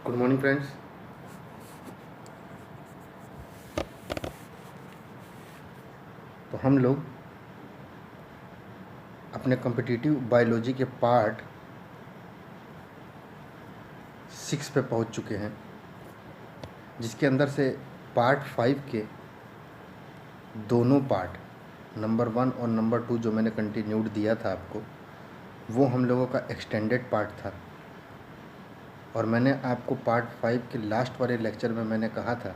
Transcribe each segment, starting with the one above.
Good morning friends. तो हम लोग अपने कॉम्पिटिटिव बायोलॉजी के पार्ट 6 पे पहुंच चुके हैं, जिसके अंदर से पार्ट 5 के दोनों पार्ट नंबर 1 और नंबर 2 जो मैंने कंटिन्यूड दिया था आपको, वो हम लोगों का एक्सटेंडेड पार्ट था। और मैंने आपको पार्ट 5 के लास्ट वाले लेक्चर में मैंने कहा था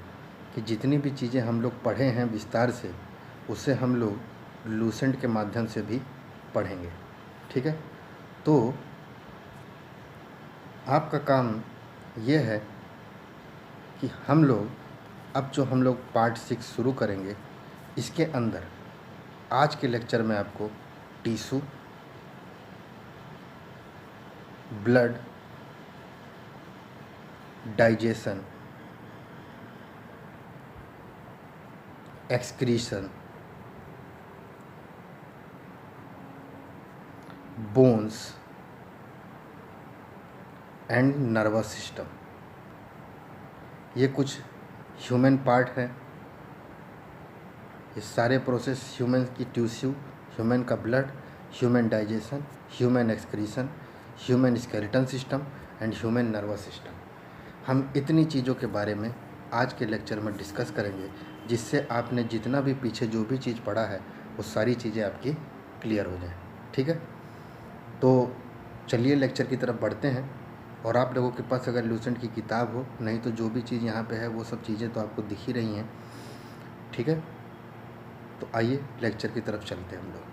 कि जितनी भी चीज़ें हम लोग पढ़े हैं विस्तार से, उसे हम लोग लूसेंट के माध्यम से भी पढ़ेंगे। ठीक है, तो आपका काम ये है कि हम लोग अब जो हम लोग पार्ट 6 शुरू करेंगे, इसके अंदर आज के लेक्चर में आपको tissue, blood, digestion, excretion, bones and nervous system, ये कुछ ह्यूमन पार्ट हैं। ये सारे प्रोसेस ह्यूमन की टिश्यू, ह्यूमन का blood, human digestion, human excretion, human skeleton system and human nervous system, हम इतनी चीज़ों के बारे में आज के लेक्चर में डिस्कस करेंगे, जिससे आपने जितना भी पीछे जो भी चीज़ पढ़ा है वो सारी चीज़ें आपकी क्लियर हो जाएं। ठीक है, तो चलिए लेक्चर की तरफ बढ़ते हैं। और आप लोगों के पास अगर लूसेंट की किताब हो, नहीं तो जो भी चीज़ यहाँ पे है वो सब चीज़ें तो आपको दिख ही रही हैं। ठीक है, तो आइए लेक्चर की तरफ चलते हैं हम लोग।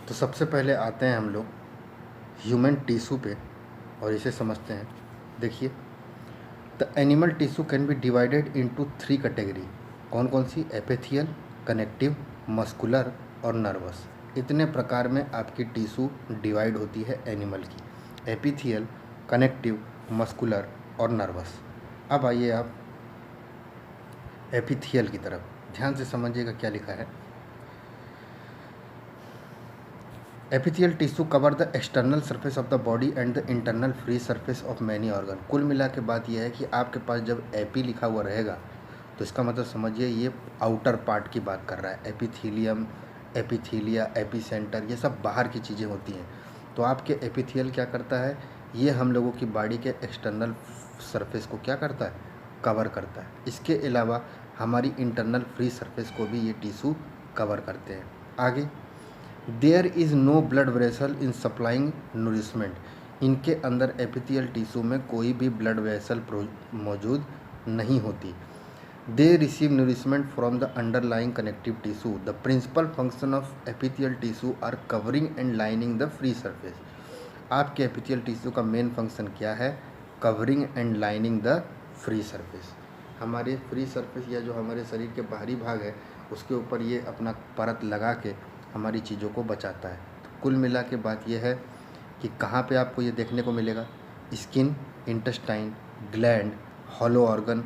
तो सबसे पहले आते हैं हम लोग ह्यूमन टिश्यू पे और इसे समझते हैं। देखिए, the animal tissue can be divided into 3 category. कौन कौन सी? एपिथियल, कनेक्टिव, मस्कुलर और नर्वस। इतने प्रकार में आपकी टिश्यू डिवाइड होती है एनिमल की: एपिथियल, कनेक्टिव, मस्कुलर और नर्वस। अब आइए आप एपिथियल की तरफ, ध्यान से समझिएगा क्या लिखा है। Epithelial tissue cover the external surface of the body and the internal free surface of many organ. कुल मिला के बात यह है कि आपके पास जब एपी लिखा हुआ रहेगा तो इसका मतलब समझिए ये आउटर पार्ट की बात कर रहा है। एपिथीलियम, एपिथीलिया, एपिसेंटर, ये सब बाहर की चीज़ें होती हैं। तो आपके एपिथियल क्या करता है? ये हम लोगों की बॉडी के एक्सटर्नल सरफेस को क्या करता है? कवर करता है। इसके अलावा हमारी इंटरनल फ्री सरफेस को भी ये टिश्यू कवर करते हैं। आगे, there is no blood vessel in supplying nourishment. इनके अंदर एपिथियल टिश्यू में कोई भी ब्लड वेसल मौजूद नहीं होती। They receive nourishment from the underlying connective tissue. The principal function of epithelial tissue are covering and lining the free surface. आपके epithelial tissue का मेन फंक्शन क्या है? Covering and lining the free surface. हमारे free surface या जो हमारे शरीर के बाहरी भाग है उसके ऊपर ये अपना परत लगा के हमारी चीज़ों को बचाता है। तो कुल मिला के बात यह है कि कहाँ पे आपको ये देखने को मिलेगा? Skin, intestine, gland, hollow organ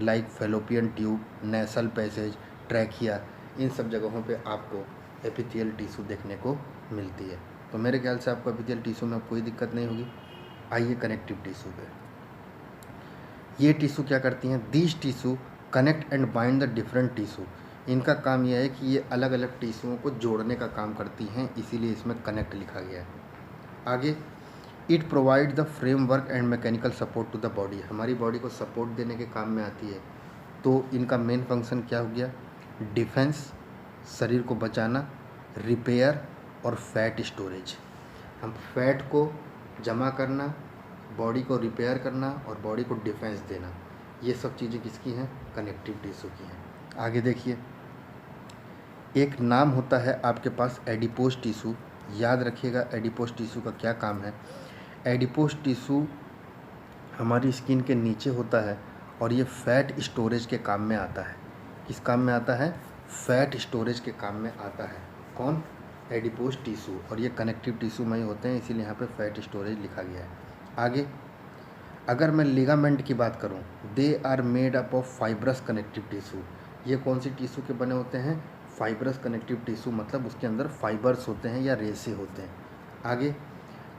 like fallopian tube, nasal passage, trachea, इन सब जगहों पे आपको एपिथियल टिश्यू देखने को मिलती है। तो मेरे ख्याल से आपको एपिथियल टिश्यू में कोई दिक्कत नहीं होगी। आइए कनेक्टिव टिश्यू पे। ये टिश्यू क्या करती हैं? These tissue connect and bind the different tissue. इनका काम यह है कि ये अलग अलग टिश्यूओं को जोड़ने का काम करती हैं, इसीलिए इसमें कनेक्ट लिखा गया है। आगे, it provide the framework and mechanical support to the body. हमारी बॉडी को सपोर्ट देने के काम में आती है। तो इनका मेन फंक्शन क्या हो गया? डिफेंस, शरीर को बचाना, रिपेयर और फैट स्टोरेज। हम फैट को जमा करना, बॉडी को रिपेयर करना और बॉडी को डिफेंस देना, ये सब चीज़ें किसकी हैं? कनेक्टिव टिश्यू की हैं। आगे देखिए, एक नाम होता है आपके पास एडिपोज टिश्यू। याद रखिएगा एडिपोज टिश्यू का क्या काम है। एडिपोज टिश्यू हमारी स्किन के नीचे होता है और ये फैट स्टोरेज के काम में आता है। किस काम में आता है? फैट स्टोरेज के काम में आता है। कौन? Adipose tissue. और ये कनेक्टिव टिश्यू में ही होते हैं, इसीलिए यहाँ पे फैट स्टोरेज लिखा गया है। आगे, अगर मैं लिगामेंट की बात करूं, they are made up of fibrous connective tissue. ये कौन सी टिश्यू के बने होते हैं? फाइब्रस कनेक्टिव टिश्यू, मतलब उसके अंदर फाइबर्स होते हैं या रेसे होते हैं। आगे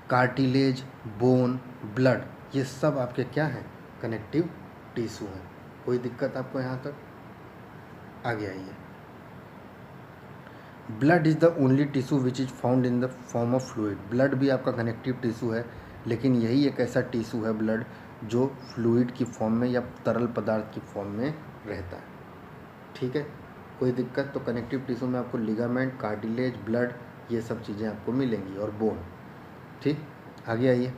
कार्टिलेज, बोन, ब्लड, ये सब आपके क्या हैं? कनेक्टिव टिश्यू हैं। कोई दिक्कत आपको यहाँ तक? आगे आइए। Blood is the only tissue which is found in the form of fluid. Blood भी आपका कनेक्टिव टिश्यू है, लेकिन यही एक ऐसा टिश्यू है ब्लड जो फ्लूइड की फॉर्म में या तरल पदार्थ की फॉर्म में रहता है। ठीक है, कोई दिक्कत? तो कनेक्टिव टिश्यू में आपको लिगामेंट, कार्टिलेज, ब्लड, ये सब चीज़ें आपको मिलेंगी, और बोन। ठीक, आगे आइए।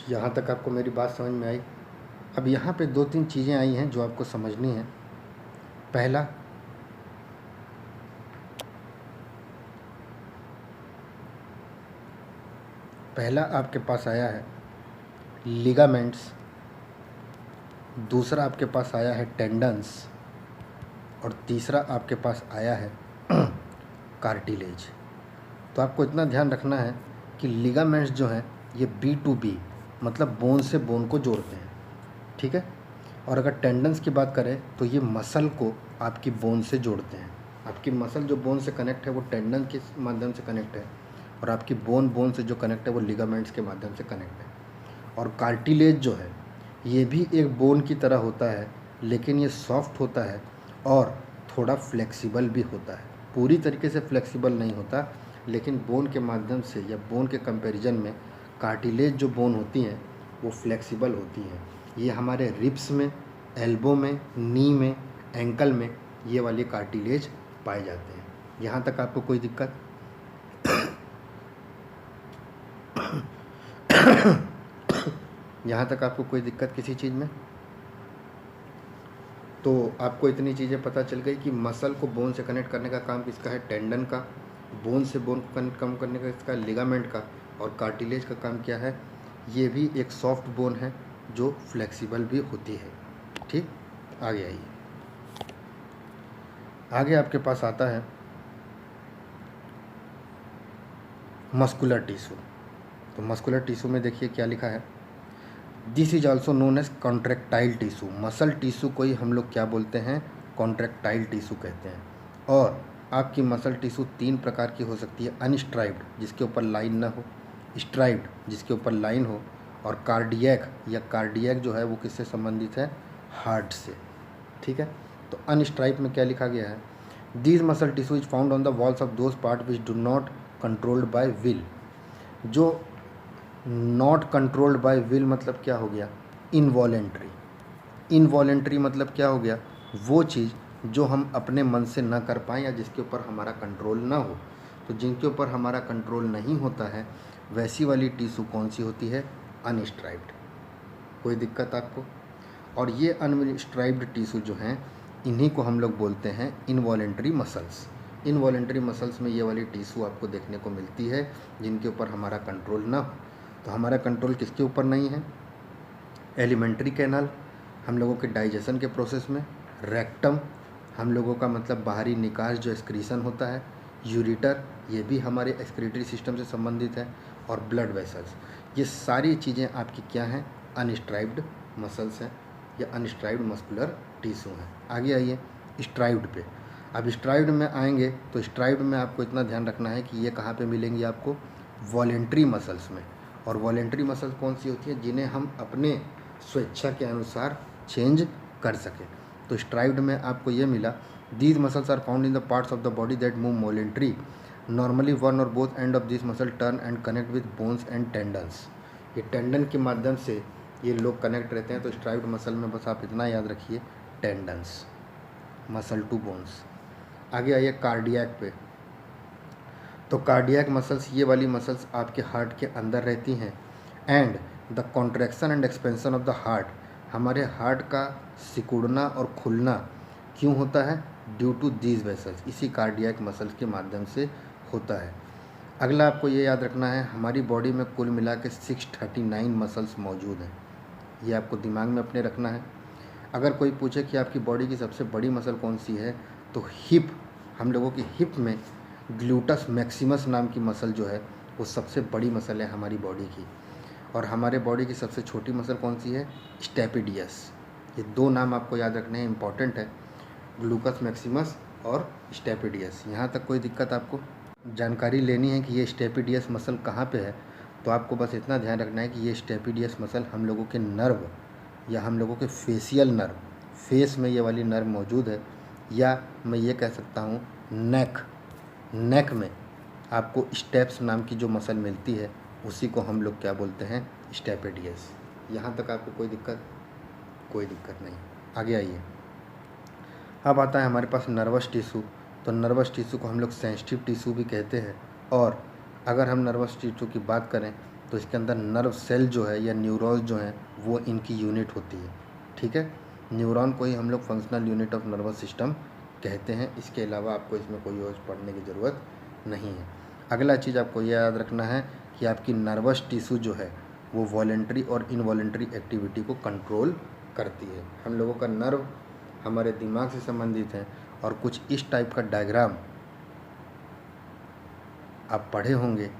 यहाँ तक आपको मेरी बात समझ में आई? अब यहाँ पे 2-3 चीज़ें आई हैं जो आपको समझनी है। पहला आपके पास आया है लिगामेंट्स, दूसरा आपके पास आया है टेंडन्स, और तीसरा आपके पास आया है कार्टिलेज। तो आपको इतना ध्यान रखना है कि लिगामेंट्स जो हैं ये बी टू बी, मतलब बोन से बोन को जोड़ते हैं। ठीक है, और अगर टेंडन्स की बात करें तो ये मसल को आपकी बोन से जोड़ते हैं। आपकी मसल जो बोन से कनेक्ट है वो टेंडन के माध्यम से कनेक्ट है, और आपकी बोन से जो कनेक्ट है वो लिगामेंट्स के माध्यम से कनेक्ट है। और कार्टिलेज जो है ये भी एक बोन की तरह होता है, लेकिन ये सॉफ्ट होता है और थोड़ा फ्लेक्सिबल भी होता है। पूरी तरीके से फ्लेक्सिबल नहीं होता, लेकिन बोन के माध्यम से या बोन के कंपैरिजन में कार्टिलेज जो बोन होती हैं वो फ्लेक्सिबल होती हैं। ये हमारे रिब्स में, एल्बो में, नी में, एंकल में ये वाले कार्टिलेज पाए जाते हैं। यहाँ तक आपको कोई दिक्कत? यहाँ तक आपको कोई दिक्कत किसी चीज़ में? तो आपको इतनी चीज़ें पता चल गई कि मसल को बोन से कनेक्ट करने का काम किसका है? टेंडन का। बोन से बोन को कम करने का इसका लिगामेंट का। और कार्टिलेज का काम क्या है? ये भी एक सॉफ्ट बोन है जो फ्लेक्सिबल भी होती है। ठीक, आगे आइए। आगे आपके पास आता है मस्कुलर टिश्यू। तो मस्कुलर टिश्यू में देखिए क्या लिखा है, this is also known as contractile tissue. Muscle tissue को ही हम लोग क्या बोलते हैं? कॉन्ट्रैक्टाइल टिश्यू कहते हैं। और आपकी मसल टिश्यू 3 प्रकार की हो सकती है, अनस्ट्राइप्ड जिसके ऊपर लाइन ना हो, स्ट्राइप्ड जिसके ऊपर लाइन हो, और कार्डियक या कार्डियक जो है वो किससे संबंधित है? हार्ट से। ठीक है, तो अनस्ट्राइप में क्या लिखा गया है, these muscle tissue is found on the walls of those part which do not controlled by will. जो नॉट कंट्रोल्ड बाय विल मतलब क्या हो गया? इनवॉलेंट्री। इनवॉलेंट्री मतलब क्या हो गया? वो चीज़ जो हम अपने मन से ना कर पाएँ या जिसके ऊपर हमारा कंट्रोल ना हो। तो जिनके ऊपर हमारा कंट्रोल नहीं होता है वैसी वाली टिश्यू कौन सी होती है? अनस्ट्राइप्ड। कोई दिक्कत आपको? और ये अनस्ट्राइप्ड टिश्यू जो हैं इन्हीं को हम लोग बोलते हैं इनवॉलेंट्री मसल्स। इनवॉलेंट्री मसल्स में ये वाली टिश्यू आपको देखने को मिलती है जिनके ऊपर हमारा कंट्रोल ना हो। तो हमारा कंट्रोल किसके ऊपर नहीं है? एलिमेंट्री कैनाल हम लोगों के डाइजेशन के प्रोसेस में, रेक्टम हम लोगों का मतलब बाहरी निकास जो एक्सक्रीशन होता है, यूरिटर ये भी हमारे एक्सक्रीटरी सिस्टम से संबंधित है, और ब्लड वेसल्स। ये सारी चीज़ें आपकी क्या हैं? अनस्ट्राइप्ड मसल्स हैं या अनस्ट्राइप्ड मस्कुलर टिश्यू हैं। आगे आइए स्ट्राइप्ड पे। अब स्ट्राइप्ड में आएंगे तो स्ट्राइप्ड में आपको इतना ध्यान रखना है कि ये कहाँ पे मिलेंगी आपको? वॉलेंट्री मसल्स में। और वॉलेंट्री मसल्स कौन सी होती हैं? जिन्हें हम अपने स्वेच्छा के अनुसार चेंज कर सकें। तो स्ट्राइप्ड में आपको ये मिला, these muscles are found in the parts of the body that move voluntary, normally one or both end of this muscle turn and connect with bones and tendons. ये टेंडन के माध्यम से ये लोग कनेक्ट रहते हैं। तो स्ट्राइप्ड मसल में बस आप इतना याद रखिए, टेंडन्स, मसल टू बोन्स। आगे आइए कार्डियक पे। तो कार्डियक मसल्स ये वाली मसल्स आपके हार्ट के अंदर रहती हैं, and the contraction and expansion of the heart, हमारे हार्ट का सिकुड़ना और खुलना क्यों होता है? ड्यू टू दीज वेसल्स, इसी कार्डियक मसल्स के माध्यम से होता है। अगला आपको ये याद रखना है, हमारी बॉडी में कुल मिला के 639 मसल्स मौजूद हैं। ये आपको दिमाग में अपने रखना है। अगर कोई पूछे कि आपकी बॉडी की सबसे बड़ी मसल कौन सी है, तो हिप, हम लोगों की हिप में ग्लूटस मैक्सिमस नाम की मसल जो है वो सबसे बड़ी मसल है हमारी बॉडी की। और हमारे बॉडी की सबसे छोटी मसल कौन सी है? स्टेपिडियस। ये 2 नाम आपको याद रखने हैं, इंपॉर्टेंट है, ग्लूकस मैक्सिमस और स्टेपिडियस। यहाँ तक कोई दिक्कत आपको? जानकारी लेनी है कि ये स्टेपिडियस मसल कहाँ पे है, तो आपको बस इतना ध्यान रखना है कि ये स्टेपिडियस मसल हम लोगों के नर्व या हम लोगों के फेशियल नर्व, फेस में ये वाली नर्व मौजूद है, या मैं ये कह सकता हूँ नेक में आपको स्टेप्स नाम की जो मसल मिलती है उसी को हम लोग क्या बोलते हैं? स्टेपिडियस। यहाँ तक आपको कोई दिक्कत? कोई दिक्कत नहीं। आगे आइए। अब आता है हमारे पास नर्वस टिश्यू। तो नर्वस टिश्यू को हम लोग सेंसिटिव टिश्यू भी कहते हैं। और अगर हम नर्वस टिश्यू की बात करें तो इसके अंदर नर्व सेल जो है या न्यूरॉन्स जो हैं वो इनकी यूनिट होती है। ठीक है, न्यूरॉन को ही हम लोग functional unit of nervous system कहते हैं। इसके अलावा आपको इसमें कोई और पढ़ने की ज़रूरत नहीं है। अगला चीज़ आपको यह याद रखना है कि आपकी नर्वस टिश्यू जो है वो वॉलेंट्री और इनवॉलेंट्री एक्टिविटी को कंट्रोल करती है। हम लोगों का नर्व हमारे दिमाग से संबंधित है और कुछ इस टाइप का डायग्राम आप पढ़े होंगे,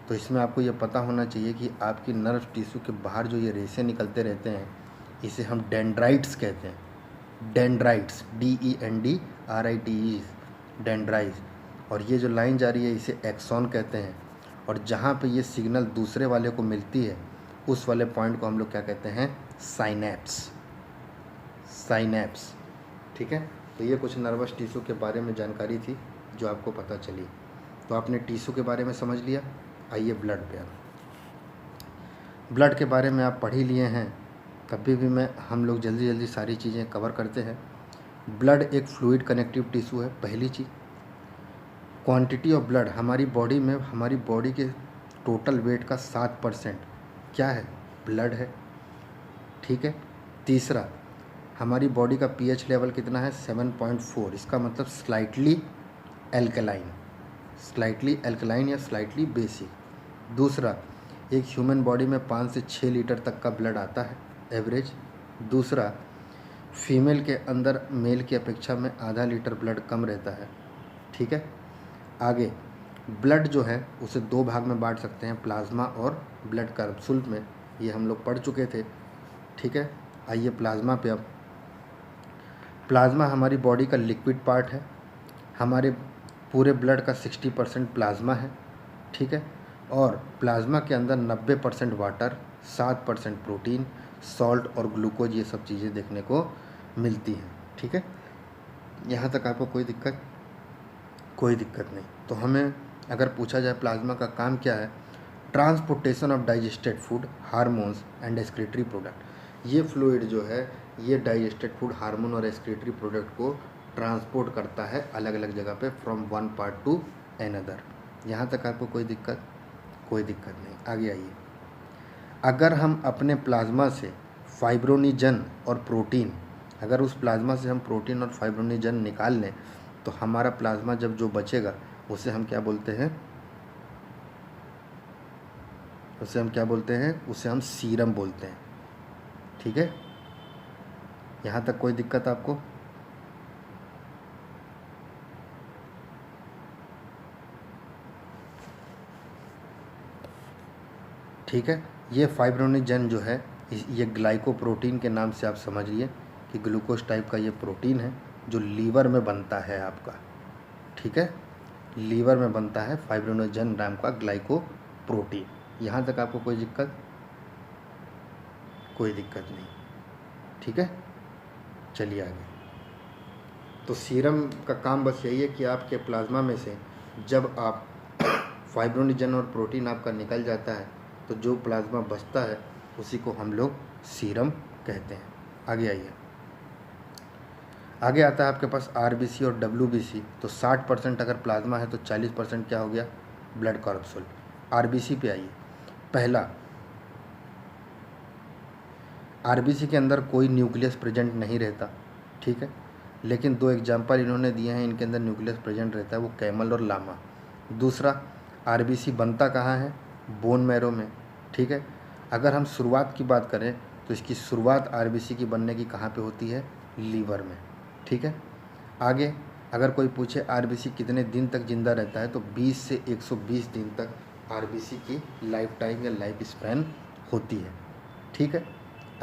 तो इसमें आपको ये पता होना चाहिए कि आपकी नर्व टिश्यू के बाहर जो ये रेशे निकलते रहते हैं इसे हम डेंड्राइट्स कहते हैं। Dendrites, DENDRITES, dendrites. और ये जो लाइन जा रही है इसे एक्सॉन कहते हैं। और जहाँ पे ये सिग्नल दूसरे वाले को मिलती है उस वाले पॉइंट को हम लोग क्या कहते हैं? साइनैप्स। साइनैप्स। ठीक है, तो ये कुछ नर्वस टिश्यू के बारे में जानकारी थी जो आपको पता चली। तो आपने टिश्यू के बारे में समझ लिया। आइए ब्लड पे। ब्लड के बारे में आप पढ़ ही लिए हैं, कभी भी हम लोग जल्दी जल्दी सारी चीज़ें कवर करते हैं। ब्लड एक फ्लूइड कनेक्टिव टिश्यू है, पहली चीज़। क्वांटिटी ऑफ ब्लड हमारी बॉडी में, हमारी बॉडी के टोटल वेट का 7% क्या है? ब्लड है। ठीक है। तीसरा, हमारी बॉडी का pH लेवल कितना है? 7.4। इसका मतलब स्लाइटली एल्कलाइन या स्लाइटली बेसिक। दूसरा, एक ह्यूमन बॉडी में 5 से 6 लीटर तक का ब्लड आता है एवरेज। दूसरा, फीमेल के अंदर मेल की अपेक्षा में आधा लीटर ब्लड कम रहता है। ठीक है। आगे, ब्लड जो है उसे 2 भाग में बांट सकते हैं, प्लाज्मा और ब्लड कैप्सूल में। ये हम लोग पढ़ चुके थे। ठीक है। आइए प्लाज्मा पे। अब प्लाज्मा हमारी बॉडी का लिक्विड पार्ट है। हमारे पूरे ब्लड का 60% प्लाज्मा है। ठीक है। और प्लाज्मा के अंदर 90% वाटर, 7% प्रोटीन, सॉल्ट और ग्लूकोज, ये सब चीज़ें देखने को मिलती हैं। ठीक है। यहाँ तक आपको कोई दिक्कत? कोई दिक्कत नहीं। तो हमें अगर पूछा जाए प्लाज्मा का काम क्या है? Transportation of digested food, hormones and excretory product. ये फ्लूइड जो है ये डाइजेस्टेड फूड, हार्मोन और एक्सक्रीटरी प्रोडक्ट को ट्रांसपोर्ट करता है अलग अलग जगह पे, from one part two another. यहाँ तक आपको कोई दिक्कत? कोई दिक्कत नहीं। आगे आइए। अगर हम अपने प्लाज्मा से फाइब्रोनिजन और प्रोटीन, अगर उस प्लाज्मा से हम प्रोटीन और फाइब्रोनिजन निकाल लें तो हमारा प्लाज्मा जब जो बचेगा उसे हम क्या बोलते हैं? उसे हम क्या बोलते हैं? उसे हम सीरम बोलते हैं। ठीक है। यहाँ तक कोई दिक्कत आपको? ठीक है। ये फाइब्रोनिजन जो है ये ग्लाइकोप्रोटीन के नाम से आप समझिए कि ग्लूकोज टाइप का ये प्रोटीन है जो लीवर में बनता है आपका। ठीक है। लीवर में बनता है फाइब्रोनिजन नाम का ग्लाइकोप्रोटीन। यहाँ तक आपको कोई दिक्कत? कोई दिक्कत नहीं। ठीक है। चलिए आगे। तो सीरम का काम बस यही है कि आपके प्लाज्मा में से जब आप फाइब्रोनिजन और प्रोटीन आपका निकल जाता है तो जो प्लाज्मा बचता है उसी को हम लोग सीरम कहते हैं। आगे आइए। आगे आता है आपके पास RBC और WBC। तो 60% अगर प्लाज्मा है तो 40% क्या हो गया? ब्लड कॉर्पसूल। RBC पे आइए। पहला, RBC के अंदर कोई न्यूक्लियस प्रेजेंट नहीं रहता। ठीक है। लेकिन 2 एग्जाम्पल इन्होंने दिए हैं, इनके अंदर न्यूक्लियस प्रेजेंट रहता है, वो कैमल और लामा। दूसरा, RBC बनता कहाँ है? बोन मैरो में। ठीक है। अगर हम शुरुआत की बात करें तो इसकी शुरुआत RBC की बनने की कहाँ पे होती है? लीवर में। ठीक है। आगे, अगर कोई पूछे आरबीसी कितने दिन तक ज़िंदा रहता है, तो 20 से 120 दिन तक आरबीसी की लाइफ टाइम या लाइफ स्पैन होती है। ठीक है,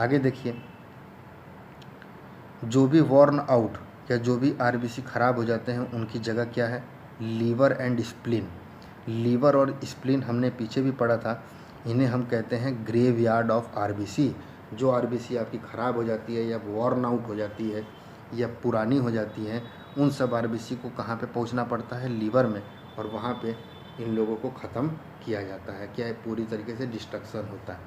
आगे देखिए, जो भी वॉर्न आउट या जो भी आरबीसी ख़राब हो जाते हैं उनकी जगह क्या है, लीवर एंड स्प्लीन। लीवर और स्प्लीन हमने पीछे भी पढ़ा था, इन्हें हम कहते हैं ग्रेव यार्ड ऑफ आरबीसी। जो आरबीसी आपकी ख़राब हो जाती है या वॉर्न आउट हो जाती है या पुरानी हो जाती है, उन सब आरबीसी को कहाँ पे पहुँचना पड़ता है, लीवर में, और वहाँ पे इन लोगों को ख़त्म किया जाता है। क्या है, पूरी तरीके से डिस्ट्रक्शन होता है।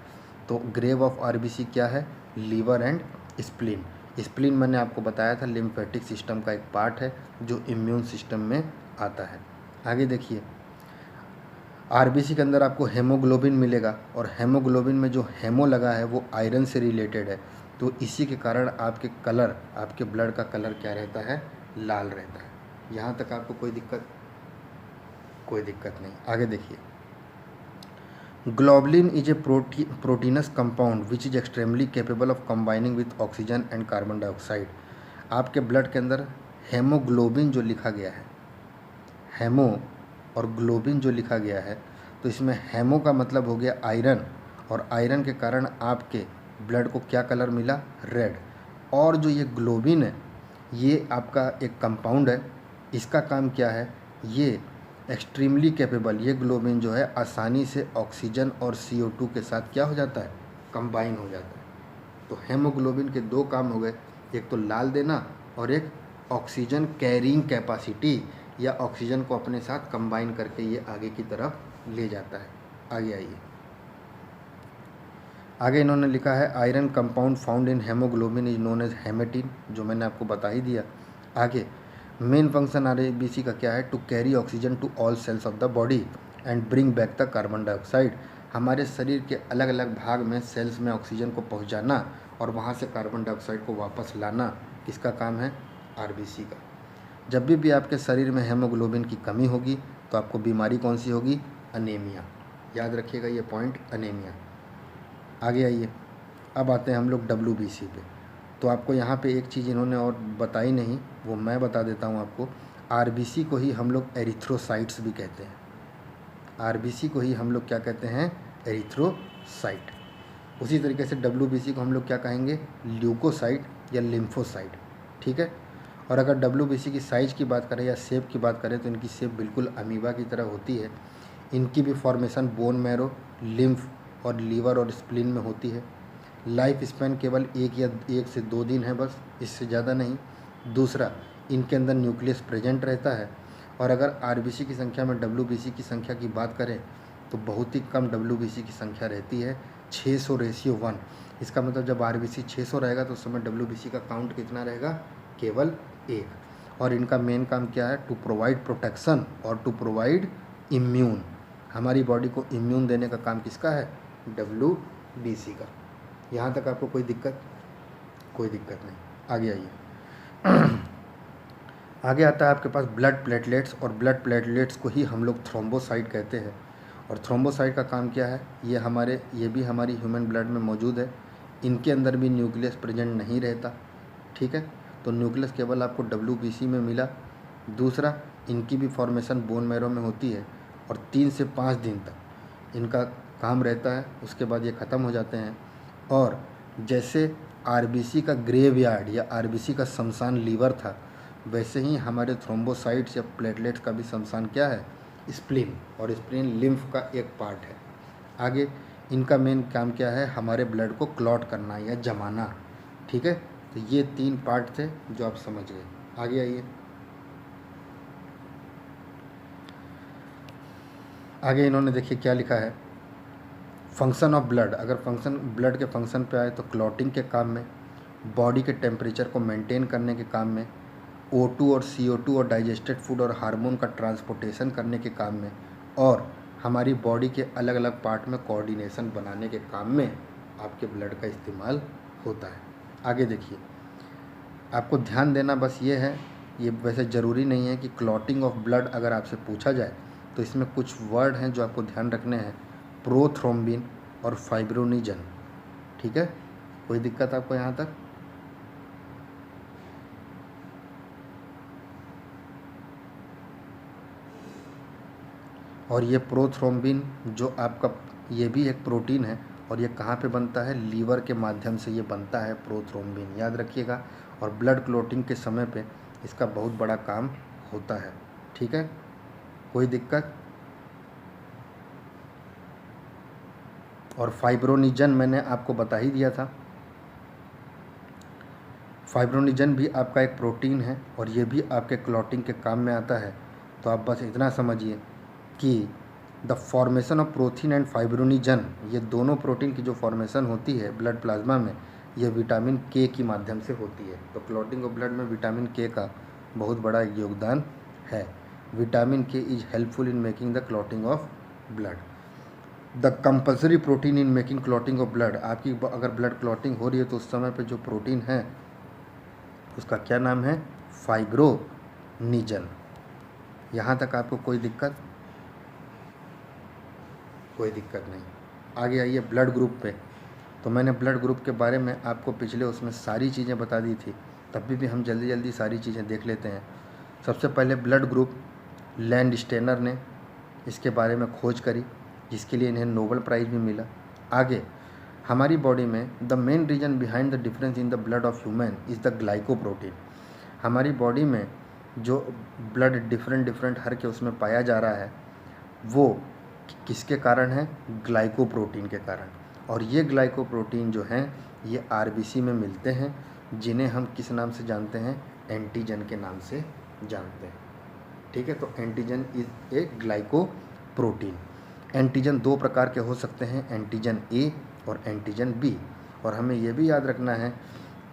तो ग्रेव ऑफ आरबीसी क्या है, लीवर एंड स्प्लीन। स्प्लीन मैंने आपको बताया था लिम्फेटिक सिस्टम का एक पार्ट है जो इम्यून सिस्टम में आता है। आगे देखिए, आरबीसी के अंदर आपको हेमोग्लोबिन मिलेगा, और हेमोग्लोबिन में जो हेमो लगा है वो आयरन से रिलेटेड है। तो इसी के कारण आपके कलर, आपके ब्लड का कलर क्या रहता है, लाल रहता है। यहाँ तक आपको कोई दिक्कत नहीं। आगे देखिए, globulin is a proteins compound which is extremely capable of combining with oxygen and carbon dioxide. आपके ब्लड के अंदर हेमोग्लोबिन जो लिखा गया है, हेमो और ग्लोबिन जो लिखा गया है, तो इसमें हेमो का मतलब हो गया आयरन, और आयरन के कारण आपके ब्लड को क्या कलर मिला, रेड। और जो ये ग्लोबिन है, ये आपका एक कंपाउंड है, इसका काम क्या है, ये एक्सट्रीमली कैपेबल, ये ग्लोबिन जो है आसानी से ऑक्सीजन और CO2 के साथ क्या हो जाता है, कंबाइन हो जाता है। तो हेमोग्लोबिन के दो काम हो गए, एक तो लाल देना और एक ऑक्सीजन कैरिंग कैपेसिटी, या ऑक्सीजन को अपने साथ कंबाइन करके ये आगे की तरफ ले जाता है। आगे आइए, आगे इन्होंने लिखा है iron compound found in haemoglobin is known as haematin, जो मैंने आपको बता ही दिया। आगे, मेन फंक्शन आरबीसी का क्या है, to carry oxygen to all cells of the body and bring back the carbon dioxide. हमारे शरीर के अलग अलग भाग में सेल्स में ऑक्सीजन को पहुंचाना और वहां से कार्बन डाइऑक्साइड को वापस लाना, किसका काम है, आरबीसी का। जब भी आपके शरीर में हेमोग्लोबिन की कमी होगी तो आपको बीमारी कौन सी होगी, अनीमिया। याद रखिएगा ये पॉइंट, अनीमिया। आगे आइए, अब आते हैं हम लोग WBC पे। तो आपको यहाँ पे एक चीज़ इन्होंने और बताई नहीं, वो मैं बता देता हूँ आपको। आरबीसी को ही हम लोग एरिथ्रोसाइट्स भी कहते हैं। आरबीसी को ही हम लोग क्या कहते हैं, एरिथ्रोसाइट। उसी तरीके से WBC को हम लोग क्या कहेंगे, ल्यूकोसाइट या लिम्फोसाइट। ठीक है, और अगर WBC की साइज़ की बात करें या शेप की बात करें तो इनकी शेप बिल्कुल अमीबा की तरह होती है। इनकी भी फॉर्मेशन बोन मैरो, लिम्फ और लीवर और स्प्लीन में होती है। लाइफ स्पैन केवल 1 से 2 दिन है बस, इससे ज़्यादा नहीं। दूसरा, इनके अंदर न्यूक्लियस प्रेजेंट रहता है। और अगर आरबीसी की संख्या में WBC की संख्या की बात करें तो बहुत ही कम WBC की संख्या रहती है, 600:1। इसका मतलब जब आरबीसी 600 रहेगा तो उस समय WBC का काउंट कितना रहेगा, केवल 1। और इनका मेन काम क्या है, टू प्रोवाइड प्रोटेक्शन और टू प्रोवाइड इम्यून। हमारी बॉडी को इम्यून देने का काम किसका है, WBC का। यहाँ तक आपको कोई दिक्कत नहीं। आगे आइए, आगे आता है आपके पास ब्लड प्लेटलेट्स, और ब्लड प्लेटलेट्स को ही हम लोग थ्रोम्बोसाइट कहते हैं। और थ्रोम्बोसाइट का काम क्या है, ये भी हमारी ह्यूमन ब्लड में मौजूद है। इनके अंदर भी न्यूक्लियस प्रेजेंट नहीं रहता। ठीक है, तो न्यूक्लियस केवल आपको WBC में मिला। दूसरा, इनकी भी फॉर्मेशन बोन मैरो में होती है, और 3 से 5 दिन तक इनका काम रहता है, उसके बाद ये ख़त्म हो जाते हैं। और जैसे आरबीसी का ग्रेवयार्ड या आरबीसी का शमशान लीवर था, वैसे ही हमारे थ्रोम्बोसाइट्स या प्लेटलेट्स का भी शमशान क्या है, स्प्लीन। और स्प्लीन लिम्फ का एक पार्ट है। आगे, इनका मेन काम क्या है, हमारे ब्लड को क्लॉट करना या जमाना। ठीक है, तो ये 3 पार्ट थे जो आप समझ गए। आगे आइए, आगे इन्होंने देखिए क्या लिखा है, फंक्शन ऑफ ब्लड। अगर ब्लड के फंक्शन पे आए तो क्लॉटिंग के काम में, बॉडी के टेम्परेचर को मेंटेन करने के काम में, O2 और CO2 और डाइजेस्टेड फूड और हार्मोन का ट्रांसपोर्टेशन करने के काम में, और हमारी बॉडी के अलग अलग पार्ट में कोऑर्डिनेशन बनाने के काम में आपके ब्लड का इस्तेमाल होता है। आगे देखिए, आपको ध्यान देना बस ये है, ये वैसे ज़रूरी नहीं है कि क्लॉटिंग ऑफ ब्लड अगर आपसे पूछा जाए तो इसमें कुछ वर्ड हैं जो आपको ध्यान रखने हैं, प्रोथ्रोम्बिन और फाइब्रोनिजन। ठीक है, कोई दिक्कत आपको यहाँ तक? और ये प्रोथ्रोम्बिन जो आपका ये भी एक प्रोटीन है, और ये कहाँ पे बनता है, लीवर के माध्यम से ये बनता है प्रोथ्रोम्बिन, याद रखिएगा। और ब्लड क्लॉटिंग के समय पे इसका बहुत बड़ा काम होता है। ठीक है, कोई दिक्कत। और फाइब्रोनिजन मैंने आपको बता ही दिया था, फाइब्रोनिजन भी आपका एक प्रोटीन है और ये भी आपके क्लॉटिंग के काम में आता है। तो आप बस इतना समझिए कि the formation of protein and fibrinogen, ये दोनों प्रोटीन की जो फॉर्मेशन होती है ब्लड प्लाज्मा में, ये विटामिन के की माध्यम से होती है। तो क्लॉटिंग ऑफ ब्लड में विटामिन के का बहुत बड़ा योगदान है। विटामिन के is helpful in making the clotting of blood. The compulsory protein in making clotting of blood, आपकी अगर ब्लड क्लॉटिंग हो रही है तो उस समय पे जो प्रोटीन है उसका क्या नाम है, फाइब्रोनिजन। यहाँ तक आपको कोई दिक्कत, कोई दिक्कत नहीं। आगे आइए ब्लड ग्रुप पे। तो मैंने ब्लड ग्रुप के बारे में आपको पिछले उसमें सारी चीज़ें बता दी थी, तभी भी हम जल्दी जल्दी सारी चीज़ें देख लेते हैं। सबसे पहले ब्लड ग्रुप, लैंडस्टेनर ने इसके बारे में खोज करी, जिसके लिए इन्हें नोबेल प्राइज़ भी मिला। आगे हमारी बॉडी में the main reason behind the difference in the blood of human is the glycoprotein. हमारी बॉडी में जो ब्लड डिफरेंट डिफरेंट हर के उसमें पाया जा रहा है वो किसके कारण है, ग्लाइकोप्रोटीन के कारण। और ये ग्लाइकोप्रोटीन जो हैं ये आरबीसी में मिलते हैं, जिन्हें हम किस नाम से जानते हैं, एंटीजन के नाम से जानते हैं। ठीक है, तो antigen is a glycoprotein. Antigen दो प्रकार के हो सकते हैं, एंटीजन ए और एंटीजन बी। और हमें यह भी याद रखना है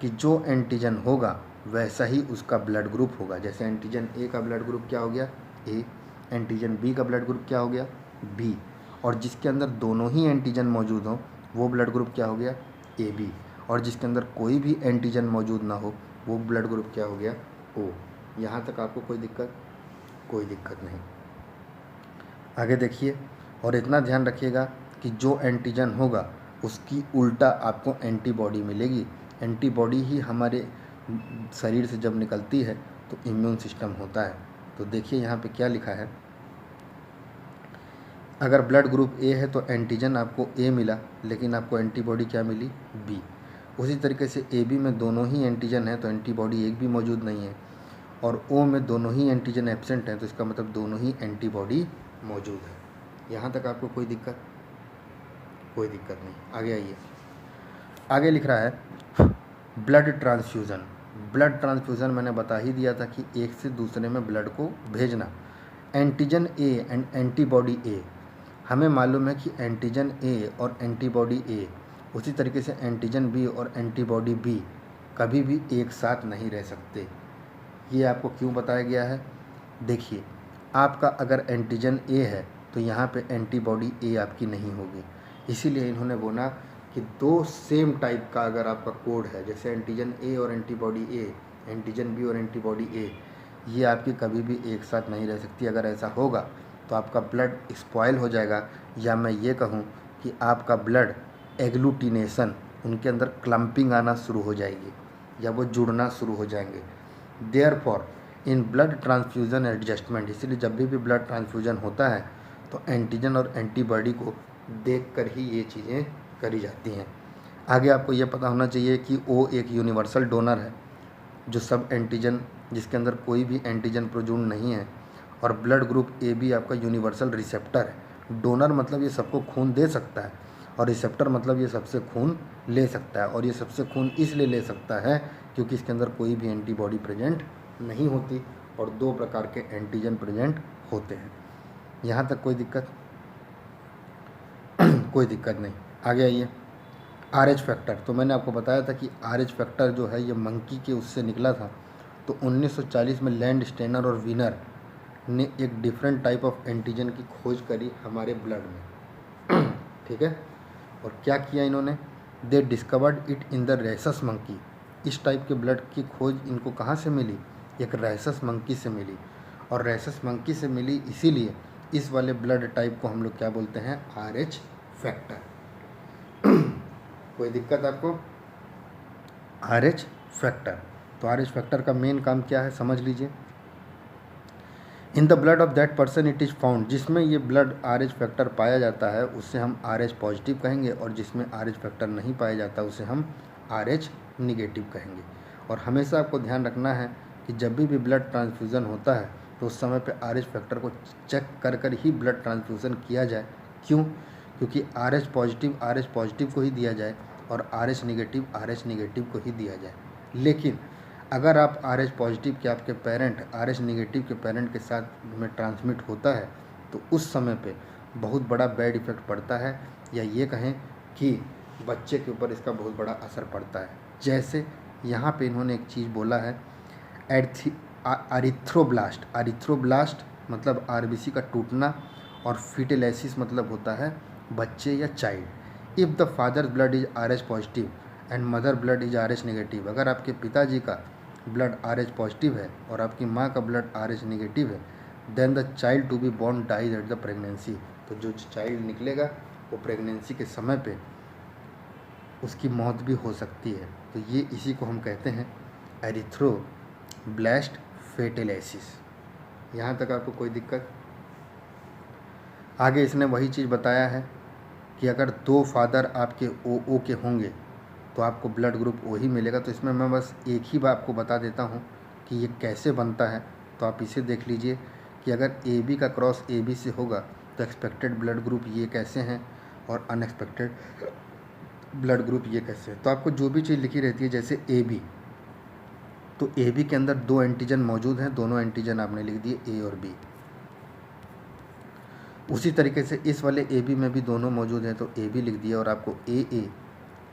कि जो एंटीजन होगा वैसा ही उसका ब्लड ग्रुप होगा। जैसे एंटीजन ए का ब्लड ग्रुप क्या हो गया, ए, एंटीजन बी का ब्लड ग्रुप क्या हो गया, बी। और जिसके अंदर दोनों ही एंटीजन मौजूद हों वो ब्लड ग्रुप क्या हो गया, ए बी। और जिसके अंदर कोई भी एंटीजन मौजूद ना हो वो ब्लड ग्रुप क्या हो गया, ओ। यहाँ तक आपको कोई दिक्कत, कोई दिक्कत नहीं। आगे देखिए, और इतना ध्यान रखिएगा कि जो एंटीजन होगा उसकी उल्टा आपको एंटीबॉडी मिलेगी। एंटीबॉडी ही हमारे शरीर से जब निकलती है तो इम्यून सिस्टम होता है। तो देखिए यहाँ पे क्या लिखा है, अगर ब्लड ग्रुप ए है तो एंटीजन आपको ए मिला, लेकिन आपको एंटीबॉडी क्या मिली, बी। उसी तरीके से ए बी में दोनों ही एंटीजन है तो एंटीबॉडी एक भी मौजूद नहीं है। और ओ में दोनों ही एंटीजन एब्सेंट हैं तो इसका मतलब दोनों ही एंटीबॉडी मौजूद है। यहाँ तक आपको कोई दिक्कत, कोई दिक्कत नहीं। आगे आइए, आगे लिख रहा है ब्लड ट्रांसफ्यूज़न। ब्लड ट्रांसफ्यूज़न मैंने बता ही दिया था कि एक से दूसरे में ब्लड को भेजना। एंटीजन ए एंड एंटीबॉडी ए, हमें मालूम है कि एंटीजन ए और एंटीबॉडी ए, उसी तरीके से एंटीजन बी और एंटीबॉडी बी कभी भी एक साथ नहीं रह सकते। ये आपको क्यों बताया गया है, देखिए आपका अगर एंटीजन ए है तो यहाँ पे एंटीबॉडी ए आपकी नहीं होगी। इसीलिए इन्होंने बोला कि दो सेम टाइप का अगर आपका कोड है, जैसे एंटीजन ए और एंटीबॉडी ए, एंटीजन बी और एंटीबॉडी ए, ये आपकी कभी भी एक साथ नहीं रह सकती। अगर ऐसा होगा तो आपका ब्लड स्पॉइल हो जाएगा, या मैं ये कहूँ कि आपका ब्लड एग्लूटिनेशन, उनके अंदर क्लम्पिंग आना शुरू हो जाएगी या वो जुड़ना शुरू हो जाएंगे। Therefore in blood transfusion adjustment, इसलिए जब भी ब्लड ट्रांसफ्यूज़न होता है तो एंटीजन और एंटीबॉडी को देखकर ही ये चीज़ें करी जाती हैं। आगे आपको ये पता होना चाहिए कि ओ एक यूनिवर्सल डोनर है, जो सब एंटीजन, जिसके अंदर कोई भी एंटीजन प्रोजून नहीं है। और ब्लड ग्रुप ए भी आपका यूनिवर्सल रिसेप्टर है। डोनर मतलब ये सबको खून दे सकता है, और रिसेप्टर मतलब ये सबसे खून ले सकता है। और ये सबसे खून इसलिए ले सकता है क्योंकि इसके अंदर कोई भी एंटीबॉडी प्रेजेंट नहीं होती और दो प्रकार के एंटीजन प्रेजेंट होते हैं। यहाँ तक कोई दिक्कत, कोई दिक्कत नहीं। आगे आइए, RH फैक्टर। तो मैंने आपको बताया था कि RH फैक्टर जो है ये मंकी के उससे निकला था। तो 1940 में लैंडस्टेनर और वीनर ने एक डिफरेंट टाइप ऑफ एंटीजन की खोज करी हमारे ब्लड में। ठीक है, और क्या किया इन्होंने, they discovered it in the rhesus monkey. इस टाइप के ब्लड की खोज इनको कहाँ से मिली, एक रैसस मंकी से मिली। और रैसस मंकी से मिली इसीलिए इस वाले ब्लड टाइप को हम लोग क्या बोलते हैं, RH फैक्टर। कोई दिक्कत आपको, RH फैक्टर। तो RH फैक्टर का मेन काम क्या है समझ लीजिए। इन the blood of that person it is found, जिसमें ये ब्लड RH फैक्टर पाया जाता है उसे हम RH पॉजिटिव कहेंगे, और जिसमें RH फैक्टर नहीं पाया जाता उसे हम RH निगेटिव कहेंगे। और हमेशा आपको ध्यान रखना है कि जब भी ब्लड ट्रांसफ्यूज़न होता है तो उस समय पे RH फैक्टर को चेक कर कर ही ब्लड ट्रांसफ्यूज़न किया जाए। क्यों? क्योंकि RH पॉजिटिव को ही दिया जाए और RH निगेटिव को ही दिया जाए। लेकिन अगर आप RH पॉजिटिव के आपके पेरेंट RH निगेटिव के पेरेंट के साथ में ट्रांसमिट होता है तो उस समय पे बहुत बड़ा बैड इफ़ेक्ट पड़ता है, या ये कहें कि बच्चे के ऊपर इसका बहुत बड़ा असर पड़ता है। जैसे यहाँ पे इन्होंने एक चीज़ बोला है, अरिथ्रोब्लास्ट मतलब RBC का टूटना, और फिटेलेसिस मतलब होता है बच्चे या child. If the father blood is RH positive and mother blood is RH negative, अगर आपके पिताजी का ब्लड RH पॉजिटिव है और आपकी माँ का ब्लड RH निगेटिव है, then the child to be born dies at the pregnancy, तो जो चाइल्ड निकलेगा वो प्रेगनेंसी के समय पे उसकी मौत भी हो सकती है। तो ये इसी को हम कहते हैं एरिथ्रोब्लास्ट फेटेलेसिस। यहाँ तक आपको कोई दिक्कत? आगे इसने वही चीज़ बताया है कि अगर 2 फादर आपके ओ के होंगे तो आपको ब्लड ग्रुप O ही मिलेगा। तो इसमें मैं बस एक ही बात आपको बता देता हूँ कि ये कैसे बनता है, तो आप इसे देख लीजिए कि अगर AB का क्रॉस AB से होगा तो एक्सपेक्टेड ब्लड ग्रुप ये कैसे हैं और अनएक्सपेक्टेड ब्लड ग्रुप ये कैसे हैं। तो आपको जो भी चीज़ लिखी रहती है जैसे AB, तो AB के अंदर 2 एंटीजन मौजूद हैं, दोनों एंटीजन आपने लिख दिए A और B। उसी तरीके से इस वाले AB में भी दोनों मौजूद हैं तो AB लिख दिया और आपको AA,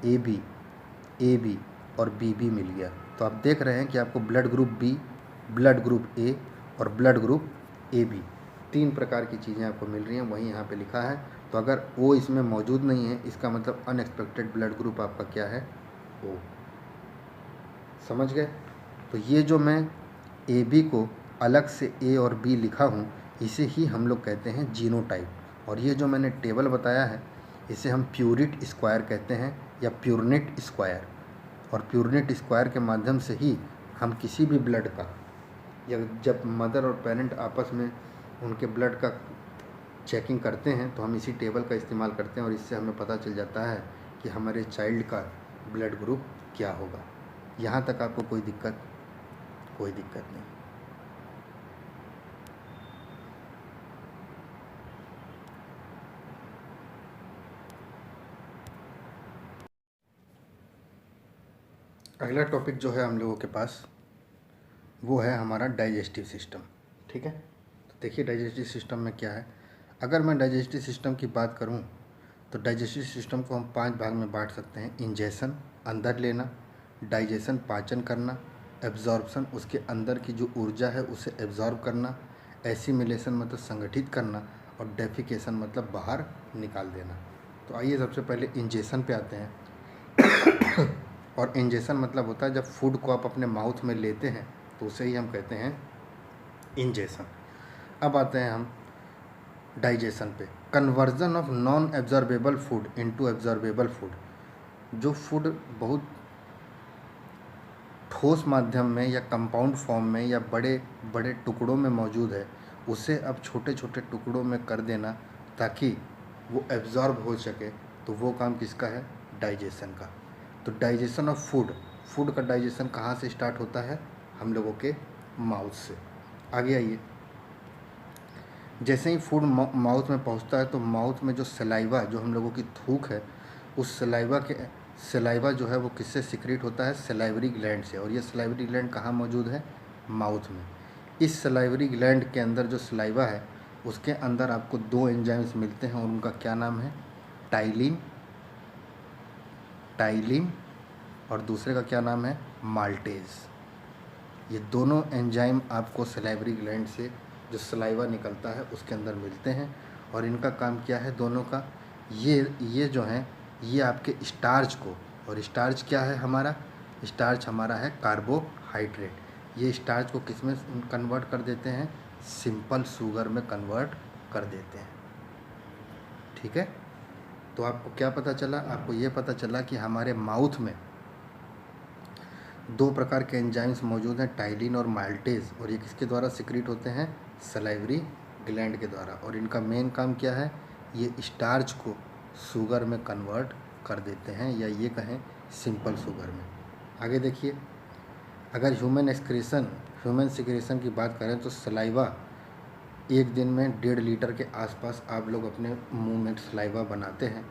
AB, AB और BB मिल गया। तो आप देख रहे हैं कि आपको blood group B, blood group A और ब्लड ग्रुप AB 3 प्रकार की चीज़ें आपको मिल रही हैं, वहीं यहाँ पे लिखा है। तो अगर O इसमें मौजूद नहीं है इसका मतलब अनएक्सपेक्टेड ब्लड ग्रुप आपका क्या है? O। समझ गए? तो ये जो मैं AB को अलग से A और B लिखा हूँ इसे ही हम लोग कहते हैं जीनोटाइप। और ये जो मैंने टेबल बताया है इसे हम प्यूरिट स्क्वायर कहते हैं या प्यूरनेट स्क्वायर। और प्यूरनेट स्क्वायर के माध्यम से ही हम किसी भी ब्लड का, या जब मदर और पेरेंट आपस में उनके ब्लड का चेकिंग करते हैं तो हम इसी टेबल का इस्तेमाल करते हैं और इससे हमें पता चल जाता है कि हमारे चाइल्ड का ब्लड ग्रुप क्या होगा। यहाँ तक आपको कोई दिक्कत? कोई दिक्कत नहीं। अगला टॉपिक जो है हम लोगों के पास वो है हमारा डाइजेस्टिव सिस्टम। ठीक है, तो देखिए डाइजेस्टिव सिस्टम में क्या है। अगर मैं डाइजेस्टिव सिस्टम की बात करूं तो डाइजेस्टिव सिस्टम को हम 5 भाग में बांट सकते हैं। इंजेशन अंदर लेना, डाइजेशन पाचन करना, एब्जॉर्प्शन उसके अंदर की जो ऊर्जा है उसे एब्जॉर्ब करना, एसिमिलेशन मतलब संगठित करना, और डेफिकेशन मतलब बाहर निकाल देना। तो आइए सबसे पहले इंजेशन पे आते हैं। और इंजेशन मतलब होता है जब फूड को आप अपने माउथ में लेते हैं तो उसे ही हम कहते हैं इंजेशन। अब आते हैं हम डाइजेशन पे। Conversion of non absorbable food into absorbable food, जो फूड बहुत ठोस माध्यम में या कंपाउंड फॉर्म में या बड़े बड़े टुकड़ों में मौजूद है उसे अब छोटे छोटे टुकड़ों में कर देना ताकि वो एब्जॉर्ब हो सके। तो वो काम किसका है? डाइजेशन का। तो डाइजेशन ऑफ फूड, फूड का डाइजेशन कहाँ से स्टार्ट होता है? हम लोगों के माउथ से। आगे आइए, जैसे ही फूड माउथ में पहुंचता है तो माउथ में जो सलाइवा, जो हम लोगों की थूक है, उस सलाइवा जो है वो किससे सिक्रेट होता है? सलाइवरी ग्लैंड से। और ये सलाइवरी ग्लैंड कहाँ मौजूद है? माउथ में। इस सलाइवरी ग्लैंड के अंदर जो सलाइवा है उसके अंदर आपको 2 एंजाइम्स मिलते हैं और उनका क्या नाम है? टाइलिन और दूसरे का क्या नाम है? माल्टेज। ये दोनों एंजाइम आपको सलाइवरी ग्लैंड से जो सलाइवा निकलता है उसके अंदर मिलते हैं। और इनका काम क्या है दोनों का? ये जो हैं ये आपके स्टार्च को, और स्टार्च क्या है हमारा? स्टार्च हमारा है कार्बोहाइड्रेट। ये स्टार्च को किस में कन्वर्ट कर देते हैं? सिंपल शुगर में कन्वर्ट कर देते हैं। ठीक है, तो आपको क्या पता चला? आपको ये पता चला कि हमारे माउथ में दो प्रकार के एंजाइम्स मौजूद हैं, टाइलिन और माल्टेज, और ये किसके द्वारा सिक्रीट होते हैं? सलाइवरी ग्लैंड के द्वारा। और इनका मेन काम क्या है? ये स्टार्च को शुगर में कन्वर्ट कर देते हैं, या ये कहें सिंपल शुगर में। आगे देखिए, अगर ह्यूमन सिक्रेशन की बात करें तो सलाइवा एक दिन में 1.5 लीटर के आसपास आप लोग अपने मुंह में सलाइवा बनाते हैं,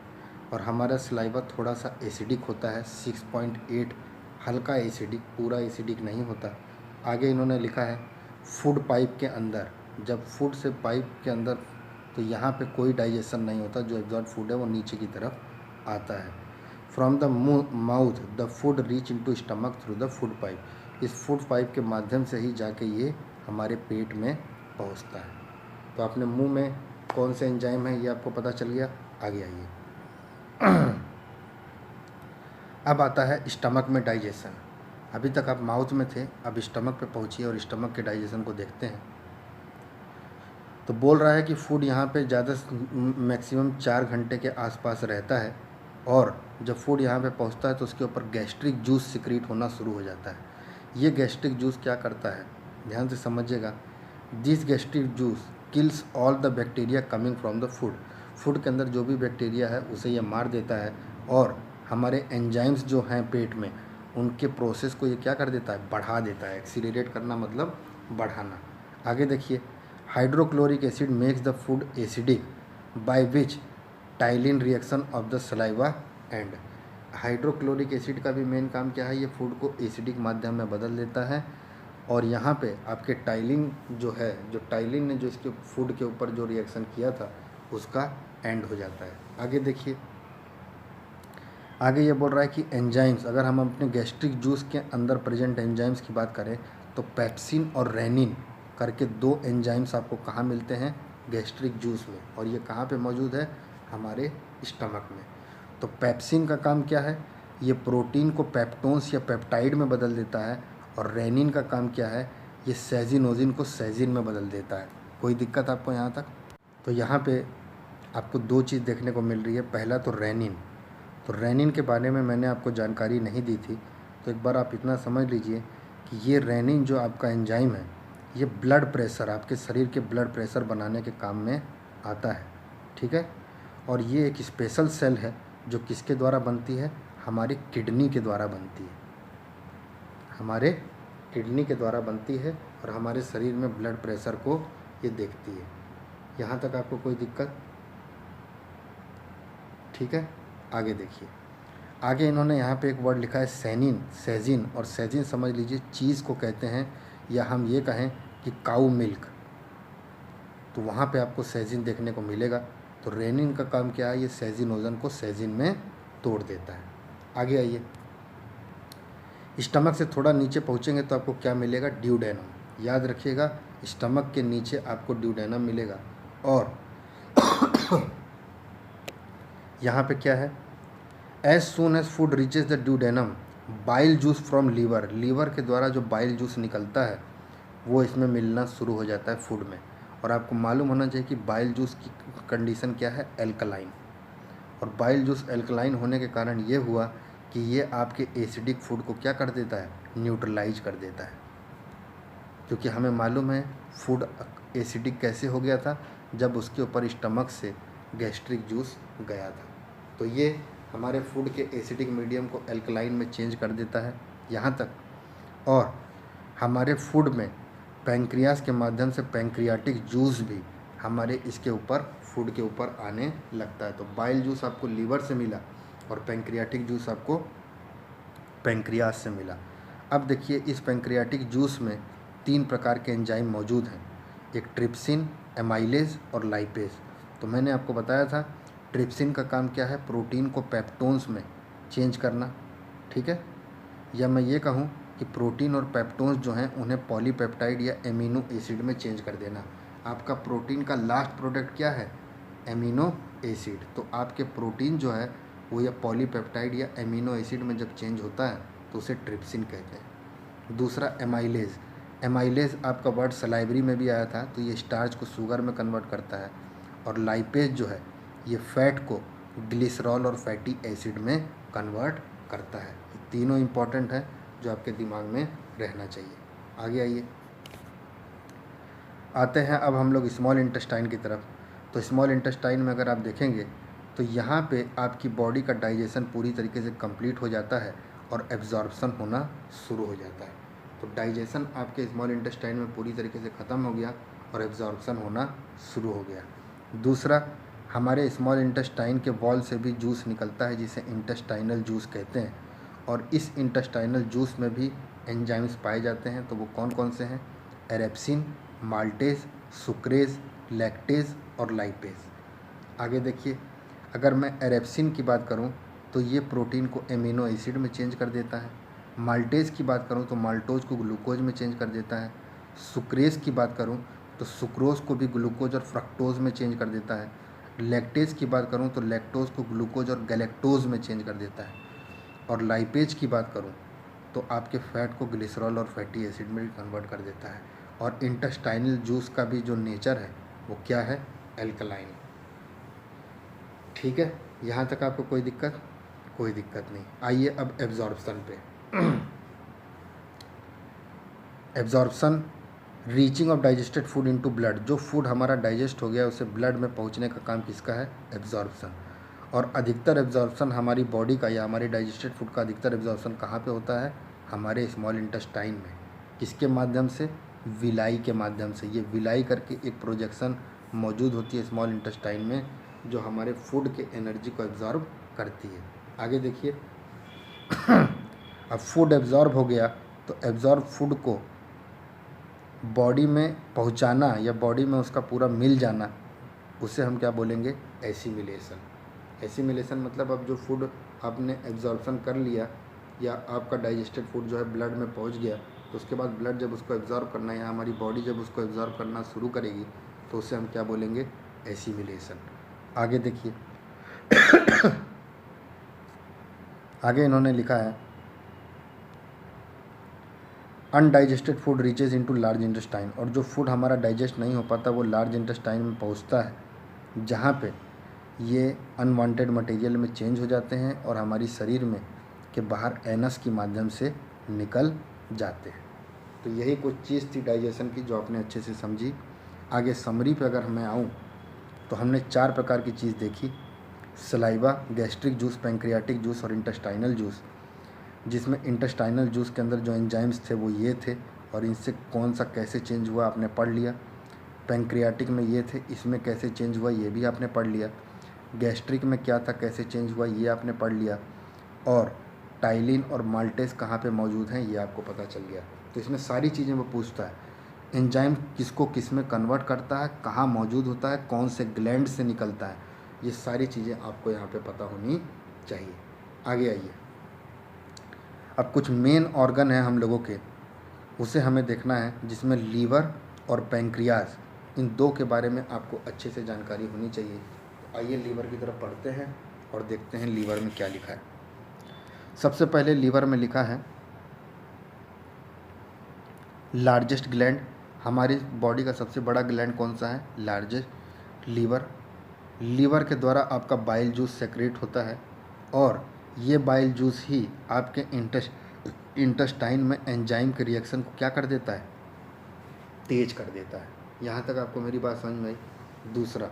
और हमारा सलाइवा थोड़ा सा एसिडिक होता है, 6.8, हल्का एसिडिक, पूरा एसिडिक नहीं होता। आगे इन्होंने लिखा है फूड पाइप के अंदर, जब फूड से पाइप के अंदर, तो यहाँ पे कोई डाइजेशन नहीं होता, जो एब्जॉर्ब फूड है वो नीचे की तरफ आता है। From the mouth the food reach into stomach through the food pipe, इस फूड पाइप के माध्यम से ही जाके ये हमारे पेट में पहुँचता है। तो आपने मुंह में कौन से एंजाइम है ये आपको पता चल गया। आगे आइए, अब आता है स्टमक में डाइजेशन। अभी तक आप माउथ में थे, अब स्टमक पे पहुंचिए और स्टमक के डाइजेशन को देखते हैं। तो बोल रहा है कि फूड यहाँ पे ज़्यादा मैक्सिमम 4 घंटे के आसपास रहता है, और जब फूड यहाँ पे पहुँचता है तो उसके ऊपर गैस्ट्रिक जूस सिक्रीट होना शुरू हो जाता है। ये गैस्ट्रिक जूस क्या करता है, ध्यान से समझिएगा। This gastric juice kills all the bacteria coming from the food, food के अंदर जो भी बैक्टीरिया है उसे ये मार देता है, और हमारे एंजाइम्स जो हैं पेट में, उनके प्रोसेस को ये क्या कर देता है? बढ़ा देता है। एक्सीलरेट करना मतलब बढ़ाना। आगे देखिए, hydrochloric acid makes the food acidic by which ptyalin reaction of the saliva and, hydrochloric acid का भी मेन काम क्या है? ये फूड को एसिडिक माध्यम में बदल देता है, और यहाँ पे आपके टाइलिन जो है, जो टाइलिन ने जो इसके फूड के ऊपर जो रिएक्शन किया था उसका एंड हो जाता है। आगे देखिए, आगे ये बोल रहा है कि एंजाइम्स, अगर हम अपने गैस्ट्रिक जूस के अंदर प्रेजेंट एंजाइम्स की बात करें तो पेप्सिन और रेनिन करके 2 एंजाइम्स आपको कहाँ मिलते हैं? गैस्ट्रिक जूस में। और ये कहाँ पे मौजूद है? हमारे स्टमक में। तो पेप्सिन का काम क्या है? ये प्रोटीन को पेप्टोन्स या पेप्टाइड में बदल देता है, और रेनिन का काम क्या है? ये सेजिनोजिन को सेजिन में बदल देता है। कोई दिक्कत आपको यहाँ तक? तो यहाँ पे आपको 2 चीज़ देखने को मिल रही है। पहला तो रेनिन, तो रेनिन के बारे में मैंने आपको जानकारी नहीं दी थी, तो एक बार आप इतना समझ लीजिए कि ये रेनिन जो आपका एंजाइम है, ये ब्लड प्रेशर, आपके शरीर के ब्लड प्रेशर बनाने के काम में आता है, ठीक है। और ये एक स्पेशल सेल है जो किसके द्वारा बनती है? हमारी किडनी के द्वारा बनती है, हमारे किडनी के द्वारा बनती है, और हमारे शरीर में ब्लड प्रेशर को ये देखती है। यहाँ तक आपको कोई दिक्कत? ठीक है। आगे देखिए, आगे इन्होंने यहाँ पे एक वर्ड लिखा है सेनिन, सेजिन, और सेजिन समझ लीजिए चीज़ को कहते हैं, या हम ये कहें कि काऊ मिल्क, तो वहाँ पे आपको सेजिन देखने को मिलेगा। तो रेनिन का काम क्या है? ये सेजिनोजन को सेजिन में तोड़ देता है। आगे आइए, स्टमक से थोड़ा नीचे पहुँचेंगे तो आपको क्या मिलेगा? ड्यूडेनम। याद रखिएगा, स्टमक के नीचे आपको ड्यूडेनम मिलेगा। और यहाँ पे क्या है? As soon as food reaches the duodenum, bile juice from liver, liver के द्वारा जो बाइल जूस निकलता है वो इसमें मिलना शुरू हो जाता है फूड में। और आपको मालूम होना चाहिए कि बाइल जूस की कंडीशन क्या है? एल्कलाइन। और बाइल जूस एल्कलाइन होने के कारण ये हुआ कि ये आपके एसिडिक फूड को क्या कर देता है? न्यूट्रलाइज कर देता है। क्योंकि हमें मालूम है फूड एसिडिक कैसे हो गया था? जब उसके ऊपर स्टमक से गैस्ट्रिक जूस गया था। तो ये हमारे फूड के एसिडिक मीडियम को एल्कलाइन में चेंज कर देता है, यहाँ तक। और हमारे फूड में पैंक्रियास के माध्यम से पैंक्रियाटिक जूस भी हमारे इसके ऊपर, फूड के ऊपर आने लगता है। तो बाइल जूस आपको लीवर से मिला, और पैंक्रियाटिक जूस आपको पैंक्रियास से मिला। अब देखिए, इस पैंक्रियाटिक जूस में 3 प्रकार के एंजाइम मौजूद हैं, एक ट्रिप्सिन, एमाइलेज और लाइपेज। तो मैंने आपको बताया था ट्रिप्सिन का काम क्या है? प्रोटीन को पेप्टोन्स में चेंज करना, ठीक है। या मैं ये कहूँ कि प्रोटीन और पेप्टोन्स जो हैं उन्हें पॉलीपेप्टाइड या एमिनो एसिड में चेंज कर देना। आपका प्रोटीन का लास्ट प्रोडक्ट क्या है? Amino acid. तो आपके प्रोटीन जो है वो या पॉलीपेप्टाइड या एमिनो एसिड में जब चेंज होता है तो उसे ट्रिप्सिन कहते हैं। दूसरा एमाइलेज, एमाइलेज आपका वर्ड सलाइवरी में भी आया था, तो ये स्टार्च को शुगर में कन्वर्ट करता है। और लाइपेज जो है ये फैट को ग्लिसरॉल और फैटी एसिड में कन्वर्ट करता है। ये तीनों इंपॉर्टेंट है, जो आपके दिमाग में रहना चाहिए। आगे आइए, आते हैं अब हम लोग स्मॉल इंटेस्टाइन की तरफ। तो स्मॉल इंटेस्टाइन में अगर आप देखेंगे तो यहाँ पे आपकी बॉडी का डाइजेशन पूरी तरीके से कंप्लीट हो जाता है और एब्जॉर्प्शन होना शुरू हो जाता है। तो डाइजेशन आपके स्मॉल इंटेस्टाइन में पूरी तरीके से ख़त्म हो गया और एब्जॉर्प्शन होना शुरू हो गया। दूसरा, हमारे स्मॉल इंटेस्टाइन के वॉल से भी जूस निकलता है जिसे इंटेस्टाइनल जूस कहते हैं, और इस इंटेस्टाइनल जूस में भी एंजाइम्स पाए जाते हैं। तो वो कौन कौन से हैं? एरेप्सिन, माल्टेज, सुक्रेज, लैक्टेज और लाइपेज। आगे देखिए, अगर मैं एरेप्सिन की बात करूं तो ये प्रोटीन को एमिनो एसिड में चेंज कर देता है। माल्टेज की बात करूं तो माल्टोज को ग्लूकोज में चेंज कर देता है। सुक्रेज की बात करूं तो सुक्रोज को भी ग्लूकोज और फ्रक्टोज में चेंज कर देता है। लैक्टेज की बात करूं तो लैक्टोज को ग्लूकोज और गैलेक्टोज में चेंज कर देता है। और लाइपेज की बात करूं तो आपके फैट को ग्लिसरॉल और फैटी एसिड में कन्वर्ट कर देता है। और इंटेस्टाइनल जूस का भी जो नेचर है वो क्या है? एल्कलाइन। ठीक है, यहाँ तक आपको कोई दिक्कत? कोई दिक्कत नहीं। आइए अब एब्जॉर्प्शन पे। Absorption, reaching of digested food into blood. जो फूड हमारा डाइजेस्ट हो गया उसे ब्लड में पहुँचने का काम किसका है? एब्जॉर्प्शन। और अधिकतर एब्जॉर्प्शन हमारी बॉडी का या हमारे डाइजेस्टेड फूड का अधिकतर एब्जॉर्प्शन कहाँ पे होता है? हमारे स्मॉल इंटेस्टाइन में। किसके माध्यम से? विलाई के माध्यम से। ये विलाई करके एक प्रोजेक्शन मौजूद होती है स्मॉल इंटेस्टाइन में जो हमारे फूड के एनर्जी को एब्जॉर्ब करती है। आगे देखिए, अब फूड एब्जॉर्ब हो गया तो एब्जॉर्ब फूड को बॉडी में पहुंचाना या बॉडी में उसका पूरा मिल जाना, उसे हम क्या बोलेंगे? एसिमिलेशन। एसिमिलेशन मतलब अब जो फूड आपने एब्जॉर्प्शन कर लिया या आपका डाइजेस्टेड फूड जो है ब्लड में पहुंच गया, तो उसके बाद ब्लड जब उसको एब्जॉर्ब करना या हमारी बॉडी जब उसको एब्जॉर्ब करना शुरू करेगी तो उसे हम क्या बोलेंगे? एसिमिलेशन। आगे देखिए, आगे इन्होंने लिखा है undigested food reaches into large intestine. और जो फूड हमारा डाइजेस्ट नहीं हो पाता वो लार्ज इंटेस्टाइन में पहुंचता है जहाँ पे ये अनवांटेड मटेरियल में चेंज हो जाते हैं और हमारी शरीर में के बाहर एनस के माध्यम से निकल जाते हैं। तो यही कुछ चीज़ थी डाइजेशन की जो आपने अच्छे से समझी। आगे समरी पे अगर मैं आऊँ तो हमने 4 प्रकार की चीज़ देखी: saliva, gastric juice, pancreatic juice और इंटेस्टाइनल जूस। जिसमें इंटेस्टाइनल जूस के अंदर जो एंजाइम्स थे वो ये थे और इनसे कौन सा कैसे चेंज हुआ आपने पढ़ लिया। पैंक्रियाटिक में ये थे, इसमें कैसे चेंज हुआ ये भी आपने पढ़ लिया। गैस्ट्रिक में क्या था, कैसे चेंज हुआ ये आपने पढ़ लिया। और टाइलिन और माल्टेज कहाँ पे मौजूद हैं ये आपको पता चल गया। तो इसमें सारी चीज़ें वो पूछता है, एंजाइम किसको किस में कन्वर्ट करता है, कहाँ मौजूद होता है, कौन से ग्लैंड से निकलता है, ये सारी चीज़ें आपको यहाँ पे पता होनी चाहिए। आगे आइए, अब कुछ मेन ऑर्गन हैं हम लोगों के, उसे हमें देखना है, जिसमें लीवर और पैंक्रियाज, इन दो के बारे में आपको अच्छे से जानकारी होनी चाहिए। तो आइए लीवर की तरफ पढ़ते हैं और देखते हैं लीवर में क्या लिखा है। सबसे पहले लीवर में लिखा है लार्जेस्ट ग्लैंड। हमारी बॉडी का सबसे बड़ा ग्लैंड कौन सा है? Largest, liver. लीवर के द्वारा आपका बाइल जूस सेक्रेट होता है और ये बाइल जूस ही आपके इंटेस्टाइन में एंजाइम के रिएक्शन को क्या कर देता है? तेज कर देता है। यहाँ तक आपको मेरी बात समझ में आई। दूसरा,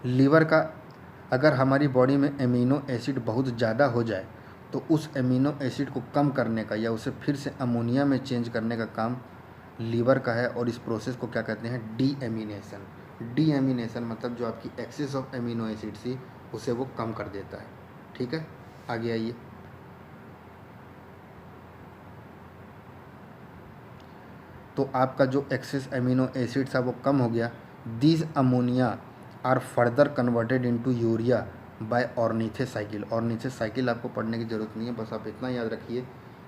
लीवर का अगर हमारी बॉडी में एमिनो एसिड बहुत ज़्यादा हो जाए तो उस एमिनो एसिड को कम करने का या उसे फिर से अमोनिया में चेंज करने का काम लीवर का है और इस प्रोसेस को क्या कहते हैं? डीएमिनेशन। डीएमिनेशन मतलब जो आपकी एक्सेस ऑफ एमिनो एसिड थी उसे वो कम कर देता है। ठीक है, आगे आइए। तो आपका जो एक्सेस एमिनो एसिड था वो कम हो गया। These ammonia are further converted into urea by ornithocycle. Ornithocycle आपको पढ़ने की ज़रूरत नहीं है, बस आप इतना याद रखिए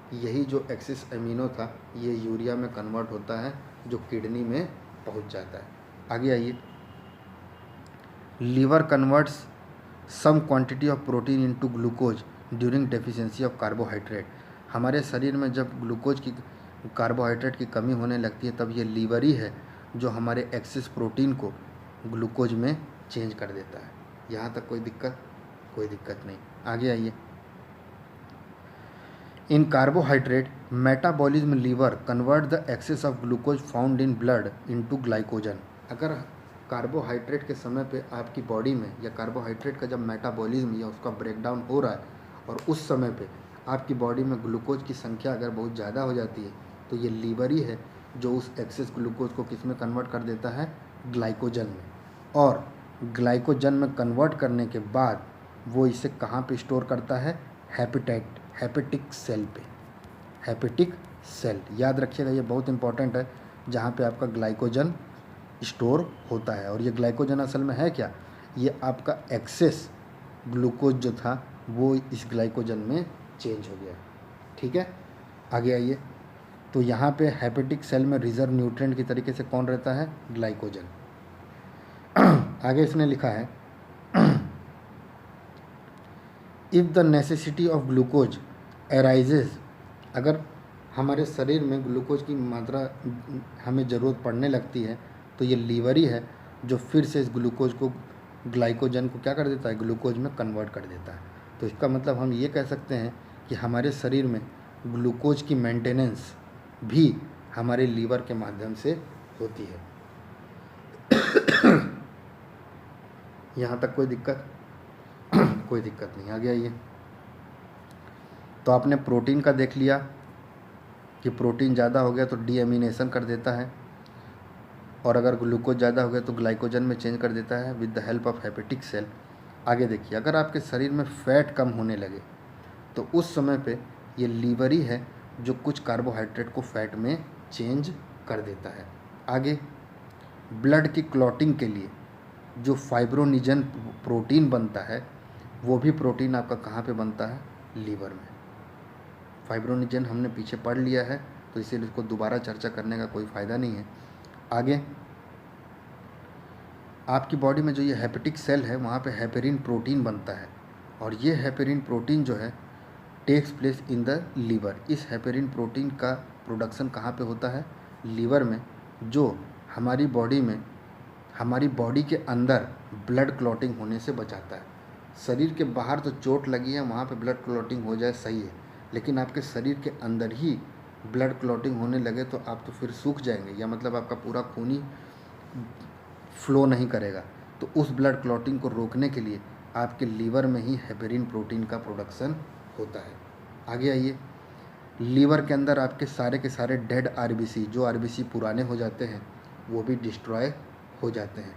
कि यही जो एक्सेस एमिनो था ये यूरिया में कन्वर्ट होता है जो किडनी में पहुंच जाता है। आगे आइए, liver converts some quantity of protein into glucose during deficiency of carbohydrate. हमारे शरीर में जब ग्लूकोज की, कार्बोहाइड्रेट की कमी होने लगती है तब ये लीवर ही है जो हमारे एक्सेस प्रोटीन को ग्लूकोज में चेंज कर देता है। यहाँ तक कोई दिक्कत? कोई दिक्कत नहीं। आगे आइए, in carbohydrate metabolism liver convert the excess of glucose found in blood into glycogen. अगर कार्बोहाइड्रेट के समय पे आपकी बॉडी में या कार्बोहाइड्रेट का जब मेटाबॉलिज्म या उसका ब्रेकडाउन हो रहा है और उस समय पे आपकी बॉडी में ग्लूकोज की संख्या अगर बहुत ज़्यादा हो जाती है तो ये लीवर ही है जो उस एक्सेस ग्लूकोज को किस में कन्वर्ट कर देता है, ग्लाइकोजन में। और ग्लाइकोजन में कन्वर्ट करने के बाद वो इसे कहाँ पे स्टोर करता है, हेपेटिक सेल पे। हेपेटिक सेल याद रखिएगा, ये बहुत इंपॉर्टेंट है, जहाँ पे आपका ग्लाइकोजन स्टोर होता है। और ये ग्लाइकोजन असल में है क्या, ये आपका एक्सेस ग्लूकोज जो था वो इस ग्लाइकोजन में चेंज हो गया। ठीक है, आगे आइए। तो यहाँ पे हेपेटिक सेल में रिजर्व न्यूट्रिएंट की तरीके से कौन रहता है, ग्लाइकोजन। आगे इसने लिखा है if the necessity of glucose arises, अगर हमारे शरीर में ग्लूकोज की मात्रा हमें ज़रूरत पड़ने लगती है तो ये लीवर ही है जो फिर से इस ग्लूकोज को, ग्लाइकोजन को क्या कर देता है, ग्लूकोज में कन्वर्ट कर देता है। तो इसका मतलब हम ये कह सकते हैं कि हमारे शरीर में ग्लूकोज की मेंटेनेंस भी हमारे लीवर के माध्यम से होती है। यहाँ तक कोई दिक्कत कोई दिक्कत नहीं। आ गया ये। तो आपने प्रोटीन का देख लिया कि प्रोटीन ज़्यादा हो गया तो डीएमिनेशन कर देता है, और अगर ग्लूकोज ज़्यादा हो गया तो ग्लाइकोजन में चेंज कर देता है with the help of hepatic cell. आगे देखिए, अगर आपके शरीर में फ़ैट कम होने लगे तो उस समय पे ये लीवर ही है जो कुछ कार्बोहाइड्रेट को फैट में चेंज कर देता है। आगे, ब्लड की क्लॉटिंग के लिए जो फाइब्रोनिजन प्रोटीन बनता है वो भी प्रोटीन आपका कहाँ पे बनता है, लीवर में। फाइब्रोनिजन हमने पीछे पढ़ लिया है तो इसीलिए इसको दोबारा चर्चा करने का कोई फ़ायदा नहीं है। आगे, आपकी बॉडी में जो ये हेपेटिक सेल है वहाँ पे हेपेरिन प्रोटीन बनता है, और ये हेपेरिन प्रोटीन जो है takes place in the liver. इस हेपेरिन प्रोटीन का प्रोडक्शन कहाँ पे होता है, लीवर में, जो हमारी बॉडी में, हमारी बॉडी के अंदर ब्लड क्लॉटिंग होने से बचाता है। शरीर के बाहर तो चोट लगी है वहाँ पे ब्लड क्लॉटिंग हो जाए सही है, लेकिन आपके शरीर के अंदर ही ब्लड क्लॉटिंग होने लगे तो आप तो फिर सूख जाएंगे, या मतलब आपका पूरा खून ही फ्लो नहीं करेगा। तो उस ब्लड क्लॉटिंग को रोकने के लिए आपके लीवर में ही हेपेरिन प्रोटीन का प्रोडक्शन होता है। आगे आइए, लीवर के अंदर आपके सारे के सारे डेड आरबीसी, जो आरबीसी पुराने हो जाते हैं वो भी डिस्ट्रॉय हो जाते हैं।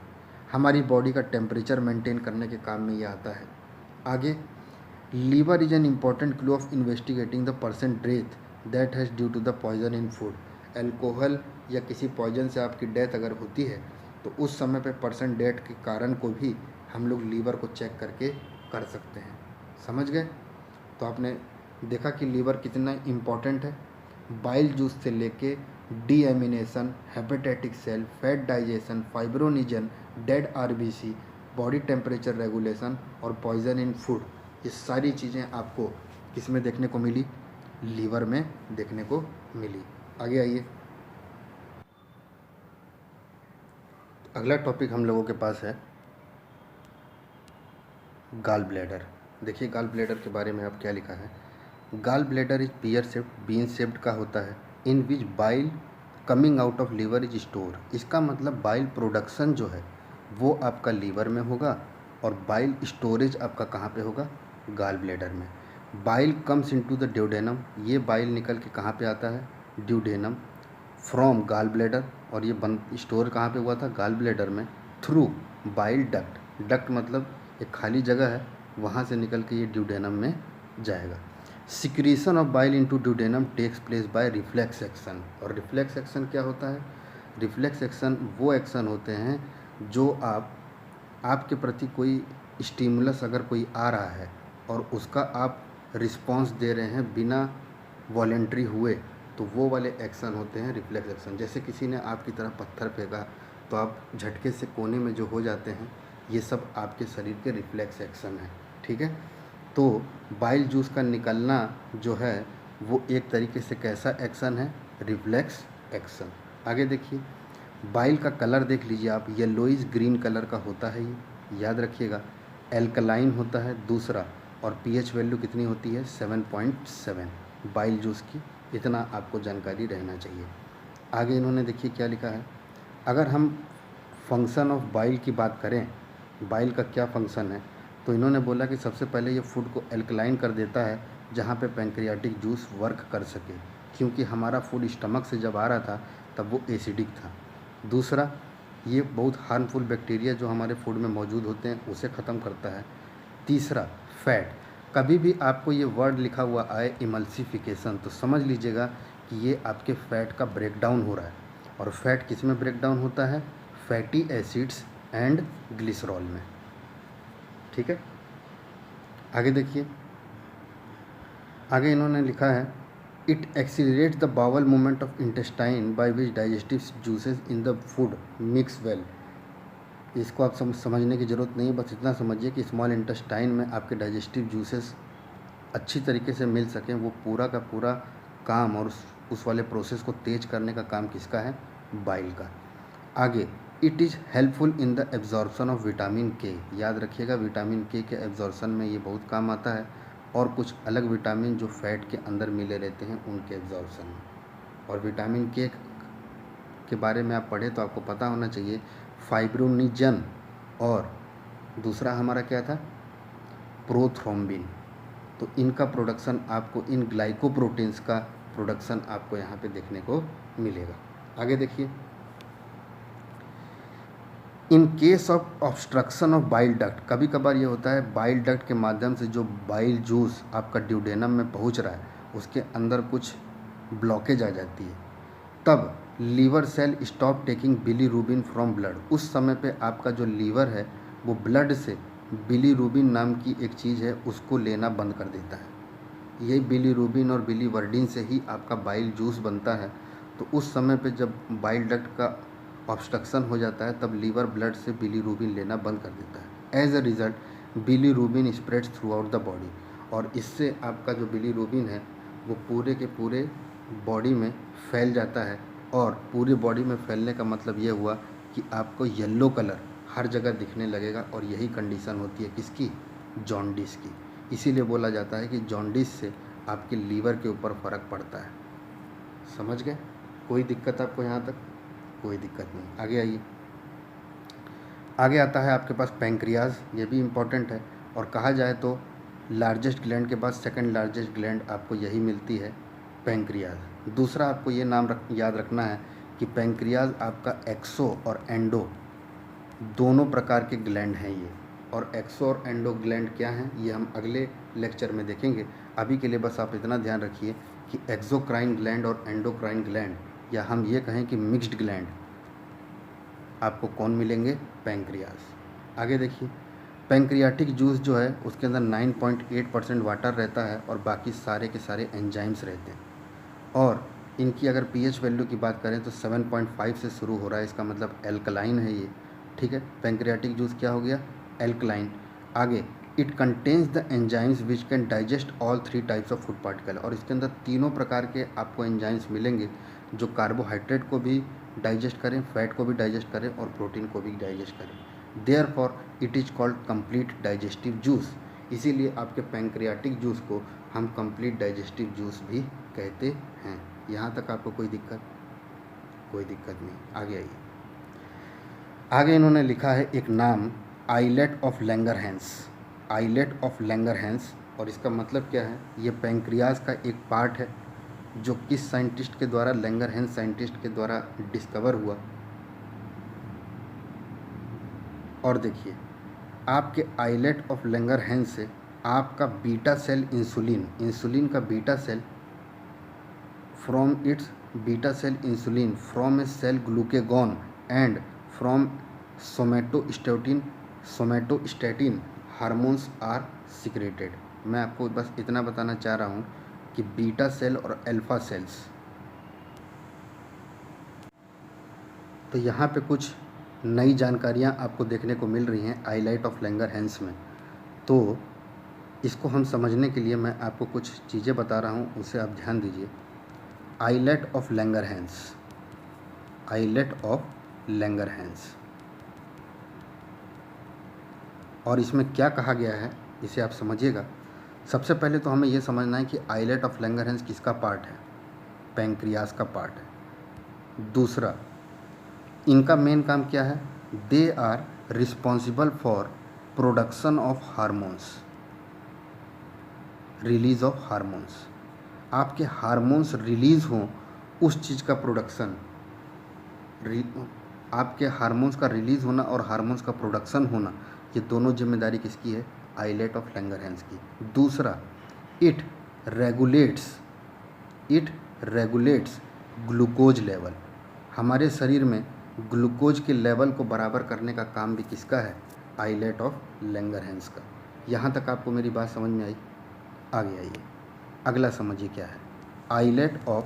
हमारी बॉडी का टेम्परेचर मेंटेन करने के काम में ये आता है। आगे, liver is an important clue of investigating the person death that has due to the poison in food. Alcohol या किसी पॉइजन से आपकी डेथ अगर होती है तो उस समय पे पर्सन डेथ के कारण को भी हम लोग लीवर को चेक करके कर सकते हैं। समझ गए? तो आपने देखा कि लीवर कितना इम्पॉर्टेंट है। बाइल जूस से लेके deamination, hepatic cell, fat digestion, fibrinogen, dead RBC, body temperature regulation और पॉइजन इन फूड, ये सारी चीज़ें आपको किस में देखने को मिली, लीवर में देखने को मिली। आगे आइए, अगला टॉपिक हम लोगों के पास है गाल ब्लैडर। देखिए गाल ब्लैडर के बारे में आप क्या लिखा है। Gall bladder is pear shaped, bean shaped का होता है, in which bile coming out of liver is store. इसका मतलब बाइल प्रोडक्शन जो है वो आपका लीवर में होगा और बाइल स्टोरेज आपका कहाँ पे होगा, गाल ब्लैडर में। Bile comes into the duodenum, ये बाइल निकल के कहाँ पे आता है, ड्यूडेनम, फ्रॉम गाल ब्लैडर, और ये स्टोर कहाँ पे हुआ था, गाल ब्लैडर में, थ्रू बाइल डक्ट। डक्ट मतलब एक खाली जगह है, वहाँ से निकल के ये ड्यूडेनम में जाएगा। Secretion of bile into duodenum takes place by reflex action. और रिफ्लेक्स एक्शन क्या होता है, रिफ्लेक्स एक्शन वो एक्शन होते हैं जो आपके प्रति कोई स्टिमुलस अगर कोई आ रहा है और उसका आप रिस्पॉन्स दे रहे हैं बिना वॉलेंट्री हुए, तो वो वाले एक्शन होते हैं रिफ्लेक्स एक्शन। जैसे किसी ने आपकी तरफ पत्थर फेंका तो आप झटके से कोने में जो हो जाते हैं, ये सब आपके शरीर के रिफ्लेक्स एक्शन है। ठीक है, तो बाइल जूस का निकलना जो है वो एक तरीके से कैसा एक्शन है, रिफ्लेक्स एक्शन। आगे देखिए, बाइल का कलर देख लीजिए आप, येलोइश ग्रीन कलर का होता है, ये याद रखिएगा। एल्कलाइन होता है दूसरा, और पीएच वैल्यू कितनी होती है, 7.7। बाइल जूस की। इतना आपको जानकारी रहना चाहिए। आगे इन्होंने देखिए क्या लिखा है, अगर हम फंक्शन ऑफ बाइल की बात करें, बाइल का क्या फंक्शन है, तो इन्होंने बोला कि सबसे पहले ये फूड को एल्कलाइन कर देता है जहाँ पे पैंक्रियाटिक जूस वर्क कर सके, क्योंकि हमारा फूड स्टमक से जब आ रहा था तब वो एसिडिक था। दूसरा, ये बहुत हार्मफुल बैक्टीरिया जो हमारे फूड में मौजूद होते हैं उसे ख़त्म करता है। तीसरा, फैट। कभी भी आपको ये वर्ड लिखा हुआ आए इमल्सिफिकेशन, तो समझ लीजिएगा कि ये आपके फैट का ब्रेकडाउन हो रहा है। और फैट किस में ब्रेकडाउन होता है? फैटी एसिड्स एंड ग्लिसरॉल में। ठीक है, आगे देखिए, आगे इन्होंने लिखा है it accelerates the bowel movement of intestine by which digestive juices in the food mix well. इसको आप समझने की ज़रूरत नहीं है, बस इतना समझिए कि स्मॉल इंटेस्टाइन में आपके डाइजेस्टिव जूसेस अच्छी तरीके से मिल सकें। वो पूरा का पूरा काम और उस वाले प्रोसेस को तेज करने का काम किसका है? बाइल का। आगे, it is helpful in the absorption of vitamin के। याद रखिएगा, विटामिन के एब्जॉर्प्शन में ये बहुत काम आता है, और कुछ अलग विटामिन जो फैट के अंदर मिले रहते हैं उनके एब्जॉर्प्शन में। और विटामिन के बारे में आप पढ़े तो आपको पता होना चाहिए, फाइब्रोनिजन, और दूसरा हमारा क्या था? प्रोथ्रोम्बिन। तो इनका प्रोडक्शन आपको, इन ग्लाइकोप्रोटीन्स का प्रोडक्शन आपको यहाँ पे देखने को मिलेगा। आगे देखिए, in case of obstruction of bile duct, कभी कभार ये होता है बाइल डक्ट के माध्यम से जो बाइल जूस आपका ड्यूडेनम में पहुँच रहा है उसके अंदर कुछ ब्लॉकेज आ जाती है, तब liver cell stop taking bilirubin from blood. उस समय पे आपका जो लीवर है वो ब्लड से बिलीरुबिन नाम की एक चीज़ है उसको लेना बंद कर देता है। यही बिलीरुबिन और बिलीवर्डिन से ही आपका बाइल जूस बनता है। तो उस समय पे जब बाइल डक्ट का ऑब्स्ट्रक्शन हो जाता है तब लीवर ब्लड से बिलीरुबिन लेना बंद कर देता है। As a result bilirubin spreads throughout the body, और इससे आपका जो बिलीरुबिन है वो पूरे के पूरे बॉडी में फैल जाता है। और पूरी बॉडी में फैलने का मतलब ये हुआ कि आपको येलो कलर हर जगह दिखने लगेगा, और यही कंडीशन होती है किसकी? जॉन्डिस की। इसीलिए बोला जाता है कि जॉन्डिस से आपके लीवर के ऊपर फ़र्क पड़ता है। समझ गए? कोई दिक्कत आपको यहाँ तक? कोई दिक्कत नहीं। आगे आइए, आगे आता है आपके पास पैंक्रियाज। ये भी इम्पॉर्टेंट है, और कहा जाए तो लार्जेस्ट ग्लैंड के बाद सेकंड लार्जेस्ट ग्लैंड आपको यही मिलती है, पैंक्रियाज। दूसरा आपको ये नाम याद रखना है कि पैंक्रियाज आपका एक्सो और एंडो दोनों प्रकार के ग्लैंड हैं ये। और एक्सो और एंडो ग्लैंड क्या हैं ये हम अगले लेक्चर में देखेंगे। अभी के लिए बस आप इतना ध्यान रखिए कि एक्सोक्राइन ग्लैंड और एंडोक्राइन ग्लैंड, या हम ये कहें कि मिक्स्ड ग्लैंड, आपको कौन मिलेंगे? पैंक्रियाज। आगे देखिए, पैंक्रियाटिक जूस जो है उसके अंदर 9.8% वाटर रहता है और बाकी सारे के सारे एंजाइम्स रहते हैं। और इनकी अगर पीएच वैल्यू की बात करें तो 7.5 से शुरू हो रहा है, इसका मतलब एल्कलाइन है ये। ठीक है, पैंक्रियाटिक जूस क्या हो गया? एल्कलाइन। आगे, it contains the enzymes which can digest all 3 types of food particle, और इसके अंदर तीनों प्रकार के आपको एंजाइम्स मिलेंगे जो कार्बोहाइड्रेट को भी डाइजेस्ट करें, फैट को भी डाइजेस्ट करें और प्रोटीन को भी डाइजेस्ट करें। Therefore it is called complete digestive juice. इसीलिए आपके पैंक्रियाटिक जूस को हम कंप्लीट डाइजेस्टिव जूस भी कहते हैं। यहाँ तक आपको कोई दिक्कत? कोई दिक्कत नहीं। आगे आइए, आगे इन्होंने लिखा है एक नाम, islet of Langerhans. Islet of Langerhans, और इसका मतलब क्या है? ये पैंक्रियाज का एक पार्ट है जो किस साइंटिस्ट के द्वारा? लैंगरहैंस साइंटिस्ट के द्वारा डिस्कवर हुआ। और देखिए, आपके आइलेट ऑफ लैंगरहैंस से आपका बीटा सेल इंसुलिन का beta cell from its beta cell insulin from a cell glucagon and from somatostatin hormones are secreted. मैं आपको बस इतना बताना चाह रहा हूँ कि बीटा सेल और अल्फा सेल्स, तो यहाँ पे कुछ नई जानकारियाँ आपको देखने को मिल रही हैं आइलेट ऑफ लैंगरहैंस में। तो इसको हम समझने के लिए मैं आपको कुछ चीज़ें बता रहा हूँ, उसे आप ध्यान दीजिए। Islet of Langerhans, islet of Langerhans, और इसमें क्या कहा गया है इसे आप समझिएगा। सबसे पहले तो हमें ये समझना है कि आइलेट ऑफ लैंगरहैंस किसका पार्ट है, पैंक्रियास का पार्ट है। दूसरा, इनका मेन काम क्या है, they are responsible for production of hormones, release of hormones. आपके हार्मोन्स रिलीज हों उस चीज़ का प्रोडक्शन, आपके हार्मोन्स का रिलीज़ होना और हार्मोन्स का प्रोडक्शन होना, ये दोनों जिम्मेदारी किसकी है, आइलेट ऑफ लैंगरहैंस की। दूसरा, इट रेगुलेट्स ग्लूकोज लेवल। हमारे शरीर में ग्लूकोज के लेवल को बराबर करने का काम भी किसका है, आइलेट ऑफ लैंगरहैंस का। यहाँ तक आपको मेरी बात समझ में आई? आगे आइए, अगला समझिए क्या है islet of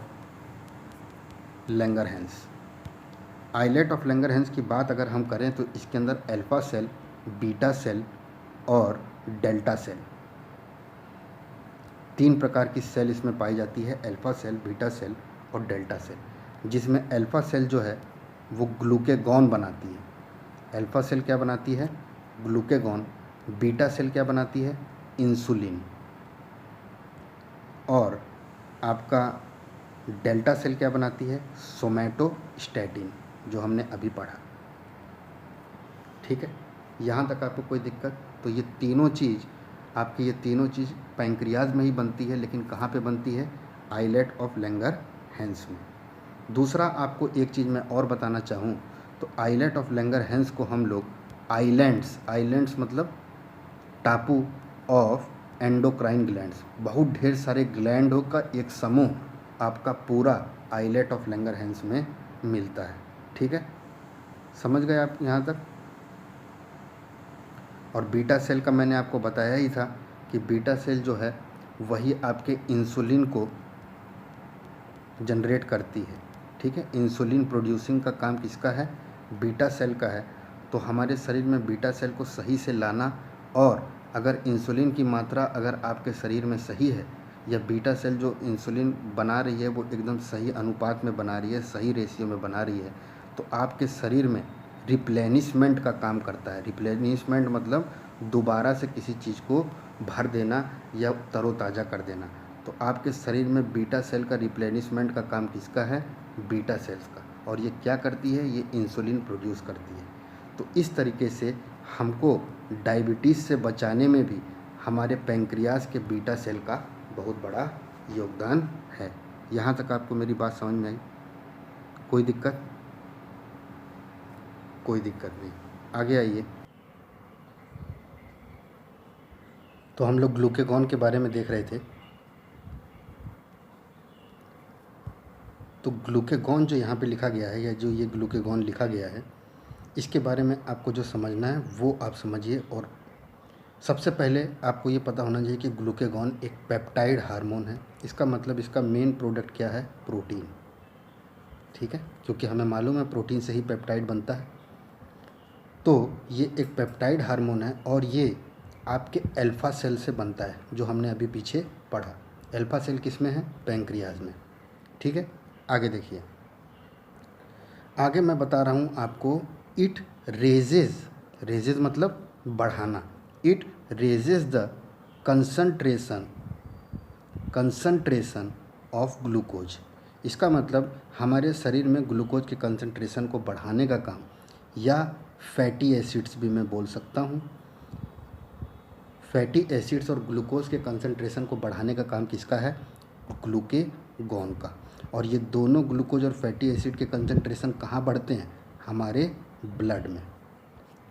Langerhans. Islet of Langerhans की बात अगर हम करें तो इसके अंदर अल्फा सेल, बीटा सेल और डेल्टा सेल, 3 प्रकार की सेल इसमें पाई जाती है, अल्फा सेल, बीटा सेल और डेल्टा सेल। जिसमें अल्फा सेल जो है वो ग्लूकेगॉन बनाती है। अल्फा सेल क्या बनाती है, ग्लूकेगॉन। बीटा सेल क्या बनाती है, इंसुलिन। और आपका डेल्टा सेल क्या बनाती है, सोमैटोस्टैटिन, जो हमने अभी पढ़ा। ठीक है, यहाँ तक आपको कोई दिक्कत? तो ये तीनों चीज़ पैंक्रियाज में ही बनती है, लेकिन कहाँ पे बनती है, आइलेट ऑफ लैंगरहैंस में। दूसरा, आपको एक चीज़ मैं और बताना चाहूँ तो आइलेट ऑफ लैंगरहैंस को हम लोग आइलैंड्स मतलब टापू ऑफ एंडोक्राइन ग्लैंड्स, बहुत ढेर सारे ग्लैंडों का एक समूह आपका पूरा आइलेट ऑफ लैंगरहैंस में मिलता है। ठीक है, समझ गए आप यहाँ तक? और बीटा सेल का मैंने आपको बताया ही था कि बीटा सेल जो है वही आपके इंसुलिन को जनरेट करती है। ठीक है, इंसुलिन प्रोड्यूसिंग का काम किसका है, बीटा सेल का है। तो हमारे शरीर में बीटा सेल को सही से लाना, और अगर इंसुलिन की मात्रा अगर आपके शरीर में सही है, या बीटा सेल जो इंसुलिन बना रही है वो एकदम सही अनुपात में बना रही है, सही रेशियो में बना रही है, तो आपके शरीर में रिप्लेनिशमेंट का काम करता है। रिप्लेनिशमेंट मतलब दोबारा से किसी चीज़ को भर देना या तरोताज़ा कर देना। तो आपके शरीर में बीटा सेल का रिप्लेनिशमेंट का काम किसका है, बीटा सेल्स का। और ये क्या करती है, ये इंसुलिन प्रोड्यूस करती है। तो इस तरीके से हमको डायबिटीज़ से बचाने में भी हमारे पैंक्रियाज के बीटा सेल का बहुत बड़ा योगदान है। यहाँ तक आपको मेरी बात समझ में आई? कोई दिक्कत? कोई दिक्कत नहीं, आगे आइए। तो हम लोग ग्लूकेगॉन के बारे में देख रहे थे। तो ग्लूकेगॉन जो यहाँ पे लिखा गया है, या जो ये ग्लूकेगॉन लिखा गया है, इसके बारे में आपको जो समझना है वो आप समझिए। और सबसे पहले आपको ये पता होना चाहिए कि ग्लूकेगॉन एक पेप्टाइड हार्मोन है। इसका मतलब इसका मेन प्रोडक्ट क्या है, प्रोटीन। ठीक है, क्योंकि हमें मालूम है प्रोटीन से ही पेप्टाइड बनता है। तो ये एक पेप्टाइड हार्मोन है और ये आपके अल्फा सेल से बनता है, जो हमने अभी पीछे पढ़ा। अल्फा सेल किस में है, पैंक्रियाज में। ठीक है, आगे देखिए। आगे मैं बता रहा हूँ आपको, इट रेजेज मतलब बढ़ाना। It raises the concentration of glucose. इसका मतलब हमारे शरीर में ग्लूकोज के कंसंट्रेशन को बढ़ाने का काम, या फैटी एसिड्स भी मैं बोल सकता हूँ। फैटी एसिड्स और ग्लूकोज के कंसंट्रेशन को बढ़ाने का काम किसका है, ग्लूकेगॉन का। और ये दोनों ग्लूकोज और फैटी एसिड के कंसंट्रेशन कहाँ बढ़ते हैं, हमारे ब्लड में।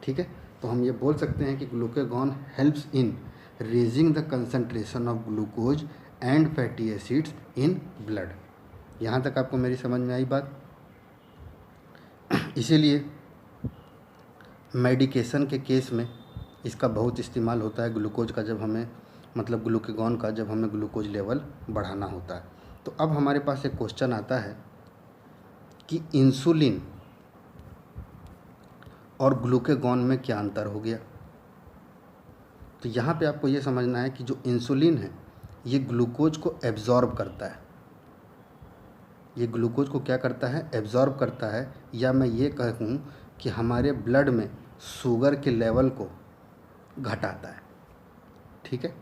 ठीक है, तो हम ये बोल सकते हैं कि glucagon helps in raising the concentration of glucose and fatty acids in blood. यहाँ तक आपको मेरी समझ में आई बात? इसीलिए मेडिकेशन के केस में इसका बहुत इस्तेमाल होता है, ग्लूकोज का, जब हमें मतलब ग्लूकेगॉन का जब हमें ग्लूकोज लेवल बढ़ाना होता है। तो अब हमारे पास एक क्वेश्चन आता है कि इंसुलिन और ग्लूकेगॉन में क्या अंतर हो गया। तो यहाँ पे आपको ये समझना है कि जो इंसुलिन है ये ग्लूकोज को एब्जॉर्ब करता है। ये ग्लूकोज को क्या करता है, एब्जॉर्ब करता है, या मैं ये कहूँ कि हमारे ब्लड में शुगर के लेवल को घटाता है। ठीक है,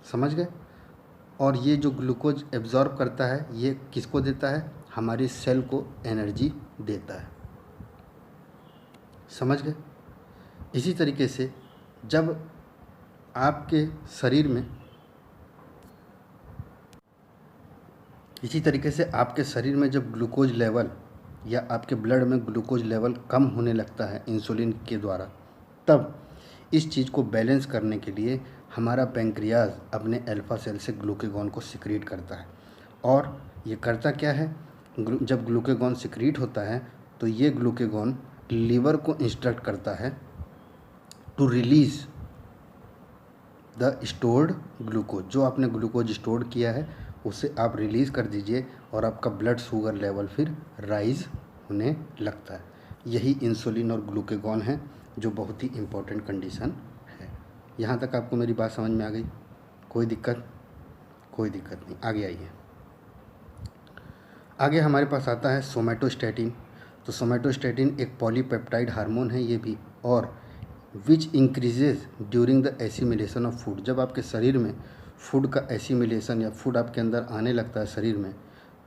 समझ गए। और ये जो ग्लूकोज एब्जॉर्ब करता है ये किसको देता है, हमारी सेल को एनर्जी देता है। समझ गए। इसी तरीके से जब आपके शरीर में जब ग्लूकोज लेवल या आपके ब्लड में ग्लूकोज लेवल कम होने लगता है इंसुलिन के द्वारा, तब इस चीज़ को बैलेंस करने के लिए हमारा पैंक्रियाज अपने अल्फा सेल से ग्लूकेगॉन को सिक्रीट करता है। और ये करता क्या है, जब ग्लूकेगॉन सिक्रीट होता है तो ये ग्लूकेगॉन लीवर को इंस्ट्रक्ट करता है to release the stored glucose. जो आपने ग्लूकोज स्टोर किया है उसे आप रिलीज़ कर दीजिए और आपका ब्लड शुगर लेवल फिर राइज होने लगता है। यही इंसुलिन और ग्लूकेगॉन है जो बहुत ही इम्पोर्टेंट कंडीशन है। यहाँ तक आपको मेरी बात समझ में आ गई? कोई दिक्कत नहीं। आगे आइए। आगे हमारे पास आता है सोमैटोस्टैटिन। तो सोमैटोस्टैटिन एक पॉलीपेप्टाइड हार्मोन है ये भी, और विच increases during the assimilation of food. जब आपके शरीर में फूड का एसिमिलेशन या फूड आपके अंदर आने लगता है शरीर में,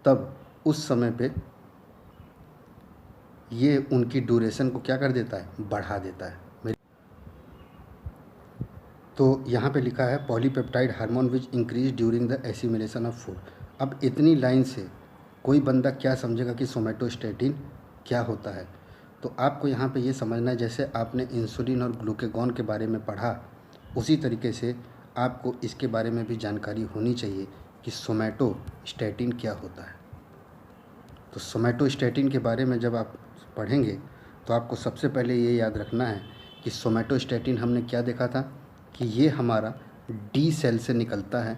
तब उस समय पे ये उनकी ड्यूरेशन को क्या कर देता है, बढ़ा देता है। तो यहाँ पे लिखा है polypeptide hormone which increase during the assimilation of food. अब इतनी लाइन से कोई बंदा क्या समझेगा कि सोमैटोस्टैटिन क्या होता है। तो आपको यहाँ पे ये समझना है, जैसे आपने इंसुलिन और ग्लूकेगॉन के बारे में पढ़ा उसी तरीके से आपको इसके बारे में भी जानकारी होनी चाहिए कि सोमैटोस्टैटिन क्या होता है। तो सोमैटोस्टैटिन के बारे में जब आप पढ़ेंगे तो आपको सबसे पहले ये याद रखना है कि सोमैटोस्टैटिन हमने क्या देखा था कि ये हमारा डी सेल से निकलता है।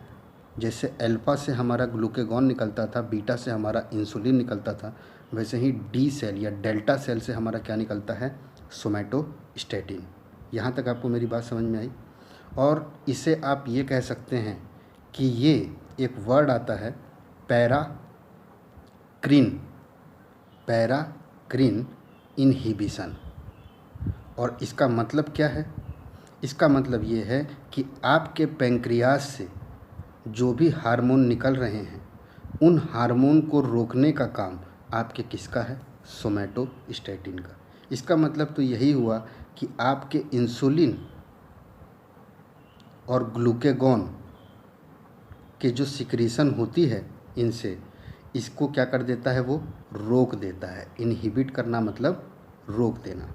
जैसे अल्फ़ा से हमारा ग्लूकेगॉन निकलता था, बीटा से हमारा इंसुलिन निकलता था, वैसे ही डी सेल या डेल्टा सेल से हमारा क्या निकलता है, सोमैटोस्टैटिन। यहाँ तक आपको मेरी बात समझ में आई? और इसे आप ये कह सकते हैं कि ये एक वर्ड आता है पैराक्रिन इनहिबिशन। और इसका मतलब क्या है? इसका मतलब ये है कि आपके पैंक्रियाज से जो भी हार्मोन निकल रहे हैं उन हार्मोन को रोकने का काम आपके किसका है, सोमैटोस्टैटिन का। इसका मतलब तो यही हुआ कि आपके इंसुलिन और ग्लूकेगॉन के जो सिक्रीशन होती है इनसे, इसको क्या कर देता है, वो रोक देता है। इनहिबिट करना मतलब रोक देना।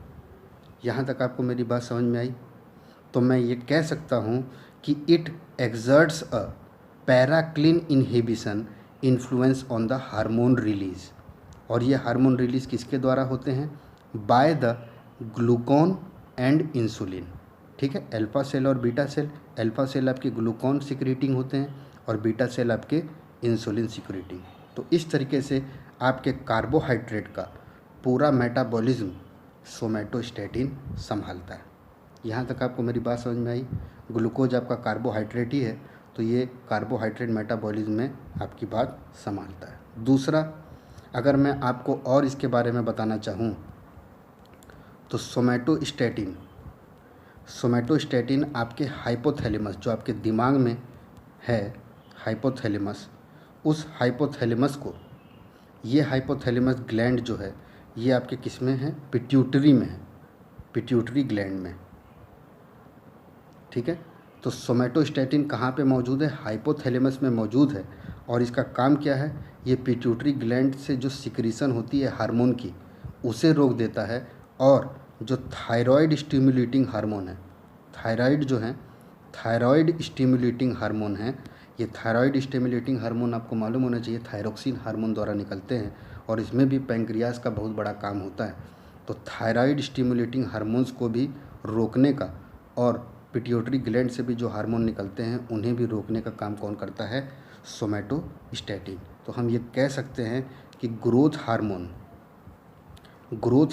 यहाँ तक आपको मेरी बात समझ में आई? तो मैं ये कह सकता हूँ कि it exerts a paracrine inhibition influence on the hormone release. और ये हार्मोन रिलीज किसके द्वारा होते हैं, by the glucagon and insulin. ठीक है, अल्फा सेल और बीटा सेल। अल्फा सेल आपके ग्लूकॉन सिक्रीटिंग होते हैं और बीटा सेल आपके इंसुलिन सिक्रीटिंग। तो इस तरीके से आपके कार्बोहाइड्रेट का पूरा मेटाबॉलिज्म सोमैटोस्टैटिन संभालता है। यहाँ तक आपको मेरी बात समझ में आई? ग्लूकोज आपका कार्बोहाइड्रेट ही है, तो ये कार्बोहाइड्रेट मेटाबॉलिज्म में आपकी बात संभालता है। दूसरा, अगर मैं आपको और इसके बारे में बताना चाहूँ तो सोमैटोस्टैटिन आपके हाइपोथैलेमस, जो आपके दिमाग में है हाइपोथैलेमस, उस हाइपोथैलेमस को, ये हाइपोथैलेमस ग्लैंड जो है ये आपके किस में है, पिट्यूटरी में है, पिट्यूटरी ग्लैंड में। ठीक है, तो सोमैटोस्टैटिन कहाँ पे मौजूद है, हाइपोथैलेमस में मौजूद है। और इसका काम क्या है, ये पिट्यूटरी ग्लैंड से जो सिक्रीशन होती है हार्मोन की उसे रोक देता है। और जो थायराइड स्टिमुलेटिंग हार्मोन है, थायराइड जो है थायराइड स्टिमुलेटिंग हार्मोन है, ये थायराइड स्टिमुलेटिंग हार्मोन आपको मालूम होना चाहिए थायरोक्सिन हार्मोन द्वारा निकलते हैं और इसमें भी पैंक्रियाज का बहुत बड़ा काम होता है। तो थायराइड स्टिमुलेटिंग हार्मोन्स को भी रोकने का और पिट्यूटरी ग्लैंड से भी जो हार्मोन निकलते हैं उन्हें भी रोकने का काम कौन करता है, सोमैटोस्टैटिन। तो हम ये कह सकते हैं कि ग्रोथ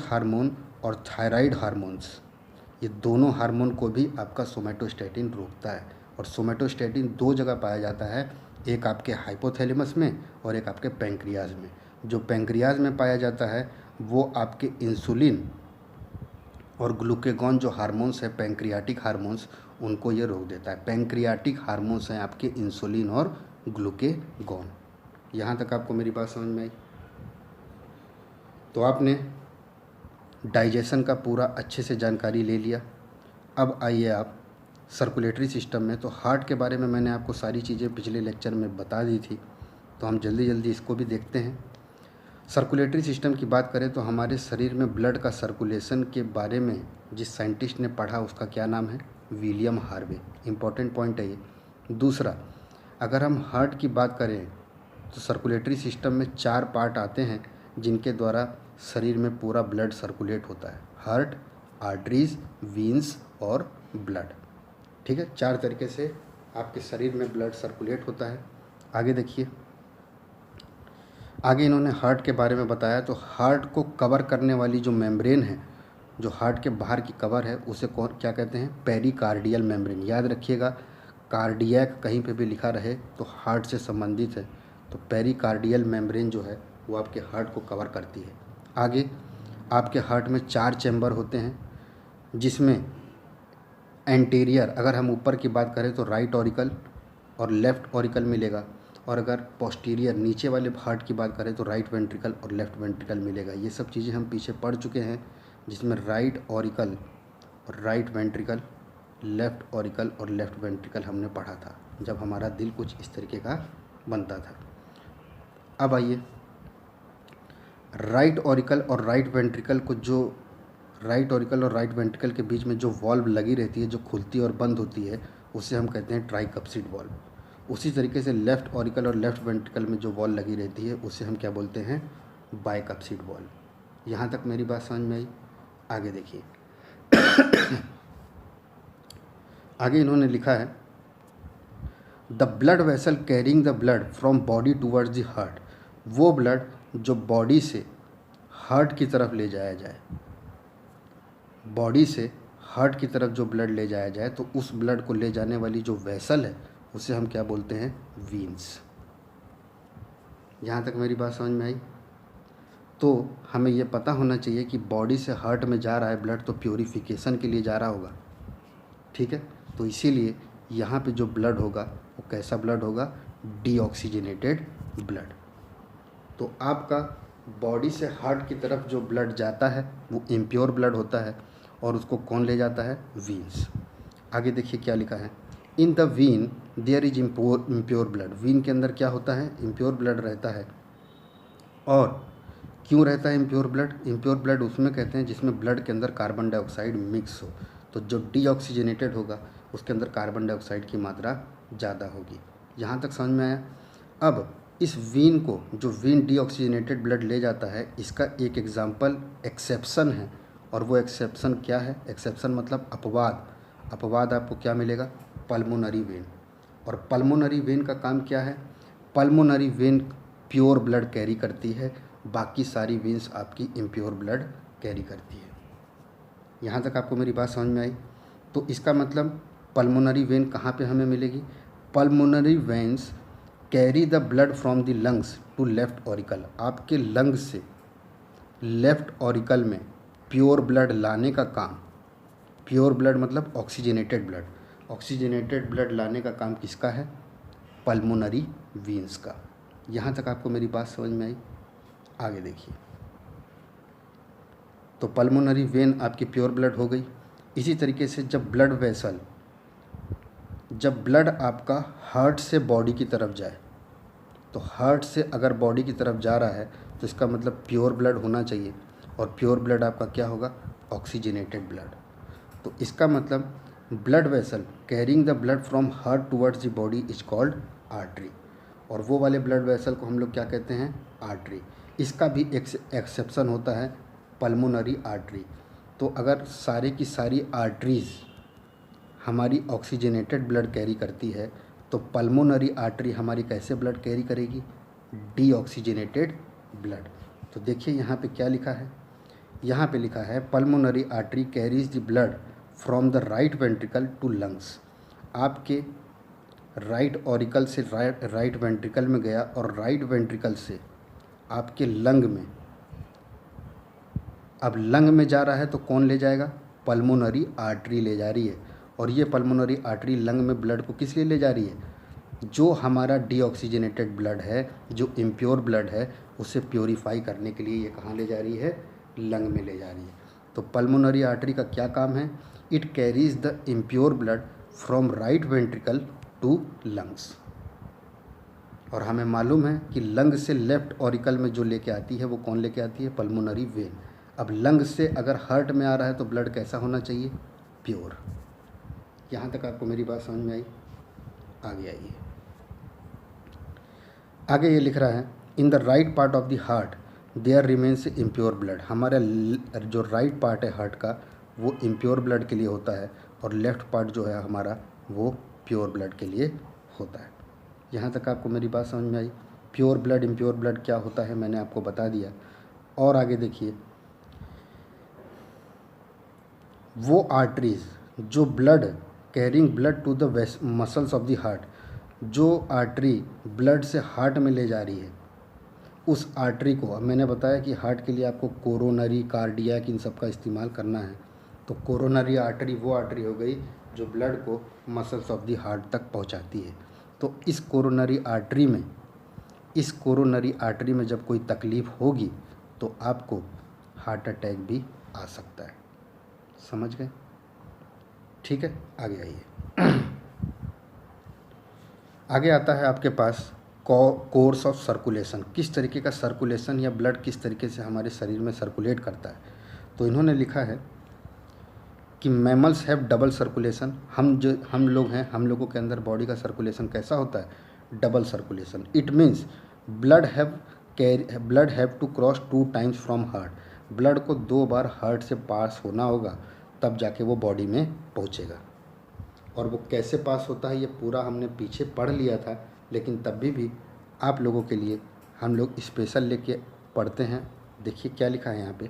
हार्मोन और थायराइड हार्मोन्स, ये दोनों हार्मोन को भी आपका सोमैटोस्टैटिन रोकता है। और सोमैटोस्टैटिन दो जगह पाया जाता है, एक आपके हाइपोथैलेमस में और एक आपके पैंक्रियाज में। जो पैंक्रियाज में पाया जाता है वो आपके इंसुलिन और ग्लूकेगॉन जो हार्मोन्स है पैंक्रियाटिक हार्मोन्स, उनको ये रोक देता है। पैंक्रियाटिक हार्मोन्स हैं आपके इंसुलिन और ग्लूकेगॉन। यहाँ तक आपको मेरी बात समझ में आई? तो आपने डाइजेशन का पूरा अच्छे से जानकारी ले लिया। अब आइए आप सर्कुलेटरी सिस्टम में। तो हार्ट के बारे में मैंने आपको सारी चीज़ें पिछले लेक्चर में बता दी थी, तो हम जल्दी जल्दी इसको भी देखते हैं। सर्कुलेटरी सिस्टम की बात करें तो हमारे शरीर में ब्लड का सर्कुलेशन के बारे में जिस साइंटिस्ट ने पढ़ा उसका क्या नाम है? William Harvey. इम्पॉर्टेंट पॉइंट है ये। दूसरा, अगर हम हार्ट की बात करें तो सर्कुलेटरी सिस्टम में 4 पार्ट आते हैं जिनके द्वारा शरीर में पूरा ब्लड सर्कुलेट होता है। हार्ट, आर्टरीज, वीन्स और ब्लड। ठीक है, 4 तरीके से आपके शरीर में ब्लड सर्कुलेट होता है। आगे देखिए, आगे इन्होंने हार्ट के बारे में बताया। तो हार्ट को कवर करने वाली जो मेम्ब्रेन है, जो हार्ट के बाहर की कवर है, उसे कौन क्या कहते हैं? Pericardial membrane. याद रखिएगा, कार्डियक कहीं पे भी लिखा रहे तो हार्ट से संबंधित है। तो पेरिकार्डियल मेम्ब्रेन जो है वो आपके हार्ट को कवर करती है। आगे आपके हार्ट में 4 चैम्बर होते हैं, जिसमें एंटीरियर, अगर हम ऊपर की बात करें तो राइट ऑरिकल और लेफ़्ट ऑरिकल मिलेगा, और अगर पोस्टीरियर नीचे वाले हार्ट की बात करें तो राइट वेंट्रिकल और लेफ़्ट वेंट्रिकल मिलेगा। ये सब चीज़ें हम पीछे पढ़ चुके हैं, जिसमें राइट ऑरिकल और राइट वेंट्रिकल, लेफ़्ट ऑरिकल और लेफ़्ट वेंट्रिकल हमने पढ़ा था, जब हमारा दिल कुछ इस तरीके का बनता था। अब आइए, राइट ऑरिकल और राइट वेंट्रिकल को, जो राइट ऑरिकल और राइट वेंट्रिकल के बीच में जो वॉल्व लगी रहती है, जो खुलती और बंद होती है, उसे हम कहते हैं ट्राइकप्सिड वॉल्व। उसी तरीके से लेफ़्ट ऑरिकल और लेफ़्ट वेंट्रिकल में जो वॉल्व लगी रहती है उसे हम क्या बोलते हैं? बाइकप्सिड वॉल्व। यहाँ तक मेरी बात समझ में आई? आगे देखिए, आगे इन्होंने लिखा है, the blood vessel carrying the blood from body towards the heart. वो ब्लड जो बॉडी से हार्ट की तरफ ले जाया जाए, बॉडी से हार्ट की तरफ जो ब्लड ले जाया जाए, तो उस ब्लड को ले जाने वाली जो वेसल है उसे हम क्या बोलते हैं? वीन्स। यहाँ तक मेरी बात समझ में आई? तो हमें ये पता होना चाहिए कि बॉडी से हार्ट में जा रहा है ब्लड तो प्योरीफिकेशन के लिए जा रहा होगा। ठीक है, तो इसीलिए यहाँ पे जो ब्लड होगा वो कैसा ब्लड होगा? Deoxygenated blood. तो आपका बॉडी से हार्ट की तरफ जो ब्लड जाता है वो इम्प्योर ब्लड होता है, और उसको कौन ले जाता है? वीन्स। आगे देखिए क्या लिखा है, in the vein there is impure blood. Vein के अंदर क्या होता है? इम्प्योर ब्लड रहता है। और क्यों रहता है इम्प्योर ब्लड? इम्प्योर ब्लड उसमें कहते हैं जिसमें ब्लड के अंदर कार्बन डाइऑक्साइड मिक्स हो। तो जो डीऑक्सीजनेटेड होगा उसके अंदर कार्बन डाइऑक्साइड की मात्रा ज़्यादा होगी। यहाँ तक समझ में आया? अब इस वीन को, जो वीन डीऑक्सीजनेटेड ब्लड ले जाता है, इसका एक एग्जाम्पल एक्सेप्शन है, और वो एक्सेप्शन क्या है? एक्सेप्शन मतलब अपवाद। अपवाद आपको क्या मिलेगा? Pulmonary vein. और पल्मोनरी वेन का काम क्या है? Pulmonary vein pure blood carry करती है, बाकी सारी वेन्स आपकी इम्प्योर ब्लड कैरी करती है। यहाँ तक आपको मेरी बात समझ में आई? तो इसका मतलब पल्मोनरी वेन कहाँ पे हमें मिलेगी? Pulmonary veins carry the blood from the lungs to left auricle. आपके लंग्स से लेफ़्ट ऑरिकल में प्योर ब्लड लाने का काम, प्योर ब्लड मतलब ऑक्सीजनेटेड ब्लड, ऑक्सीजनेटेड ब्लड लाने का काम किसका है? पल्मोनरी वेन्स का। यहाँ तक आपको मेरी बात समझ में आई? आगे देखिए, तो पल्मोनरी वेन आपकी प्योर ब्लड हो गई। इसी तरीके से जब ब्लड वेसल, जब ब्लड आपका हार्ट से बॉडी की तरफ जाए, तो हार्ट से अगर बॉडी की तरफ जा रहा है तो इसका मतलब प्योर ब्लड होना चाहिए, और प्योर ब्लड आपका क्या होगा? Oxygenated blood. तो इसका मतलब blood vessel carrying the blood from heart towards the body is called artery, और वो वाले ब्लड वेसल को हम लोग क्या कहते हैं? आर्टरी। इसका भी एक्सेप्शन होता है, पल्मोनरी आर्टरी। तो अगर सारे की सारी आर्टरीज हमारी ऑक्सीजनेटेड ब्लड कैरी करती है, तो पल्मोनरी आर्टरी हमारी कैसे ब्लड कैरी करेगी? Deoxygenated blood. तो देखिए यहाँ पे क्या लिखा है? यहाँ पे लिखा है, pulmonary artery carries the blood from the right ventricle to lungs. आपके राइट ऑरिकल से राइट वेंट्रिकल में गया, और राइट वेंट्रिकल से आपके लंग में, अब लंग में जा रहा है तो कौन ले जाएगा? पल्मोनरी आर्टरी ले जा रही है, और ये पल्मोनरी आर्टरी लंग में ब्लड को किस लिए ले जा रही है? जो हमारा डीऑक्सीजनेटेड ब्लड है, जो इम्प्योर ब्लड है, उसे प्योरीफाई करने के लिए ये कहाँ ले जा रही है? लंग में ले जा रही है। तो पल्मोनरी आर्टरी का क्या काम है? It carries the impure blood from right ventricle to lungs. और हमें मालूम है कि लंग से लेफ्ट ऑरिकल में जो लेके आती है वो कौन लेके आती है? Pulmonary vein. अब लंग से अगर हार्ट में आ रहा है तो ब्लड कैसा होना चाहिए? प्योर। यहाँ तक आपको मेरी बात समझ में आई? आगे आइए। आगे ये लिख रहा है, in the right part of the heart there remains impure blood. हमारा जो राइट पार्ट है हार्ट का वो इम्प्योर ब्लड के लिए होता है और लेफ्ट पार्ट जो है हमारा वो प्योर ब्लड के लिए होता है। यहाँ तक आपको मेरी बात समझ में आई? प्योर ब्लड इम्प्योर ब्लड क्या होता है मैंने आपको बता दिया। और आगे देखिए, वो आर्टरीज जो blood carrying blood to the muscles of the heart, जो आर्टरी ब्लड से हार्ट में ले जा रही है, उस आर्टरी को, अब मैंने बताया कि हार्ट के लिए आपको कोरोनरी, कार्डियक, इन सब का इस्तेमाल करना है। तो कोरोनरी आर्टरी वो आर्टरी हो गई जो ब्लड को मसल्स ऑफ द हार्ट तक पहुंचाती है। तो इस कोरोनरी आर्टरी में जब कोई तकलीफ़ होगी तो आपको हार्ट अटैक भी आ सकता है। समझ गए? ठीक है, आगे आइए। आगे आता है आपके पास कोर्स ऑफ सर्कुलेशन। किस तरीके का सर्कुलेशन या ब्लड किस तरीके से हमारे शरीर में सर्कुलेट करता है। तो इन्होंने लिखा है कि मैमल्स हैव डबल सर्कुलेशन। हम लोग हैं, हम लोगों के अंदर बॉडी का सर्कुलेशन कैसा होता है? Double circulation. It means blood have to cross 2 times from heart. Blood को 2 बार हार्ट से पास होना होगा तब जाके वो बॉडी में पहुंचेगा। और वो कैसे पास होता है ये पूरा हमने पीछे पढ़ लिया था, लेकिन तब भी आप लोगों के लिए हम लोग स्पेशल लेके पढ़ते हैं। देखिए क्या लिखा है यहाँ पे,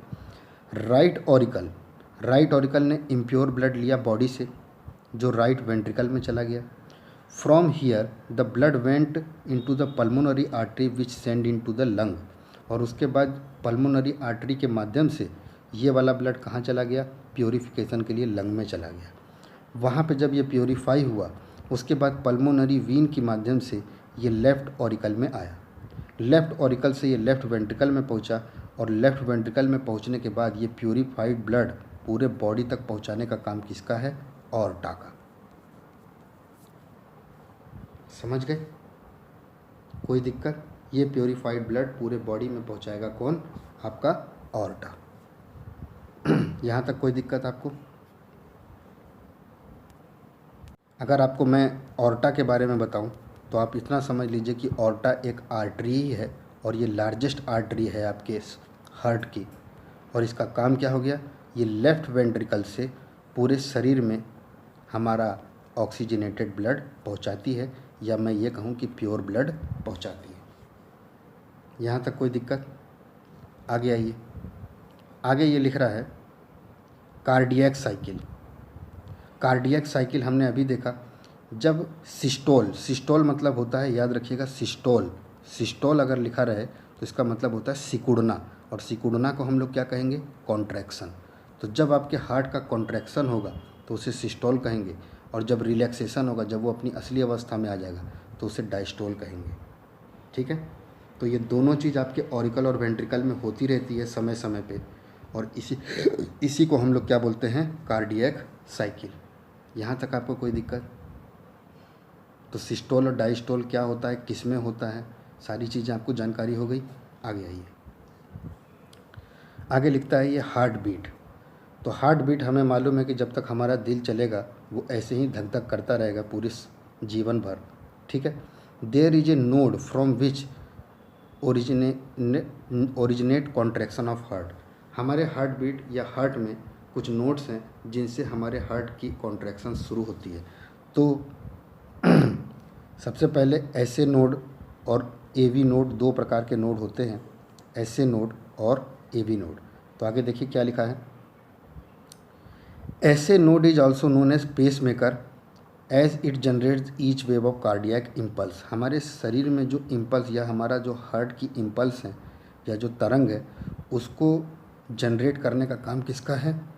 राइट ऑरिकल ने इम्प्योर ब्लड लिया बॉडी से, जो राइट वेंट्रिकल में चला गया। From here the blood went into the pulmonary artery which send into the lung. और उसके बाद पल्मोनरी आर्टरी के माध्यम से ये वाला ब्लड कहाँ चला गया? प्योरीफिकेशन के लिए लंग में चला गया। वहाँ पे जब ये प्योरीफाई हुआ उसके बाद पल्मोनरी वीन के माध्यम से ये लेफ़्ट ऑरिकल में आया। लेफ़्ट ऑरिकल से ये लेफ़्ट वेंट्रिकल में पहुँचा और लेफ़्ट वेंट्रिकल में पहुँचने के बाद ये प्योरीफाइड ब्लड पूरे बॉडी तक पहुँचाने का काम किसका है? ऑर्टा का। समझ गए? कोई दिक्कत? ये प्योरीफाइड ब्लड पूरे बॉडी में पहुँचाएगा कौन? आपका ऑर्टा। यहाँ तक कोई दिक्कत आपको? अगर आपको मैं ऑर्टा के बारे में बताऊं तो आप इतना समझ लीजिए कि ऑर्टा एक आर्टरी ही है और ये लार्जेस्ट आर्टरी है आपके हार्ट की। और इसका काम क्या हो गया? ये लेफ़्ट वेंट्रिकल से पूरे शरीर में हमारा ऑक्सीजनेटेड ब्लड पहुंचाती है, या मैं ये कहूँ कि प्योर ब्लड पहुंचाती है। यहाँ तक कोई दिक्कत? आगे आइए। आगे ये लिख रहा है कार्डियक साइकिल। कार्डियक साइकिल हमने अभी देखा, जब सिस्टोल मतलब होता है, याद रखिएगा, सिस्टोल अगर लिखा रहे तो इसका मतलब होता है सिकुड़ना, और सिकुड़ना को हम लोग क्या कहेंगे? कॉन्ट्रैक्शन। तो जब आपके हार्ट का कॉन्ट्रैक्शन होगा तो उसे सिस्टोल कहेंगे, और जब रिलैक्सेशन होगा, जब वो अपनी असली अवस्था में आ जाएगा तो उसे डायस्टोल कहेंगे। ठीक है? तो ये दोनों चीज़ आपके ऑरिकल और वेंट्रिकल में होती रहती है समय समय पे, और इसी को हम लोग क्या बोलते हैं? Cardiac cycle. यहाँ तक आपको कोई दिक्कत? तो सिस्टोल और डायस्टोल क्या होता है, किस में होता है, सारी चीज़ें आपको जानकारी हो गई। आगे आइए। आगे लिखता है ये हार्ट बीट। तो हार्ट बीट हमें मालूम है कि जब तक हमारा दिल चलेगा वो ऐसे ही धक धक करता रहेगा पूरे जीवन भर। ठीक है? There is a node from which originate contraction of heart. हमारे हार्ट बीट या हार्ट में कुछ नोड्स हैं जिनसे हमारे हार्ट की कॉन्ट्रैक्शन शुरू होती है। तो सबसे पहले ऐसे नोड और एवी नोड, 2 प्रकार के नोड होते हैं, ऐसे नोड और एवी नोड। तो आगे देखिए क्या लिखा है, ऐसे node is also known as pacemaker as it generates each wave of cardiac impulse. हमारे शरीर में जो इम्पल्स या हमारा जो हार्ट की इम्पल्स हैं या जो तरंग है उसको जनरेट करने का काम किसका है?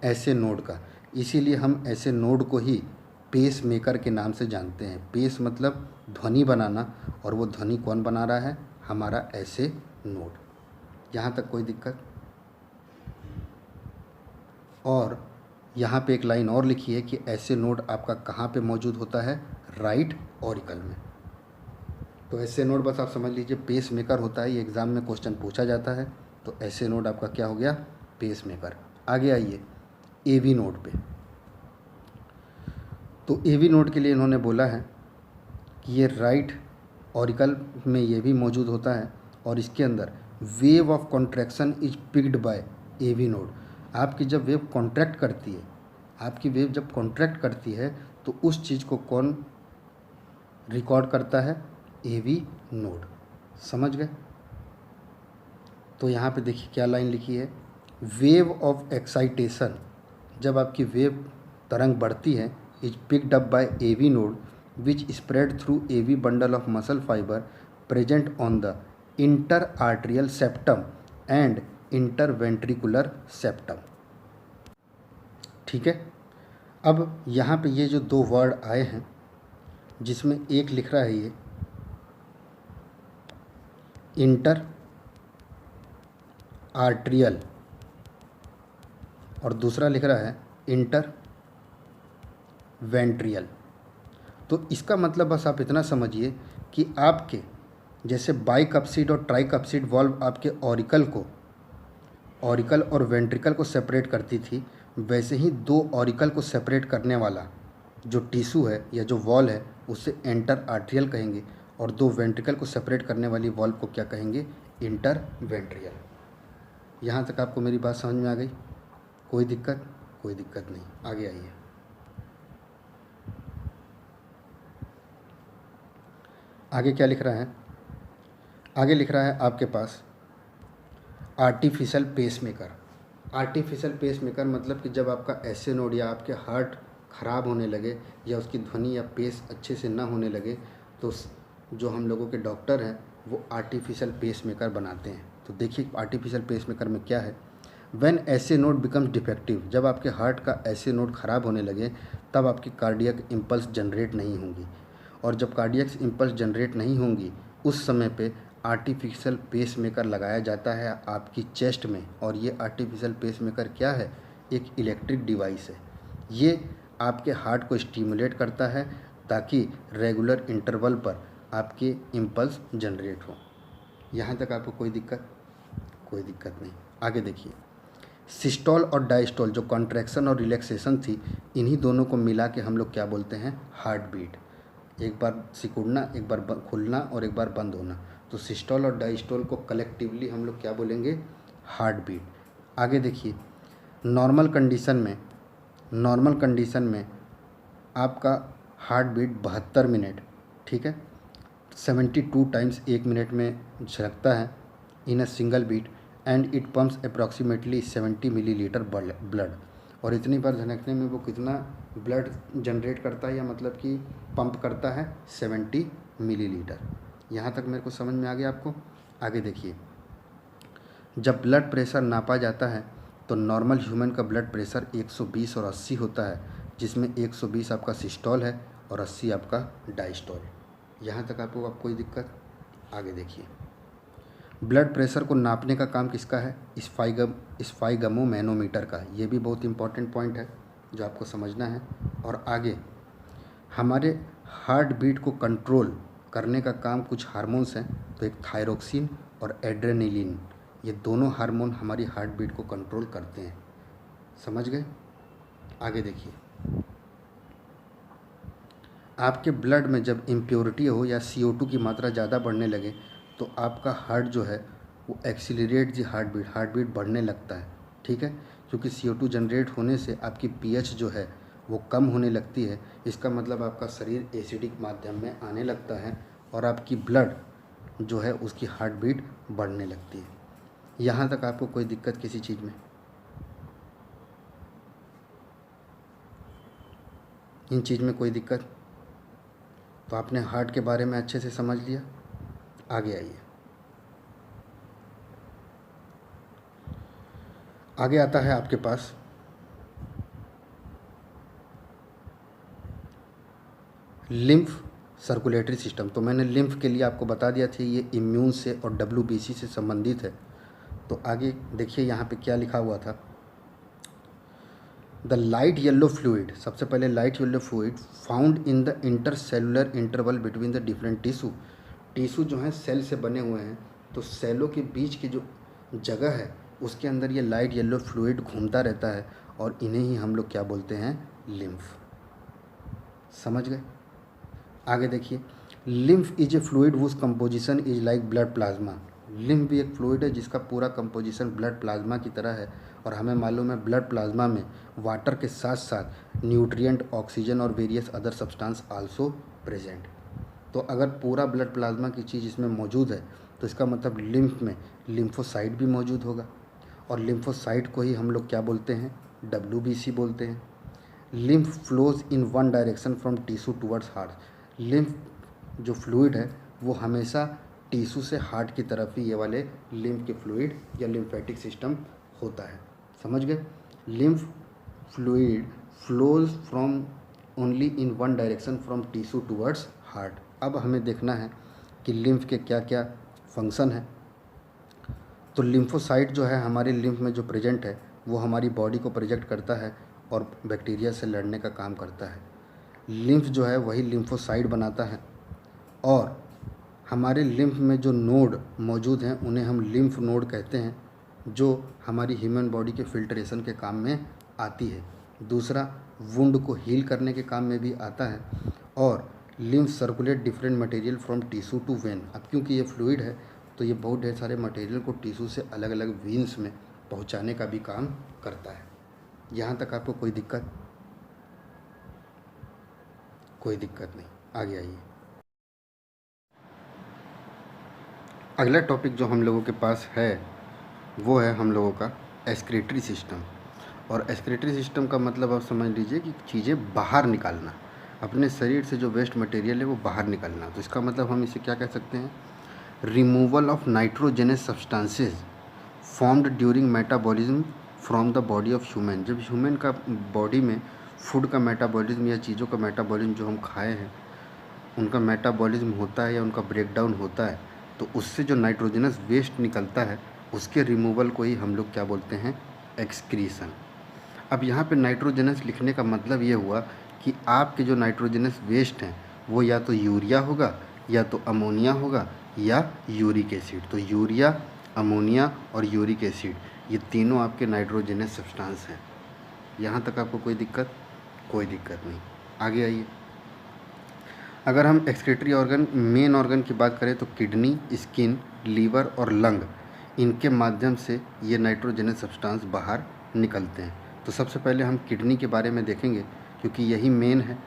ऐसे नोड का। इसीलिए हम ऐसे नोड को ही पेस मेकर के नाम से जानते हैं। पेस मतलब ध्वनि बनाना, और वो ध्वनि कौन बना रहा है? हमारा ऐसे नोड। यहाँ तक कोई दिक्कत? और यहाँ पे एक लाइन और लिखी है कि ऐसे नोड आपका कहाँ पे मौजूद होता है? राइट ऑरिकल में। तो ऐसे नोड बस आप समझ लीजिए पेस मेकर होता है, ये एग्ज़ाम में क्वेश्चन पूछा जाता है। तो ऐसे नोड आपका क्या हो गया? Pacemaker. आगे आइए एवी नोड पे। तो एवी नोड के लिए इन्होंने बोला है कि ये राइट ऑरिकल में ये भी मौजूद होता है, और इसके अंदर wave of contraction is picked by AV node. आपकी जब वेव कॉन्ट्रैक्ट करती है, आपकी वेव जब कॉन्ट्रैक्ट करती है तो उस चीज़ को कौन रिकॉर्ड करता है? AV node. समझ गए? तो यहाँ पे देखिए क्या लाइन लिखी है, वेव ऑफ एक्साइटेशन, जब आपकी वेव तरंग बढ़ती है, is picked up by AV node which spread through AV bundle of muscle fibre present on the inter arterial septum and interventricular septum. ठीक है। अब यहाँ पे ये जो दो वर्ड आए हैं, जिसमें एक लिख रहा है ये इंटर आर्टेरियल और दूसरा लिख रहा है इंटर वेंट्रियल। तो इसका मतलब बस आप इतना समझिए कि आपके जैसे बाइकप्सिड और ट्राइकप्सिड वॉल्व आपके ऑरिकल और वेंट्रिकल को सेपरेट करती थी, वैसे ही दो ऑरिकल को सेपरेट करने वाला जो टिश्यू है या जो वॉल है उसे इंटर आर्टेरियल कहेंगे, और दो वेंट्रिकल को सेपरेट करने वाली वॉल्व को क्या कहेंगे? इंटर वेंट्रियल। यहाँ तक आपको मेरी बात समझ में आ गई? कोई दिक्कत? कोई दिक्कत नहीं। आगे आइए। आगे क्या लिख रहा है? आगे लिख रहा है आपके पास आर्टिफिशियल पेसमेकर। आर्टिफिशियल पेसमेकर मतलब कि जब आपका ऐसे नोड या आपके हार्ट ख़राब होने लगे या उसकी ध्वनि या पेस अच्छे से ना होने लगे, तो जो हम लोगों के डॉक्टर हैं वो आर्टिफिशियल पेसमेकर बनाते हैं। तो देखिए आर्टिफिशियल पेसमेकर में क्या है। व्हेन ऐसे नोड बिकम्स डिफेक्टिव, जब आपके हार्ट का ऐसे नोड ख़राब होने लगे तब आपकी कार्डियक इम्पल्स जनरेट नहीं होंगी, और जब कार्डियक इम्पल्स जनरेट नहीं होंगी उस समय पे आर्टिफिशियल पेसमेकर लगाया जाता है आपकी चेस्ट में। और ये आर्टिफिशियल पेसमेकर क्या है? एक इलेक्ट्रिक डिवाइस है। ये आपके हार्ट को स्टिमुलेट करता है ताकि रेगुलर इंटरवल पर आपके इम्पल्स जनरेट हो। यहाँ तक आपको कोई दिक्कत? कोई दिक्कत नहीं। आगे देखिए, सिस्टोल और डायस्टोल जो कॉन्ट्रैक्शन और रिलैक्सेशन थी, इन्हीं दोनों को मिला के हम लोग क्या बोलते हैं? Heart beat. एक बार सिकुड़ना, एक बार खुलना और एक बार बंद होना। तो सिस्टोल और डायस्टोल को कलेक्टिवली हम लोग क्या बोलेंगे? Heart beat. आगे देखिए, नॉर्मल कंडीशन में आपका हार्ट बीट 72 मिनट, ठीक है, 72 टाइम्स 1 मिनट में झलकता है in a single beat, and it pumps approximately 70 millilitre blood. और इतनी बार झलकने में वो कितना ब्लड जनरेट करता है, या मतलब कि पंप करता है? 70 मिलीलीटर। यहाँ तक मेरे को समझ में आ गया आपको? आगे देखिए, जब ब्लड प्रेशर नापा जाता है तो नॉर्मल ह्यूमन का ब्लड प्रेशर 120 और 80 होता है, जिसमें 120 आपका सिस्टोल है और 80 आपका डायस्टोल। यहाँ तक आपको कोई दिक्कत? आगे देखिए, ब्लड प्रेशर को नापने का काम किसका है? स्फाइगमोमैनोमीटर का। ये भी बहुत इंपॉर्टेंट पॉइंट है जो आपको समझना है। और आगे हमारे हार्ट बीट को कंट्रोल करने का काम कुछ हार्मोन्स हैं। तो एक थायरोक्सिन और एड्रेनलिन, ये दोनों हार्मोन हमारी हार्ट बीट को कंट्रोल करते हैं। समझ गए? आगे देखिए, आपके ब्लड में जब इम्प्योरिटी हो या CO2 की मात्रा ज़्यादा बढ़ने लगे तो आपका हार्ट जो है वो एक्सीलरेट दी हार्ट बीट बढ़ने लगता है। ठीक है, क्योंकि CO2 जनरेट होने से आपकी pH जो है वो कम होने लगती है। इसका मतलब आपका शरीर एसिडिक माध्यम में आने लगता है और आपकी ब्लड जो है उसकी हार्ट बीट बढ़ने लगती है। यहाँ तक आपको कोई दिक्कत किसी चीज़ में? इन चीज़ में कोई दिक्कत? तो आपने हार्ट के बारे में अच्छे से समझ लिया। आगे आइए, आगे आता है आपके पास लिम्फ सर्कुलेटरी सिस्टम, तो मैंने लिम्फ के लिए आपको बता दिया था ये इम्यून से और WBC से संबंधित है। तो आगे देखिए यहाँ पे क्या लिखा हुआ था, द लाइट येलो फ्लूइड, सबसे पहले light yellow fluid found in the intercellular interval between the different tissue. Tissue जो हैं सेल से बने हुए हैं, तो सेलों के बीच की जो जगह है उसके अंदर ये लाइट येलो फ्लूइड घूमता रहता है और इन्हें ही हम लोग क्या बोलते हैं, लिम्फ। समझ गए? आगे देखिए, lymph is a fluid was composition is like blood plasma. Lymph भी एक फ्लूइड है जिसका पूरा कंपोजिशन ब्लड प्लाज्मा की तरह है, और हमें मालूम है ब्लड प्लाज्मा में वाटर के साथ साथ न्यूट्रिएंट, ऑक्सीजन और various other substance also present. तो अगर पूरा ब्लड प्लाज्मा की चीज़ इसमें मौजूद है तो इसका मतलब लिम्फ में लिम्फोसाइट भी मौजूद होगा, और लिम्फोसाइट को ही हम लोग क्या बोलते हैं, WBC बोलते हैं। Lymph flows in one direction from tissue towards heart. Lymph जो फ्लूइड है वो हमेशा टिश्यू से हार्ट की तरफ ही ये वाले लिम्फ के फ्लूइड या लिम्फेटिक सिस्टम होता है। समझ गए? Lymph fluid flows from only in one direction from tissue towards heart. अब हमें देखना है कि लिम्फ के क्या क्या फंक्शन है। तो लिम्फोसाइट जो है हमारे लिम्फ में जो प्रेजेंट है वो हमारी बॉडी को प्रोजेक्ट करता है और बैक्टीरिया से लड़ने का काम करता है। लिम्फ जो है वही लिम्फोसाइट बनाता है, और हमारे लिम्फ में जो नोड मौजूद हैं उन्हें हम लिम्फ नोड कहते हैं, जो हमारी ह्यूमन बॉडी के फिल्ट्रेशन के काम में आती है। दूसरा, वुंड को हील करने के काम में भी आता है, और lymph circulate different material from tissue to vein. अब क्योंकि ये फ्लूइड है तो ये बहुत ढेर सारे मटेरियल को टिश्यू से अलग अलग वेन्स में पहुंचाने का भी काम करता है। यहाँ तक आपको कोई दिक्कत? कोई दिक्कत नहीं, आगे आइए। अगला टॉपिक जो हम लोगों के पास है वो है हम लोगों का एक्सक्रीटरी सिस्टम। और एक्सक्रीटरी सिस्टम का मतलब आप समझ लीजिए कि चीज़ें बाहर निकालना, अपने शरीर से जो वेस्ट मटेरियल है वो बाहर निकालना। तो इसका मतलब हम इसे क्या कह सकते हैं, removal of nitrogenous substances formed during metabolism from the body of human. जब ह्यूमन का बॉडी में फूड का मेटाबॉलिज्म या चीज़ों का मेटाबॉलिज्म जो हम खाए हैं उनका मेटाबॉलिज्म होता है या उनका ब्रेकडाउन होता है, तो उससे जो नाइट्रोजनस वेस्ट निकलता है उसके रिमूवल को ही हम लोग क्या बोलते हैं, एक्सक्रीशन। अब यहाँ पे नाइट्रोजनस लिखने का मतलब ये हुआ कि आपके जो नाइट्रोजनस वेस्ट हैं वो या तो यूरिया होगा, या तो अमोनिया होगा, या यूरिक एसिड। तो यूरिया, अमोनिया और यूरिक एसिड ये तीनों आपके नाइट्रोजनस सब्सटेंस हैं। यहाँ तक आपको कोई दिक्कत? कोई दिक्कत नहीं, आगे आइए। अगर हम एक्सक्रीटरी ऑर्गन, मेन ऑर्गन की बात करें तो किडनी, स्किन, लीवर और लंग, इनके माध्यम से ये नाइट्रोजनस सब्सटेंस बाहर निकलते हैं। तो सबसे पहले हम किडनी के बारे में देखेंगे क्योंकि यही मेन है।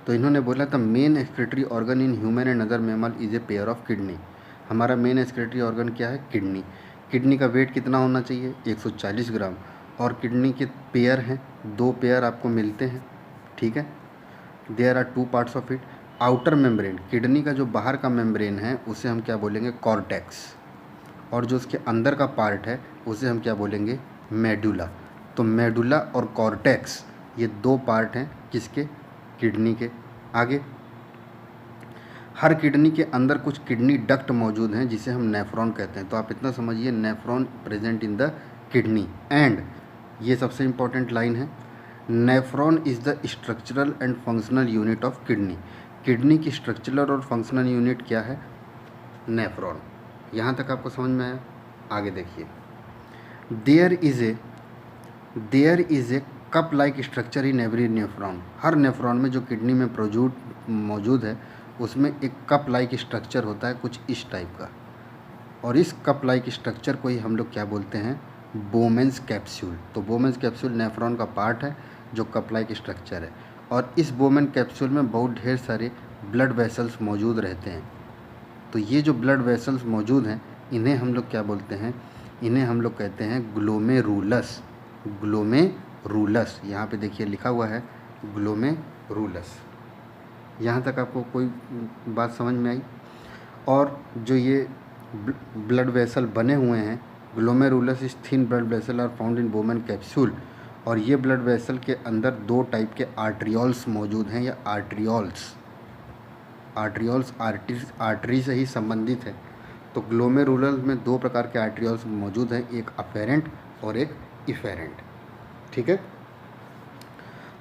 तो इन्होंने बोला था main excretory organ in human and other mammal is a pair of kidney. हमारा मेन एक्सक्रीटरी ऑर्गन क्या है, किडनी। किडनी का वेट कितना होना चाहिए, 140 ग्राम। और किडनी के पेयर हैं, 2 पेयर आपको मिलते हैं, ठीक है। There are 2 parts of it. Outer membrane, kidney का जो बाहर का मेम्ब्रेन है उसे हम क्या बोलेंगे, कॉर्टेक्स, और जो उसके अंदर का पार्ट है उसे हम क्या बोलेंगे, मेडुला। तो मेडुला और कॉर्टेक्स ये 2 पार्ट हैं किसके, किडनी के। आगे, हर किडनी के अंदर कुछ किडनी डक्ट मौजूद हैं जिसे हम नेफ्रॉन कहते हैं। तो आप इतना समझिए, nephron present in the kidney. And ये सबसे इम्पॉर्टेंट लाइन है, nephron is the structural and functional unit of kidney. Kidney की स्ट्रक्चरल और फंक्शनल यूनिट क्या है, नेफ्रॉन। यहाँ तक आपको समझ में आया? आगे देखिए, there is a cup like structure in every nephron. हर नेफ्रॉन में जो किडनी में मौजूद है उसमें एक कप लाइक स्ट्रक्चर होता है कुछ इस टाइप का, और इस कप लाइक स्ट्रक्चर को ही हम लोग क्या बोलते हैं, बोमेंस कैप्सूल। तो बोमेंस कैप्सूल नेफ्रॉन का पार्ट है जो कप लाइक स्ट्रक्चर है, और इस बोमेन कैप्सूल में बहुत ढेर सारे ब्लड वेसल्स मौजूद रहते हैं। तो ये जो ब्लड वेसल्स मौजूद हैं इन्हें हम लोग क्या बोलते हैं, इन्हें हम लोग कहते हैं ग्लोमेरुलस। ग्लोमेरुलस, यहाँ पे देखिए लिखा हुआ है ग्लोमेरुलस। यहाँ तक आपको कोई बात समझ में आई? और जो ये ब्लड वेसल बने हुए हैं, glomerulus is thin blood vessel are found in Bowman capsule. और ये ब्लड वेसल के अंदर 2 टाइप के आर्ट्रियोल्स मौजूद हैं या आर्ट्रियोल्स। आर्ट्रियोल्स आर्टरी से ही संबंधित है। तो ग्लोमेरुलर में दो प्रकार के आर्ट्रियोल्स मौजूद हैं, एक अफेरेंट और एक इफेरेंट। ठीक है,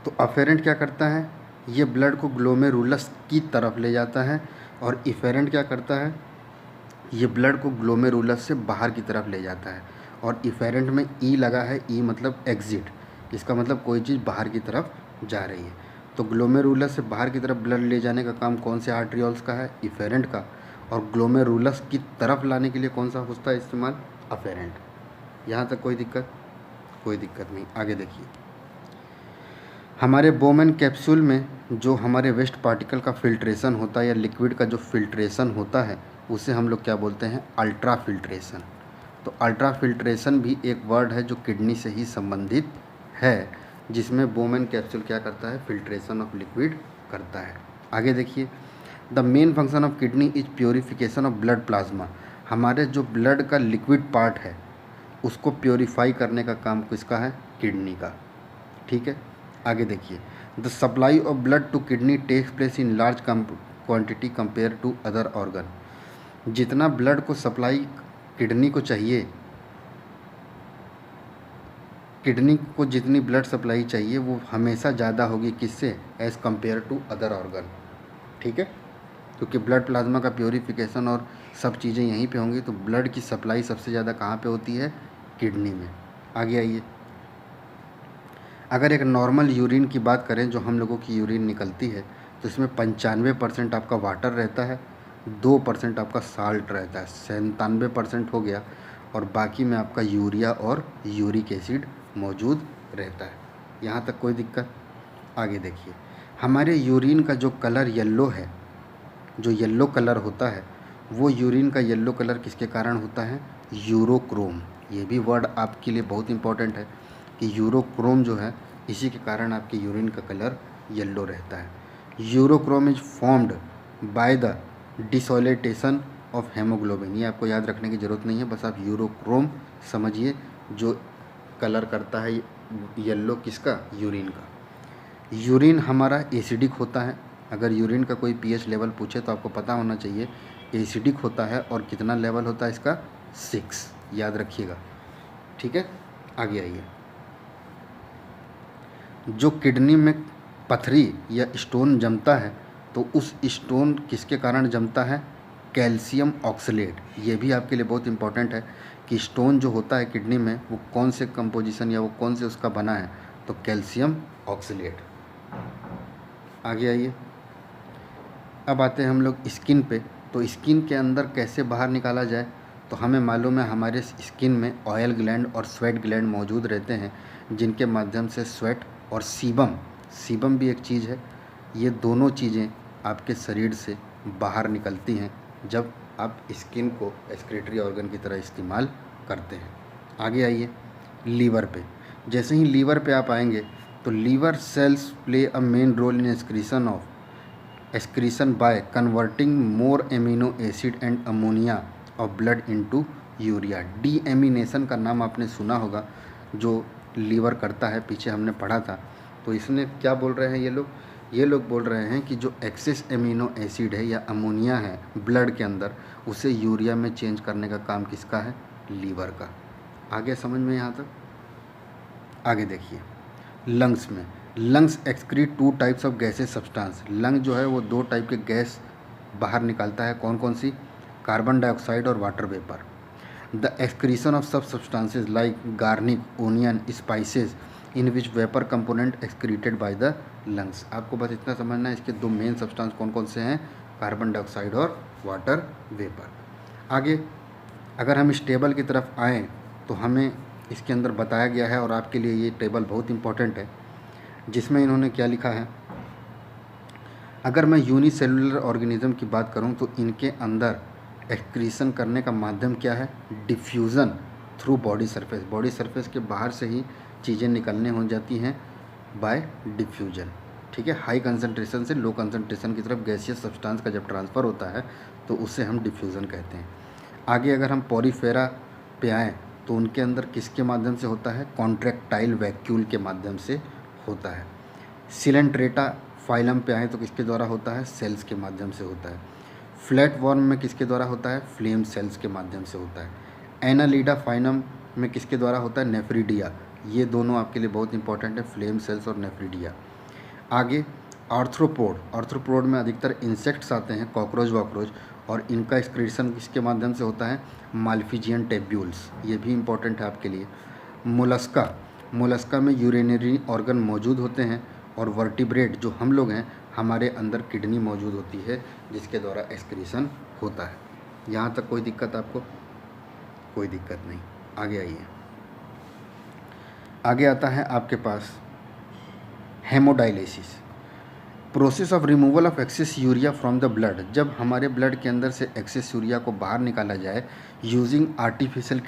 तो अफेरेंट क्या करता है, ये ब्लड को ग्लोमेरुलस की तरफ ले जाता है, और इफेरेंट क्या करता है, ये ब्लड को ग्लोमेरुलस से बाहर की तरफ ले जाता है। और इफेरेंट में ई लगा है, ई मतलब एग्जिट, इसका मतलब कोई चीज़ बाहर की तरफ जा रही है। तो ग्लोमेरुलस से बाहर की तरफ ब्लड ले जाने का काम कौन से आर्ट्रियोल्स का है, इफेरेंट का। और ग्लोमेरुलस की तरफ लाने के लिए कौन सा होता है इस्तेमाल, अफेरेंट। यहाँ तक कोई दिक्कत नहीं। आगे देखिए, हमारे बोमेन कैप्सूल में जो हमारे वेस्ट पार्टिकल का फिल्ट्रेशन होता है या लिक्विड का जो फिल्ट्रेशन होता है उसे हम लोग क्या बोलते हैं, अल्ट्रा फिल्ट्रेशन। तो अल्ट्रा फिल्ट्रेशन भी एक वर्ड है जो किडनी से ही संबंधित है, जिसमें बोमेन कैप्सूल क्या करता है, फिल्ट्रेशन ऑफ लिक्विड करता है। आगे देखिए, the main function of kidney is purification of blood plasma. हमारे जो ब्लड का लिक्विड पार्ट है उसको प्योरीफाई करने का काम किसका है, किडनी का। ठीक है, आगे देखिए, the supply of blood to kidney takes place in large quantity compare to other organ. जितना ब्लड को सप्लाई किडनी को चाहिए, किडनी को जितनी ब्लड सप्लाई चाहिए वो हमेशा ज़्यादा होगी किससे, as compare to other organ. ठीक है, क्योंकि ब्लड प्लाज्मा का प्योरीफिकेशन और सब चीज़ें यहीं पे होंगी, तो ब्लड की सप्लाई सबसे ज़्यादा कहाँ पे होती है, किडनी में। आगे आइए, अगर एक नॉर्मल यूरिन की बात करें, जो हम लोगों की यूरिन निकलती है, तो इसमें 95% आपका वाटर रहता है, 2% आपका साल्ट रहता है, 97% हो गया, और बाकी में आपका यूरिया और यूरिक एसिड मौजूद रहता है। यहाँ तक कोई दिक्कत। आगे देखिए, हमारे यूरिन का जो कलर येलो है, जो येलो कलर होता है, वो यूरिन का येलो कलर किसके कारण होता है, यूरोक्रोम। ये भी वर्ड आपके लिए बहुत इंपॉर्टेंट है कि यूरोक्रोम जो है, इसी के कारण आपके यूरिन का कलर येलो रहता है। Urochrome is formed by the dissolution of haemoglobin. ये आपको याद रखने की ज़रूरत नहीं है, बस आप यूरोक्रोम समझिए, जो कलर करता है येलो किसका, यूरिन का। यूरिन हमारा एसिडिक होता है। अगर यूरिन का कोई पीएच लेवल पूछे तो आपको पता होना चाहिए, एसिडिक होता है, और कितना लेवल होता है इसका, 6, याद रखिएगा। ठीक है, आगे आइए, जो किडनी में पथरी या स्टोन जमता है, तो उस स्टोन किसके कारण जमता है, कैल्शियम ऑक्सलेट। ये भी आपके लिए बहुत इंपॉर्टेंट है कि स्टोन जो होता है किडनी में वो कौन से कंपोजिशन या वो कौन से उसका बना है, तो कैल्शियम ऑक्सलेट। आगे आइए, अब आते हैं हम लोग स्किन पे। तो स्किन के अंदर कैसे बाहर निकाला जाए, तो हमें मालूम है हमारे स्किन में ऑयल ग्लैंड और स्वेट ग्लैंड मौजूद रहते हैं, जिनके माध्यम से स्वेट और सीबम भी एक चीज़ है, ये दोनों चीज़ें आपके शरीर से बाहर निकलती हैं जब आप स्किन को एक्सक्रीटरी ऑर्गन की तरह इस्तेमाल करते हैं। आगे आइए, लीवर पे। जैसे ही लीवर पे आप आएंगे, तो liver cells play a main role in excretion by converting more amino acid and ammonia of blood into urea. Deamination का नाम आपने सुना होगा, जो लीवर करता है, पीछे हमने पढ़ा था। तो इसमें क्या बोल रहे हैं ये लोग बोल रहे हैं कि जो एक्सेस एमिनो एसिड है या अमोनिया है ब्लड के अंदर, उसे यूरिया में चेंज करने का काम किसका है, लीवर का। आगे समझ में यहाँ तक। आगे देखिए, लंग्स में, lungs excrete 2 types of gases substance. Lung जो है वो 2 टाइप के गैस बाहर निकालता है, कौन कौन सी, कार्बन डाइऑक्साइड और water vapour. The excretion of sub substances like garlic, onion, spices, in which vapour component excreted by the lungs. आपको बस इतना समझना है, इसके 2 मेन सब्सटेंस कौन कौन से हैं, कार्बन डाइऑक्साइड और वाटर वेपर। आगे अगर हम इस टेबल की तरफ आएँ, तो हमें इसके अंदर बताया गया है, और आपके लिए ये टेबल बहुत इंपॉर्टेंट है, जिसमें इन्होंने क्या लिखा है, अगर मैं यूनिसेलुलर ऑर्गेनिज्म की बात करूं, तो इनके अंदर एक्सक्रीशन करने का माध्यम क्या है, diffusion through body surface. Body surface के बाहर से ही चीज़ें निकलने हो जाती हैं बाय डिफ्यूजन। ठीक है, हाई कंसंट्रेशन से लो कंसंट्रेशन की तरफ गैसियस सब्सटेंस का जब ट्रांसफ़र होता है तो उसे हम डिफ्यूज़न कहते हैं। आगे अगर हम पॉरीफेरा पे आएँ, तो उनके अंदर किसके माध्यम से होता है, कॉन्ट्रैक्टाइल वैक्यूल के माध्यम से होता है। सिलेंट्रेटा फाइलम पे आए तो किसके द्वारा होता है, सेल्स के माध्यम से होता है। फ्लैट वर्म में किसके द्वारा होता है, फ्लेम सेल्स के माध्यम से होता है। एनालिडा फाइनम में किसके द्वारा होता है, नेफ्रिडिया। ये दोनों आपके लिए बहुत इंपॉर्टेंट है, फ्लेम सेल्स और नेफ्रिडिया। आगे आर्थ्रोपोड में अधिकतर इंसेक्ट्स आते हैं, कॉकरोच वॉकरोच, और इनका एक्सक्रीशन किसके माध्यम से होता है, माल्फिजियन टेब्यूल्स। ये भी इंपॉर्टेंट है आपके लिए। मोलस्का में यूरिनरी ऑर्गन मौजूद होते हैं, और वर्टिब्रेट जो हम लोग हैं, हमारे अंदर किडनी मौजूद होती है जिसके द्वारा एक्सक्रीशन होता है। यहाँ तक कोई दिक्कत आपको? कोई दिक्कत नहीं। आगे आइए। आगे आता है आपके पास haemodialysis, process of removal of excess urea from the blood. जब हमारे ब्लड के अंदर से एक्सेस यूरिया को बाहर निकाला जाए यूजिंग आर्टिफिशियल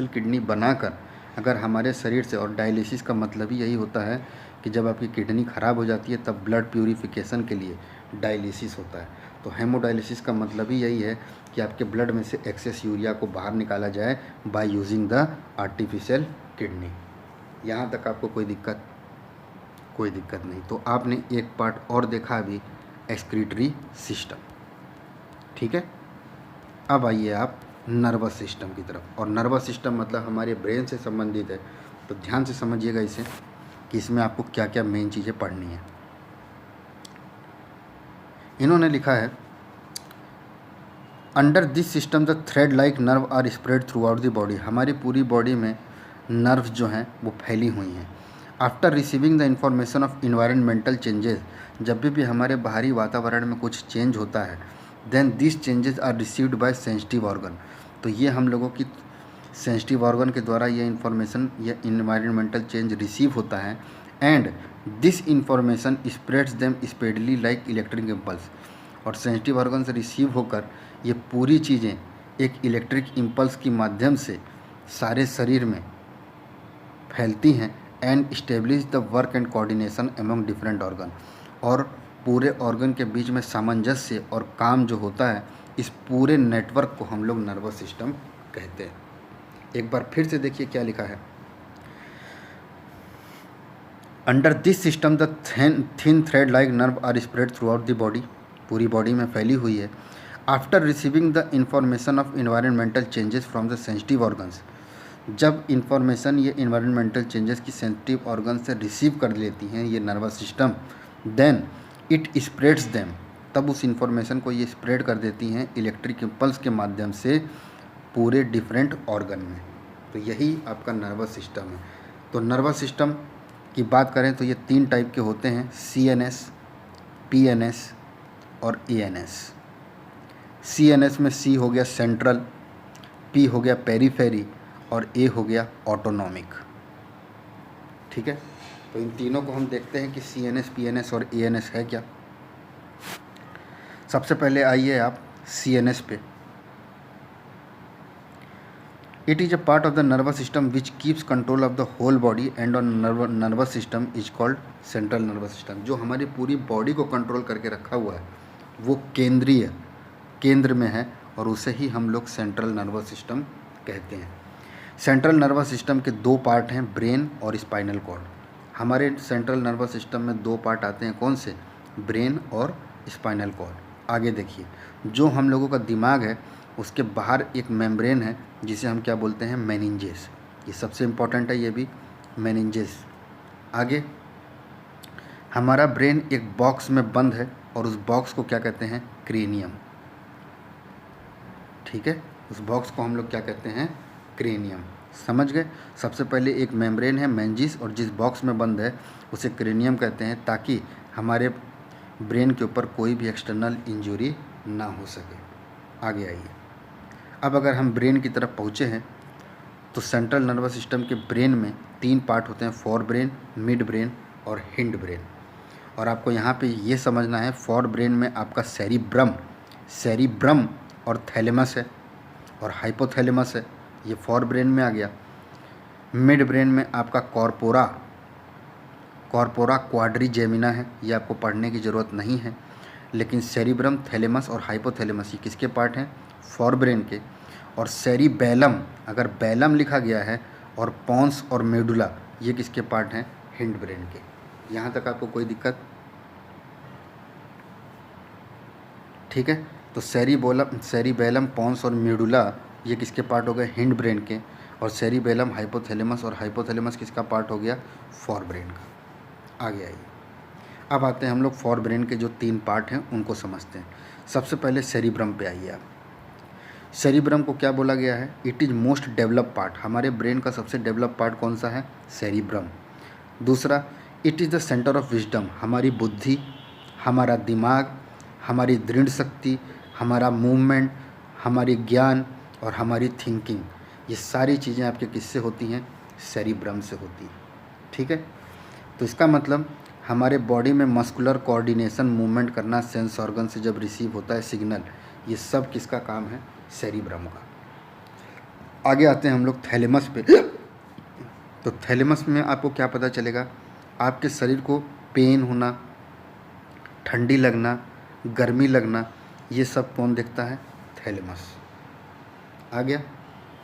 किडनी बनाकर अगर हमारे शरीर से, और डायलिसिस का मतलब ही यही होता है कि जब आपकी किडनी ख़राब हो जाती है तब ब्लड प्यूरिफिकेशन के लिए डायलिसिस होता है। तो हेमोडायलिसिस का मतलब ही यही है कि आपके ब्लड में से एक्सेस यूरिया को बाहर निकाला जाए by using the artificial kidney. यहाँ तक आपको कोई दिक्कत? कोई दिक्कत नहीं। तो आपने एक पार्ट और देखा अभी, एक्सक्रीटरी सिस्टम। ठीक है, अब आइए आप नर्वस सिस्टम की तरफ। और नर्वस सिस्टम मतलब हमारे ब्रेन से संबंधित है, तो ध्यान से समझिएगा इसे कि इसमें आपको क्या क्या मेन चीज़ें पढ़नी है। इन्होंने लिखा है, under this system the thread like nerve are spread throughout the body. हमारी पूरी बॉडी में नर्व्स जो हैं वो फैली हुई हैं। After receiving the information of environmental changes, जब भी हमारे बाहरी वातावरण में कुछ चेंज होता है, then this changes are received by sensitive organ. तो ये हम लोगों की सेंसिटिव ऑर्गन के द्वारा ये इन्फॉर्मेशन, ये इन्वायरमेंटल चेंज रिसीव होता है, and this information spreads them speedily like electric impulse. और सेंसिटिव ऑर्गन से रिसीव होकर ये पूरी चीज़ें एक इलेक्ट्रिक इम्पल्स के माध्यम से सारे शरीर में फैलती हैं, and establish the work and coordination among different organ. और पूरे ऑर्गन के बीच में सामंजस्य और काम जो होता है, इस पूरे नेटवर्क को हम लोग नर्वस सिस्टम कहते हैं। एक बार फिर से देखिए क्या लिखा है, under this system the thin thread like nerve are spread throughout the body. पूरी बॉडी में फैली हुई है। After receiving the information of environmental changes from the sensitive organs, जब इंफॉर्मेशन ये इन्वायरमेंटल चेंजेस की सेंसिटिव ऑर्गन से receive कर लेती हैं ये nervous system, then it spreads them, तब उस इंफॉर्मेशन को ये स्प्रेड कर देती हैं इलेक्ट्रिक इम्पल्स के माध्यम से पूरे डिफरेंट ऑर्गन में। तो यही आपका नर्वस सिस्टम है। तो नर्वस सिस्टम की बात करें तो ये 3 टाइप के होते हैं, CNS, PNS और ANS। CNS में C हो गया सेंट्रल, P हो गया पेरीफेरी, और A हो गया ऑटोनॉमिक। ठीक है, तो इन तीनों को हम देखते हैं कि CNS, PNS और ANS है क्या। सबसे पहले आइए आप CNS पे। It is a part of the nervous system which keeps control of the whole body and on nervous system is called central nervous system. जो हमारी पूरी बॉडी को कंट्रोल करके रखा हुआ है वो केंद्र में है, और उसे ही हम लोग सेंट्रल नर्वस सिस्टम कहते हैं। सेंट्रल नर्वस सिस्टम के 2 पार्ट हैं, ब्रेन और स्पाइनल कॉर्ड। हमारे सेंट्रल नर्वस सिस्टम में 2 पार्ट आते हैं, कौन से, ब्रेन और स्पाइनल कॉर्ड। आगे देखिए, जो हम लोगों का दिमाग है उसके बाहर एक मेम्ब्रेन है जिसे हम क्या बोलते हैं, मेनिंजेस। ये सबसे इम्पॉर्टेंट है, ये भी मेनिंजेस। आगे हमारा ब्रेन एक बॉक्स में बंद है, और उस बॉक्स को क्या कहते हैं, क्रेनियम। ठीक है, उस बॉक्स को हम लोग क्या कहते हैं, क्रेनियम। समझ गए। सबसे पहले एक मेम्ब्रेन है मेनिंजेस, और जिस बॉक्स में बंद है उसे क्रेनियम कहते हैं, ताकि हमारे ब्रेन के ऊपर कोई भी एक्सटर्नल इंजरी ना हो सके। आगे आइए, अब अगर हम ब्रेन की तरफ पहुँचे हैं तो सेंट्रल नर्वस सिस्टम के ब्रेन में 3 पार्ट होते हैं, फोर ब्रेन, मिड ब्रेन और हिंड ब्रेन। और आपको यहाँ पे ये समझना है, फोर ब्रेन में आपका सेरिब्रम और थैलेमस है, और हाइपोथैलेमस है, ये फोर ब्रेन में आ गया। मिड ब्रेन में आपका कॉर्पोरा क्वाड्रिजेमिना है, ये आपको पढ़ने की ज़रूरत नहीं है। लेकिन सेरिब्रम, थैलेमस और हाइपोथैलेमस ये किसके पार्ट हैं, फोर ब्रेन के। और सेरिबैलम, अगर बैलम लिखा गया है, और पॉन्स और मेडुला ये किसके पार्ट हैं, हिंड ब्रेन के। यहाँ तक आपको कोई दिक्कत? ठीक है, तो सेरिबेलम, पोन्स और मेडुला ये किसके पार्ट हो गए? हिंड ब्रेन के। और सेरिबेलम हाइपोथैलेमस, और हाइपोथैलेमस किसका पार्ट हो गया? फोर ब्रेन का। आगे आइए, अब आते हैं हम लोग फोर ब्रेन के जो 3 पार्ट हैं उनको समझते हैं। सबसे पहले सेरिब्रम पे आइए आप। सेरिब्रम को क्या बोला गया है? It is most develop part. हमारे ब्रेन का सबसे डेवलप पार्ट कौन सा है? सेरिब्रम। दूसरा, it is the centre of wisdom. हमारी बुद्धि, हमारा दिमाग, हमारी दृढ़ शक्ति, हमारा मूवमेंट, हमारी ज्ञान और हमारी थिंकिंग, ये सारी चीज़ें आपके किससे होती हैं? सेरिब्रम से होती हैं। ठीक है, तो इसका मतलब हमारे बॉडी में मस्कुलर कोऑर्डिनेशन, मूवमेंट करना, सेंस ऑर्गन से जब रिसीव होता है सिग्नल, ये सब किसका काम है? सेरिब्रम का। आगे आते हैं हम लोग थैलेमस पे। तो थैलेमस में आपको क्या पता चलेगा? आपके शरीर को पेन होना, ठंडी लगना, गर्मी लगना, ये सब कौन देखता है? थैलेमस। आ गया?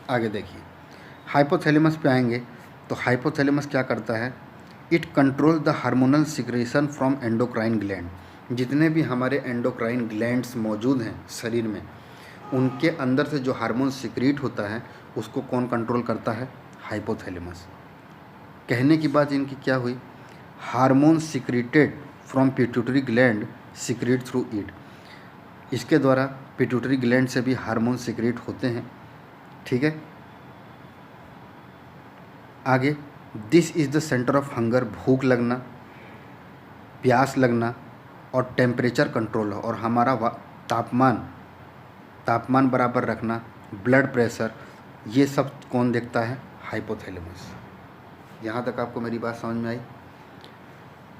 आगे देखिए, हाइपोथैलेमस पे आएंगे तो हाइपोथैलेमस क्या करता है? It control the hormonal secretion from endocrine gland. जितने भी हमारे एंडोक्राइन ग्लैंड्स मौजूद हैं शरीर में, उनके अंदर से जो हार्मोन सिक्रीट होता है उसको कौन कंट्रोल करता है? हाइपोथैलेमस। कहने की बात इनकी क्या हुई? Hormone secreted from pituitary gland secrete through it. इसके द्वारा पिट्यूटरी ग्लैंड से भी हार्मोन सिक्रीट होते हैं। ठीक है, आगे, this is the centre of hunger. भूख लगना, प्यास लगना और टेम्परेचर कंट्रोल और हमारा तापमान बराबर रखना, ब्लड प्रेशर, ये सब कौन देखता है? हाइपोथैलेमस। यहाँ तक आपको मेरी बात समझ में आई?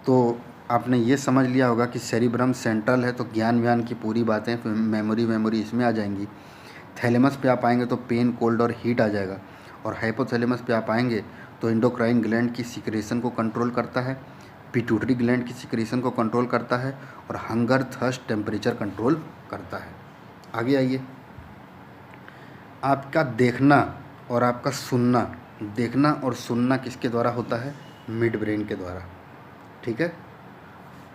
तो आपने ये समझ लिया होगा कि सेरिब्रम सेंट्रल है तो ज्ञान व्यान की पूरी बातें, मेमोरी इसमें आ जाएंगी। थैलेमस पे आप आएंगे तो पेन, कोल्ड और हीट आ जाएगा। और हाइपोथैलेमस पे आप आएंगे तो एंडोक्राइन ग्लैंड की सिक्रेशन को कंट्रोल करता है, पिट्यूटरी ग्लैंड की सिक्रेशन को कंट्रोल करता है और हंगर, थर्स्ट, टेम्परेचर कंट्रोल करता है। आगे आइए, आपका देखना और आपका सुनना, देखना और सुनना किसके द्वारा होता है? मिड ब्रेन के द्वारा। ठीक है,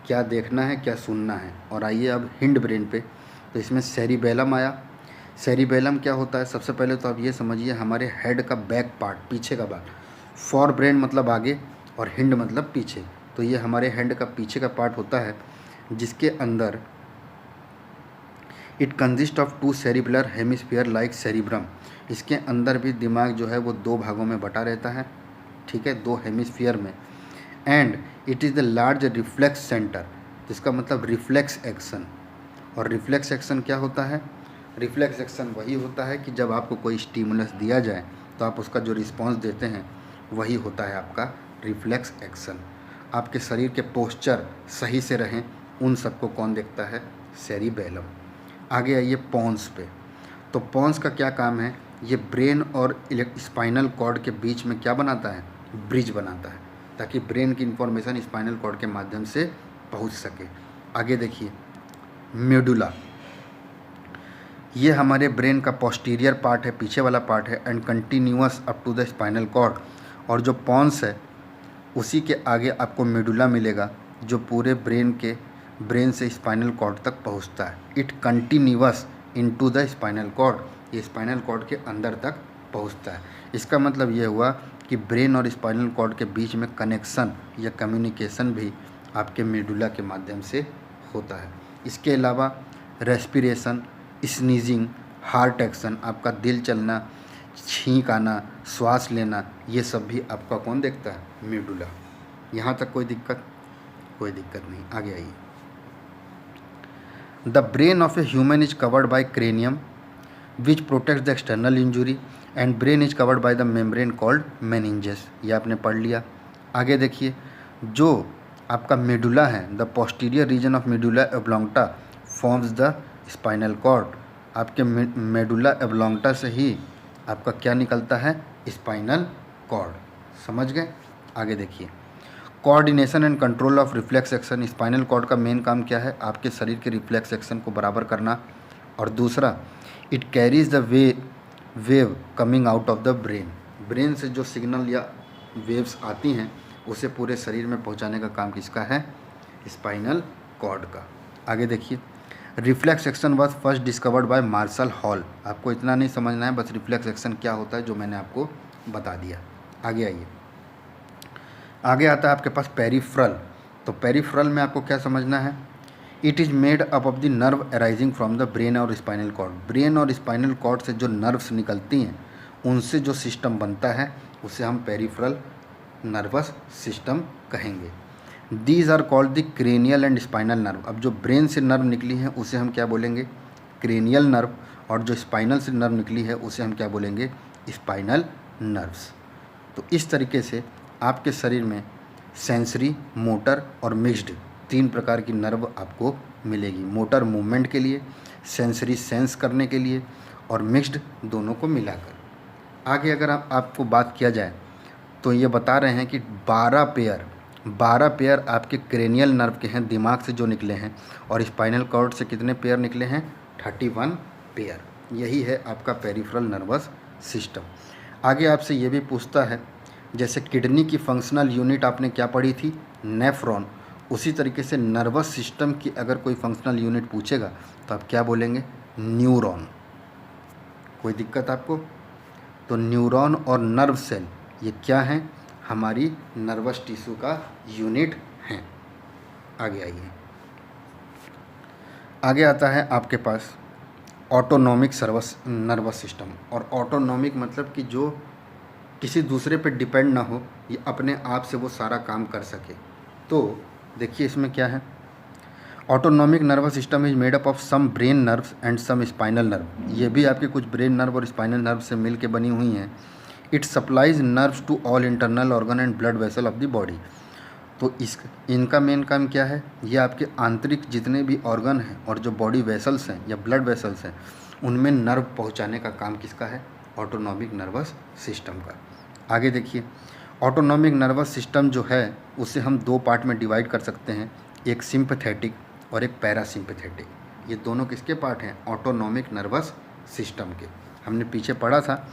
क्या देखना है, क्या सुनना है। और आइए अब हिंड ब्रेन पे, तो इसमें सेरिबेलम आया। सेरिबेलम क्या होता है? सबसे पहले तो आप ये समझिए, हमारे हेड का बैक पार्ट, पीछे का पार्ट। फॉर ब्रेन मतलब आगे और हिंड मतलब पीछे, तो ये हमारे हेड का पीछे का पार्ट होता है, जिसके अंदर it consist of 2 cerebral hemisphere like cerebrum. इसके अंदर भी दिमाग जो है वो 2 भागों में बटा रहता है। ठीक है, 2 हेमिस्फीयर में। And it is the large reflex centre, जिसका मतलब रिफ्लेक्स एक्शन। और रिफ्लेक्स एक्शन क्या होता है? रिफ्लेक्स एक्शन वही होता है कि जब आपको कोई स्टिमुलस दिया जाए तो आप उसका जो रिस्पॉन्स देते हैं वही होता है आपका रिफ्लेक्स एक्शन। आपके शरीर के पोस्चर सही से रहें, उन सबको कौन देखता है? सेरिबेलम। आगे आइए पोन्स पे। तो पोन्स का क्या काम है? ये ब्रेन और स्पाइनल कॉर्ड के बीच में क्या बनाता है? ब्रिज बनाता है, ताकि ब्रेन की इंफॉर्मेशन स्पाइनल कॉर्ड के माध्यम से पहुंच सके। आगे देखिए, मेडुला, ये हमारे ब्रेन का पोस्टीरियर पार्ट है, पीछे वाला पार्ट है, and continuous up to the spinal cord. और जो पोन्स है उसी के आगे आपको मेडुला मिलेगा, जो पूरे ब्रेन से स्पाइनल कॉर्ड तक पहुंचता है। It continuous into the spinal cord, ये स्पाइनल कॉर्ड के अंदर तक पहुंचता है। इसका मतलब ये हुआ कि ब्रेन और स्पाइनल कॉर्ड के बीच में कनेक्शन या कम्युनिकेशन भी आपके मेडुला के माध्यम से होता है। इसके अलावा रेस्पिरेशन, स्नीजिंग, हार्ट एक्शन, आपका दिल चलना, छींक आना, श्वास लेना, ये सब भी आपका कौन देखता है? मेडुला। यहाँ तक कोई दिक्कत? कोई दिक्कत नहीं। आगे आइए, the brain of a human is covered by cranium which protects the external injury and brain is covered by the membrane called meninges. ये आपने पढ़ लिया। आगे देखिए, जो आपका मेडुला है, the posterior region of medulla oblongata forms the spinal cord. आपके मेडुला ओब्लॉन्गटा से ही आपका क्या निकलता है? Spinal cord. समझ गए? आगे देखिए, coordination and control of reflex action. Spinal cord का मेन काम क्या है? आपके शरीर के रिफ्लेक्स एक्शन को बराबर करना। और दूसरा, it carries the wave coming out of the brain. Brain से जो सिग्नल या वेव्स आती हैं उसे पूरे शरीर में पहुंचाने का काम किसका है? स्पाइनल कॉर्ड का। आगे देखिए, reflex action was first discovered by Marshall Hall. आपको इतना नहीं समझना है, बस रिफ्लेक्स एक्शन क्या होता है जो मैंने आपको बता दिया। आगे आइए, आगे आता है आपके पास पेरिफ्रल। तो पेरिफ्रल में आपको क्या समझना है? It is made up of the nerve arising from the brain और स्पाइनल कॉर्ड। ब्रेन और स्पाइनल कॉर्ड से जो नर्व्स निकलती हैं उनसे जो सिस्टम बनता है उसे हम पेरिफ्रल नर्वस सिस्टम कहेंगे। These are called the cranial and spinal nerve. अब जो ब्रेन से नर्व निकली है उसे हम क्या बोलेंगे? Cranial nerve. और जो स्पाइनल से नर्व निकली है उसे हम क्या बोलेंगे? Spinal nerves. तो इस तरीके से आपके शरीर में सेंसरी, मोटर और मिक्स्ड 3 प्रकार की नर्व आपको मिलेगी। मोटर मूवमेंट के लिए, सेंसरी सेंस करने के लिए, और मिक्स्ड दोनों को मिलाकर। आगे अगर आपको बात किया जाए तो ये बता रहे हैं कि 12 पेयर आपके क्रेनियल नर्व के हैं, दिमाग से जो निकले हैं, और स्पाइनल कॉर्ड से कितने पेयर निकले हैं? 31 पेयर। यही है आपका पेरिफेरल नर्वस सिस्टम। आगे आपसे ये भी पूछता है, जैसे किडनी की फंक्शनल यूनिट आपने क्या पढ़ी थी? नेफ्रॉन। उसी तरीके से नर्वस सिस्टम की अगर कोई फंक्शनल यूनिट पूछेगा तो आप क्या बोलेंगे? न्यूरॉन। कोई दिक्कत आपको? तो न्यूरॉन और नर्व सेल ये क्या हैं? हमारी नर्वस टिश्यू का यूनिट हैं। आगे आइए, आगे आता है आपके पास ऑटोनॉमिक नर्वस सिस्टम। और ऑटोनॉमिक मतलब कि जो किसी दूसरे पे डिपेंड ना हो, ये अपने आप से वो सारा काम कर सके। तो देखिए इसमें क्या है, autonomic nervous system is made up of some brain nerves and some spinal nerve. ये भी आपके कुछ ब्रेन नर्व और स्पाइनल नर्व से मिल के बनी हुई हैं। It supplies nerves to all internal organ and blood vessel of the body. तो इनका मेन काम क्या है? ये आपके आंतरिक जितने भी ऑर्गन हैं और जो बॉडी वेसल्स हैं या ब्लड वेसल्स हैं उनमें नर्व पहुंचाने का काम किसका है? ऑटोनॉमिक नर्वस सिस्टम का। आगे देखिए, ऑटोनॉमिक नर्वस सिस्टम जो है उसे हम 2 पार्ट में डिवाइड कर सकते हैं, एक सिंपैथेटिक और एक पैरासिम्पैथेटिक। ये दोनों किसके पार्ट हैं? ऑटोनॉमिक नर्वस सिस्टम के। हमने पीछे पढ़ा था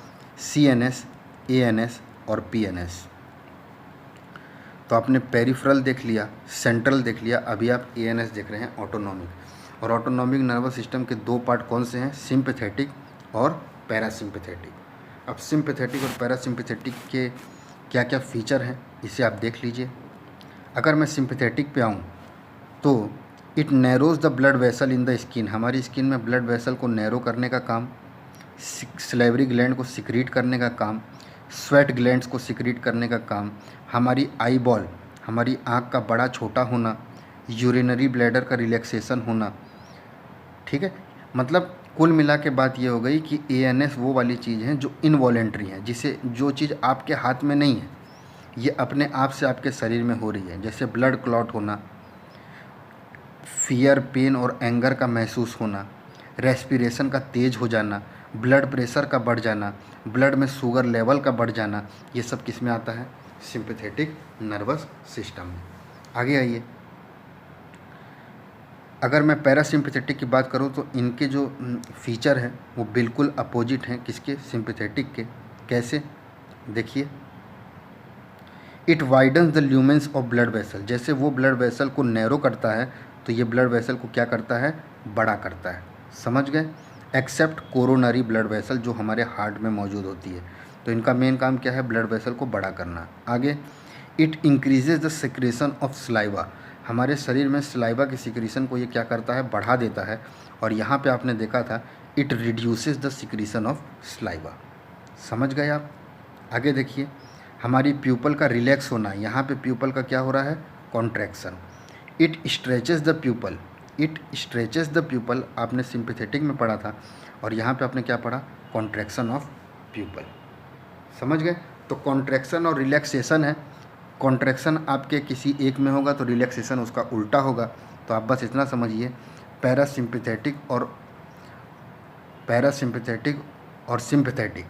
CNS, ANS और PNS। तो आपने पेरिफेरल देख लिया, सेंट्रल देख लिया, अभी आप ANS देख रहे हैं, ऑटोनॉमिक। और ऑटोनॉमिक नर्वस सिस्टम के 2 पार्ट कौन से हैं? सिंपैथेटिक और पैरासिम्पैथेटिक। अब सिंपैथेटिक और पैरासिम्पैथेटिक के क्या क्या फीचर हैं इसे आप देख लीजिए। अगर मैं सिंपैथेटिक पे आऊँ तो it narrows the blood vessel in the skin. हमारी स्किन में ब्लड वेसल को नैरो करने का काम, सलेवरी ग्लैंड को सिक्रीट करने का काम, स्वेट ग्लैंड्स को सिक्रीट करने का काम, हमारी आई बॉल, हमारी आँख का बड़ा छोटा होना, यूरिनरी ब्लैडर का रिलैक्सेशन होना। ठीक है, मतलब कुल मिला के बात ये हो गई कि ANS वो वाली चीज़ है जो इनवॉलेंट्री है, जिसे जो चीज़ आपके हाथ में नहीं है ये अपने आप से आपके शरीर में हो रही है। जैसे ब्लड क्लॉट होना, फियर, पेन और एंगर का महसूस होना, रेस्पिरेशन का तेज़ हो जाना, ब्लड प्रेशर का बढ़ जाना, ब्लड में शुगर लेवल का बढ़ जाना, ये सब किस में आता है? सिंपैथेटिक नर्वस सिस्टम में। आगे आइए, अगर मैं पैरासिम्पैथेटिक की बात करूं तो इनके जो फीचर हैं वो बिल्कुल अपोजिट हैं किसके? सिंपैथेटिक के। कैसे? देखिए, it widens the lumens of blood vessel. जैसे वो ब्लड वेसल को नैरो करता है तो ये ब्लड वेसल को क्या करता है? बड़ा करता है। समझ गए? एक्सेप्ट कोरोनरी ब्लड वेसल जो हमारे हार्ट में मौजूद होती है। तो इनका मेन काम क्या है? ब्लड वेसल को बड़ा करना। आगे, it increases the secretion of saliva. हमारे शरीर में सलाइवा की सिक्रीशन को ये क्या करता है? बढ़ा देता है। और यहाँ पे आपने देखा था it reduces the secretion of saliva. समझ गए आप? आगे देखिए, हमारी प्यूपल का रिलैक्स होना, यहाँ पे प्यूपल का क्या हो रहा है? Contraction. It stretches the pupil, it stretches the pupil आपने सिंपैथेटिक में पढ़ा था, और यहाँ पे आपने क्या पढ़ा? Contraction of pupil. समझ गए? तो कॉन्ट्रैक्शन और रिलैक्सेशन है। कॉन्ट्रैक्शन आपके किसी एक में होगा तो रिलैक्सेशन उसका उल्टा होगा। तो आप बस इतना समझिए, पैरासिम्पैथेटिक और सिंपैथेटिक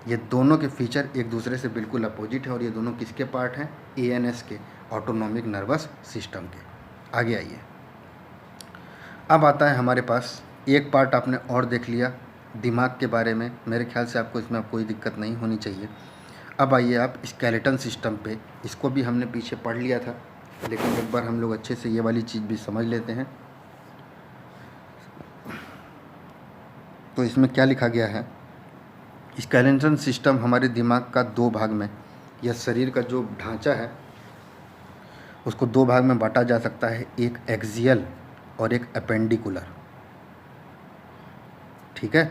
ये दोनों के फीचर एक दूसरे से बिल्कुल अपोजिट है, और ये दोनों किसके पार्ट हैं? ANS के, ऑटोनॉमिक नर्वस सिस्टम के। आगे आइए, अब आता है हमारे पास एक पार्ट आपने और देख लिया दिमाग के बारे में। मेरे ख्याल से आपको इसमें कोई दिक्कत नहीं होनी चाहिए। अब आइए आप स्केलेटन सिस्टम पे, इसको भी हमने पीछे पढ़ लिया था, लेकिन एक बार हम लोग अच्छे से ये वाली चीज़ भी समझ लेते हैं। तो इसमें क्या लिखा गया है, स्केलेटन सिस्टम हमारे दिमाग का दो भाग में, यह शरीर का जो ढांचा है उसको दो भाग में बांटा जा सकता है, एक एक्सियल और एक अपेंडिकुलर। ठीक है,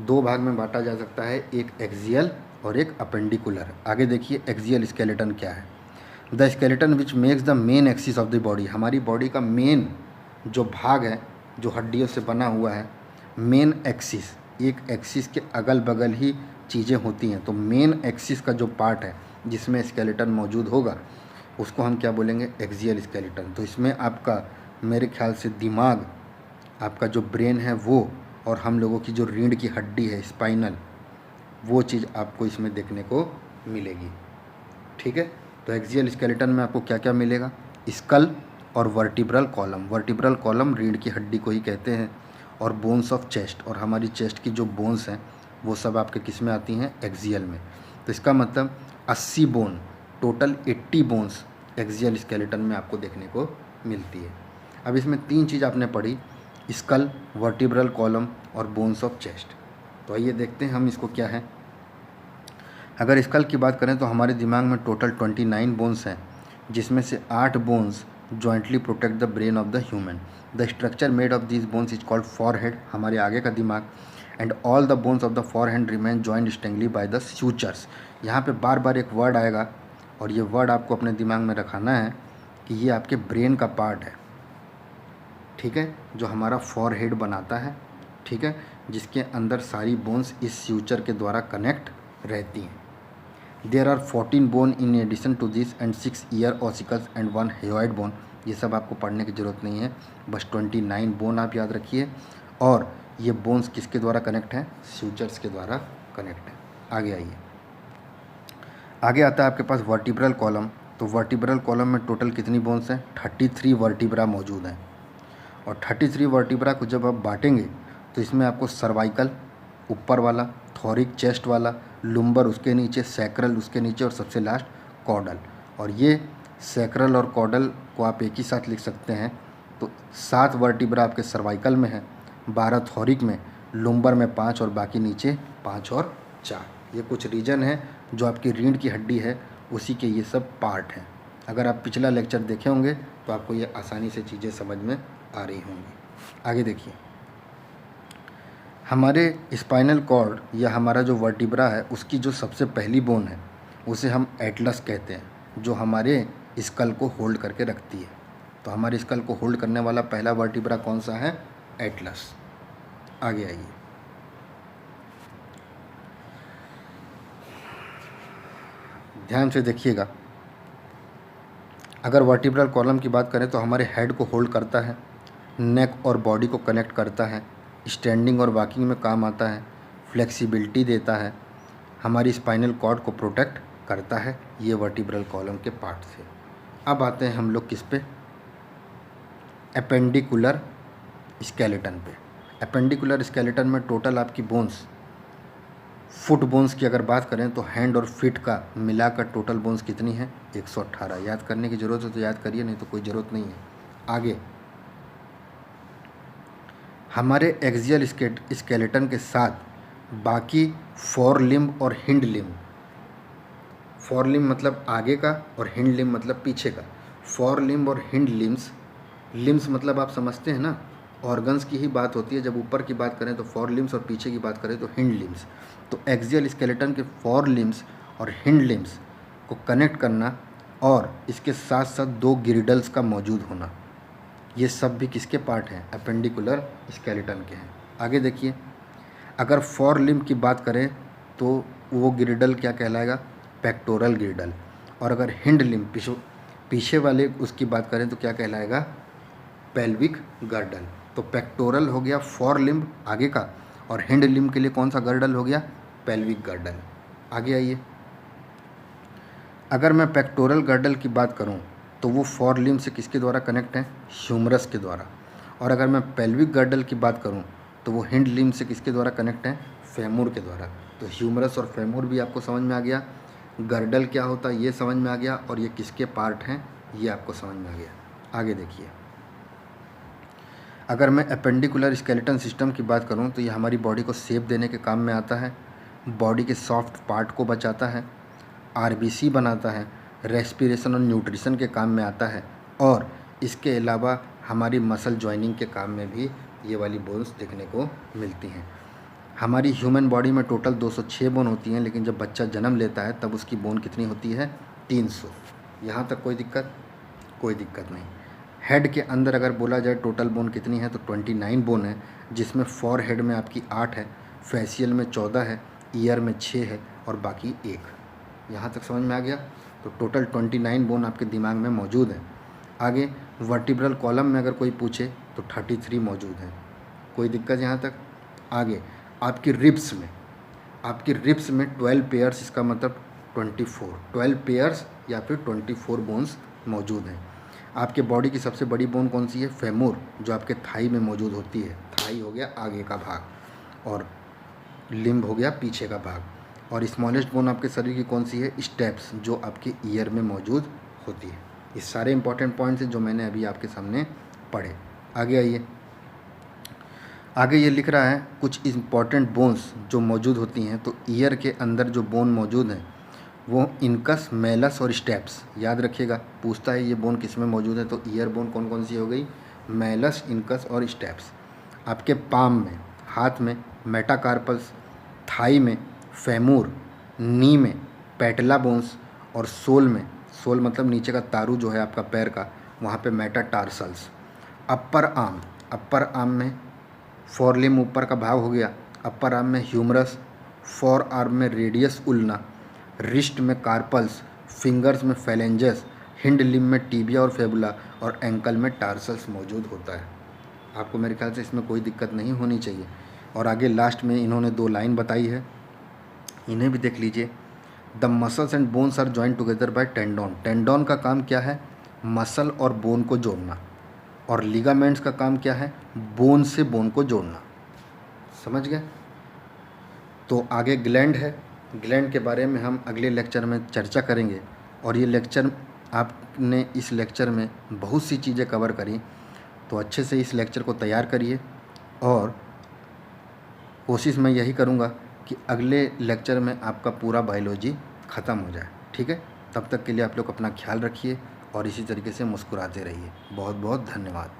दो भाग में बांटा जा सकता है, एक एक्सियल और एक अपेंडिकुलर। आगे देखिए एक्सियल स्केलेटन क्या है। The skeleton which makes the main axis of the body, हमारी बॉडी का मेन जो भाग है, जो हड्डियों से बना हुआ है, मेन एक्सिस, एक एक्सिस के अगल बगल ही चीज़ें होती हैं, तो मेन एक्सिस का जो पार्ट है जिसमें स्केलेटन मौजूद होगा उसको हम क्या बोलेंगे, एक्सियल स्केलेटन। तो इसमें आपका मेरे ख्याल से दिमाग, आपका जो ब्रेन है वो, और हम लोगों की जो रीढ़ की हड्डी है स्पाइनल, वो चीज़ आपको इसमें देखने को मिलेगी। ठीक है, तो एक्सियल स्केलेटन में आपको क्या क्या मिलेगा, स्कल और वर्टिब्रल कॉलम। वर्टिब्रल कॉलम रीढ़ की हड्डी को ही कहते हैं, और बोन्स ऑफ चेस्ट, और हमारी चेस्ट की जो बोन्स हैं वो सब आपके किस में आती हैं, एक्सियल में। तो इसका मतलब 80 bone, total 80 bones axial skeleton में आपको देखने को मिलती है। अब इसमें तीन चीज़ आपने पढ़ी, स्कल, वर्टिब्रल कॉलम और बोन्स ऑफ चेस्ट। तो आइए देखते हैं हम इसको क्या है। अगर स्कल की बात करें तो हमारे दिमाग में टोटल 29 बोन्स हैं, जिसमें से 8 bones jointly protect the brain of the human. The structure made of this bones is called forehead, हमारे आगे का दिमाग, and all the bones of the forehead remain joint strongly by the sutures. यहाँ पे बार बार एक वर्ड आएगा और ये वर्ड आपको अपने दिमाग में रखाना है कि ये आपके ब्रेन का पार्ट है। ठीक है, जो हमारा फॉरहेड बनाता है, ठीक है, जिसके अंदर सारी बोन्स इस सूचर के द्वारा कनेक्ट रहती हैं। There are 14 bone in addition to this and 6 ear ossicles and 1 hyoid bone. ये सब आपको पढ़ने की ज़रूरत नहीं है, बस 29 बोन आप याद रखिए। और ये बोन्स किसके द्वारा कनेक्ट हैं, सूचर्स के द्वारा कनेक्ट है। आगे आइए, आगे आता है आपके पास वर्टिब्रल कॉलम। तो वर्टिब्रल कॉलम में टोटल कितनी बोन्स हैं, 33 वर्टिब्रा मौजूद हैं। और 33 वर्टिब्रा को जब आप बांटेंगे तो इसमें आपको सर्वाइकल ऊपर वाला, थोरिक चेस्ट वाला, लुम्बर उसके नीचे, सैक्रल उसके नीचे और सबसे लास्ट कॉर्डल। और ये सैक्रल और कॉर्डल को आप एक ही साथ लिख सकते हैं। तो 7 वर्टिब्रा आपके सर्वाइकल में है, 12 थोरिक में, लुम्बर में 5 और बाकी नीचे 5 और 4। ये कुछ रीजन है जो आपकी रीढ़ की हड्डी है, उसी के ये सब पार्ट हैं। अगर आप पिछला लेक्चर देखे होंगे तो आपको ये आसानी से चीज़ें समझ में आ रही होंगी। आगे देखिए, हमारे स्पाइनल कॉर्ड या हमारा जो वर्टिब्रा है उसकी जो सबसे पहली बोन है उसे हम एटलस कहते हैं, जो हमारे स्कल को होल्ड करके रखती है। तो हमारे स्कल को होल्ड करने वाला पहला वर्टिब्रा कौन सा है, एटलस। आगे आइए, ध्यान से देखिएगा। अगर वर्टिब्रल कॉलम की बात करें तो हमारे हेड को होल्ड करता है, नेक और बॉडी को कनेक्ट करता है, स्टैंडिंग और वॉकिंग में काम आता है, फ्लेक्सिबिलिटी देता है, हमारी स्पाइनल कॉर्ड को प्रोटेक्ट करता है। ये वर्टिब्रल कॉलम के पार्ट से। अब आते हैं हम लोग किस पे, अपेंडिकुलर स्केलेटन पे। अपेंडिकुलर स्केलेटन में टोटल आपकी बोन्स, फुट बोन्स की अगर बात करें तो हैंड और फिट का मिलाकर टोटल बोन्स कितनी है, 118। याद करने की ज़रूरत है तो याद करिए, नहीं तो कोई ज़रूरत नहीं है। आगे, हमारे एक्सियल स्केलेटन के साथ बाकी फोर लिम्ब और हिंड लिम्ब, फोर लिम्ब मतलब आगे का और हिंड लिम्ब मतलब पीछे का। फोर लिम्ब और हिंड लिम्स, लिम्स मतलब आप समझते हैं ना, ऑर्गन्स की ही बात होती है। जब ऊपर की बात करें तो फोर लिम्स और पीछे की बात करें तो हिंड लिम्स। तो एक्सियल स्केलेटन के फोर लिम्स और हिंड लिम्स को कनेक्ट करना और इसके साथ साथ 2 गिरिडल्स का मौजूद होना, ये सब भी किसके पार्ट हैं, अपेंडिकुलर स्केलेटन के हैं। आगे देखिए, अगर फोर लिम्ब की बात करें तो वो गिरिडल क्या कहलाएगा, पेक्टोरल गिरिडल। और अगर हिंड लिम्ब पीछे वाले उसकी बात करें तो क्या कहलाएगा, पेल्विक गर्डल। तो पेक्टोरल हो गया फोर लिम्ब आगे का, और हिंड लिम्ब के लिए कौन सा गर्डल हो गया, पेल्विक गर्डल। आगे आइए, अगर मैं पेक्टोरल गर्डल की बात करूं तो वो फोर लिम्ब से किसके द्वारा कनेक्ट है, ह्यूमरस के द्वारा। और अगर मैं पेल्विक गर्डल की बात करूं तो वो हिंड लिम्ब से किसके द्वारा कनेक्ट है, फेमूर के द्वारा। तो ह्यूमरस और फेमूर भी आपको समझ में आ गया। गर्डल क्या होता है ये समझ में आ गया, और ये किसके पार्ट हैं ये आपको समझ में आ गया। आगे देखिए, अगर मैं अपेंडिकुलर स्केलेटन सिस्टम की बात करूं तो ये हमारी बॉडी को शेप देने के काम में आता है, बॉडी के सॉफ्ट पार्ट को बचाता है, आरबीसी बनाता है, रेस्पिरेशन और न्यूट्रिशन के काम में आता है, और इसके अलावा हमारी मसल जॉइनिंग के काम में भी ये वाली बोन्स देखने को मिलती हैं। हमारी ह्यूमन बॉडी में टोटल 206 बोन होती हैं, लेकिन जब बच्चा जन्म लेता है तब उसकी बोन कितनी होती है? 300। यहाँ तक कोई दिक्कत? कोई दिक्कत नहीं। हेड के अंदर अगर बोला जाए टोटल बोन कितनी है तो 29 बोन है, जिसमें फॉर हेड में आपकी 8 है, फेशियल में 14 है, ईयर में 6 है और बाकी 1। यहाँ तक समझ में आ गया? तो टोटल 29 बोन आपके दिमाग में मौजूद है। आगे वर्टिब्रल कॉलम में अगर कोई पूछे तो 33 मौजूद है। कोई दिक्कत यहाँ तक? आगे आपकी रिब्स में 12 पेयर्स, इसका मतलब 12 पेयर्स या फिर 24 बोन्स मौजूद हैं। आपके बॉडी की सबसे बड़ी बोन कौन सी है? फेमूर, जो आपके थाई में मौजूद होती है। थाई हो गया आगे का भाग और लिम्ब हो गया पीछे का भाग। और स्मॉलेस्ट बोन आपके शरीर की कौन सी है? स्टेप्स, जो आपके ईयर में मौजूद होती है। ये सारे इंपॉर्टेंट पॉइंट्स हैं जो मैंने अभी आपके सामने पढ़े। आगे आइए, आगे ये लिख रहा है कुछ इम्पॉर्टेंट बोन्स जो मौजूद होती हैं। तो ईयर के अंदर जो बोन मौजूद हैं वो इनकस, मेलस और स्टेप्स। याद रखिएगा, पूछता है ये बोन किस में मौजूद है, तो ईयर बोन कौन कौन सी हो गई? मेलस, इनकस और स्टेप्स। आपके पाम में, हाथ में मेटाकार्पस, थाई में फेमूर, नी में पैटेला बोन्स और सोल में, सोल मतलब नीचे का तारू जो है आपका पैर का, वहाँ पे मेटाटार्सल्स। अपर आर्म में फोर लिम्ब ऊपर का भाग हो गया, अपर आर्म में ह्यूमरस, फोर आर्म में रेडियस उल्ना, रिस्ट में कार्पल्स, फिंगर्स में फेलेंजस, हिंड लिम्ब में टीबिया और फेबुला और एंकल में टार्सल्स मौजूद होता है। आपको मेरे ख्याल से इसमें कोई दिक्कत नहीं होनी चाहिए। और आगे लास्ट में इन्होंने 2 लाइन बताई है, इन्हें भी देख लीजिए। The muscles and bones are joint together by tendon. Tendon का काम क्या है? मसल और बोन को जोड़ना। और लिगामेंट्स का काम क्या है? बोन से बोन को जोड़ना। समझ गए? तो आगे ग्लैंड है, ग्लैंड के बारे में हम अगले लेक्चर में चर्चा करेंगे। और ये लेक्चर, आपने इस लेक्चर में बहुत सी चीज़ें कवर करी, तो अच्छे से इस लेक्चर को तैयार करिए। और कोशिश मैं यही करूँगा कि अगले लेक्चर में आपका पूरा बायोलॉजी ख़त्म हो जाए। ठीक है? तब तक के लिए आप लोग अपना ख्याल रखिए और इसी तरीके से मुस्कुराते रहिए। बहुत बहुत धन्यवाद।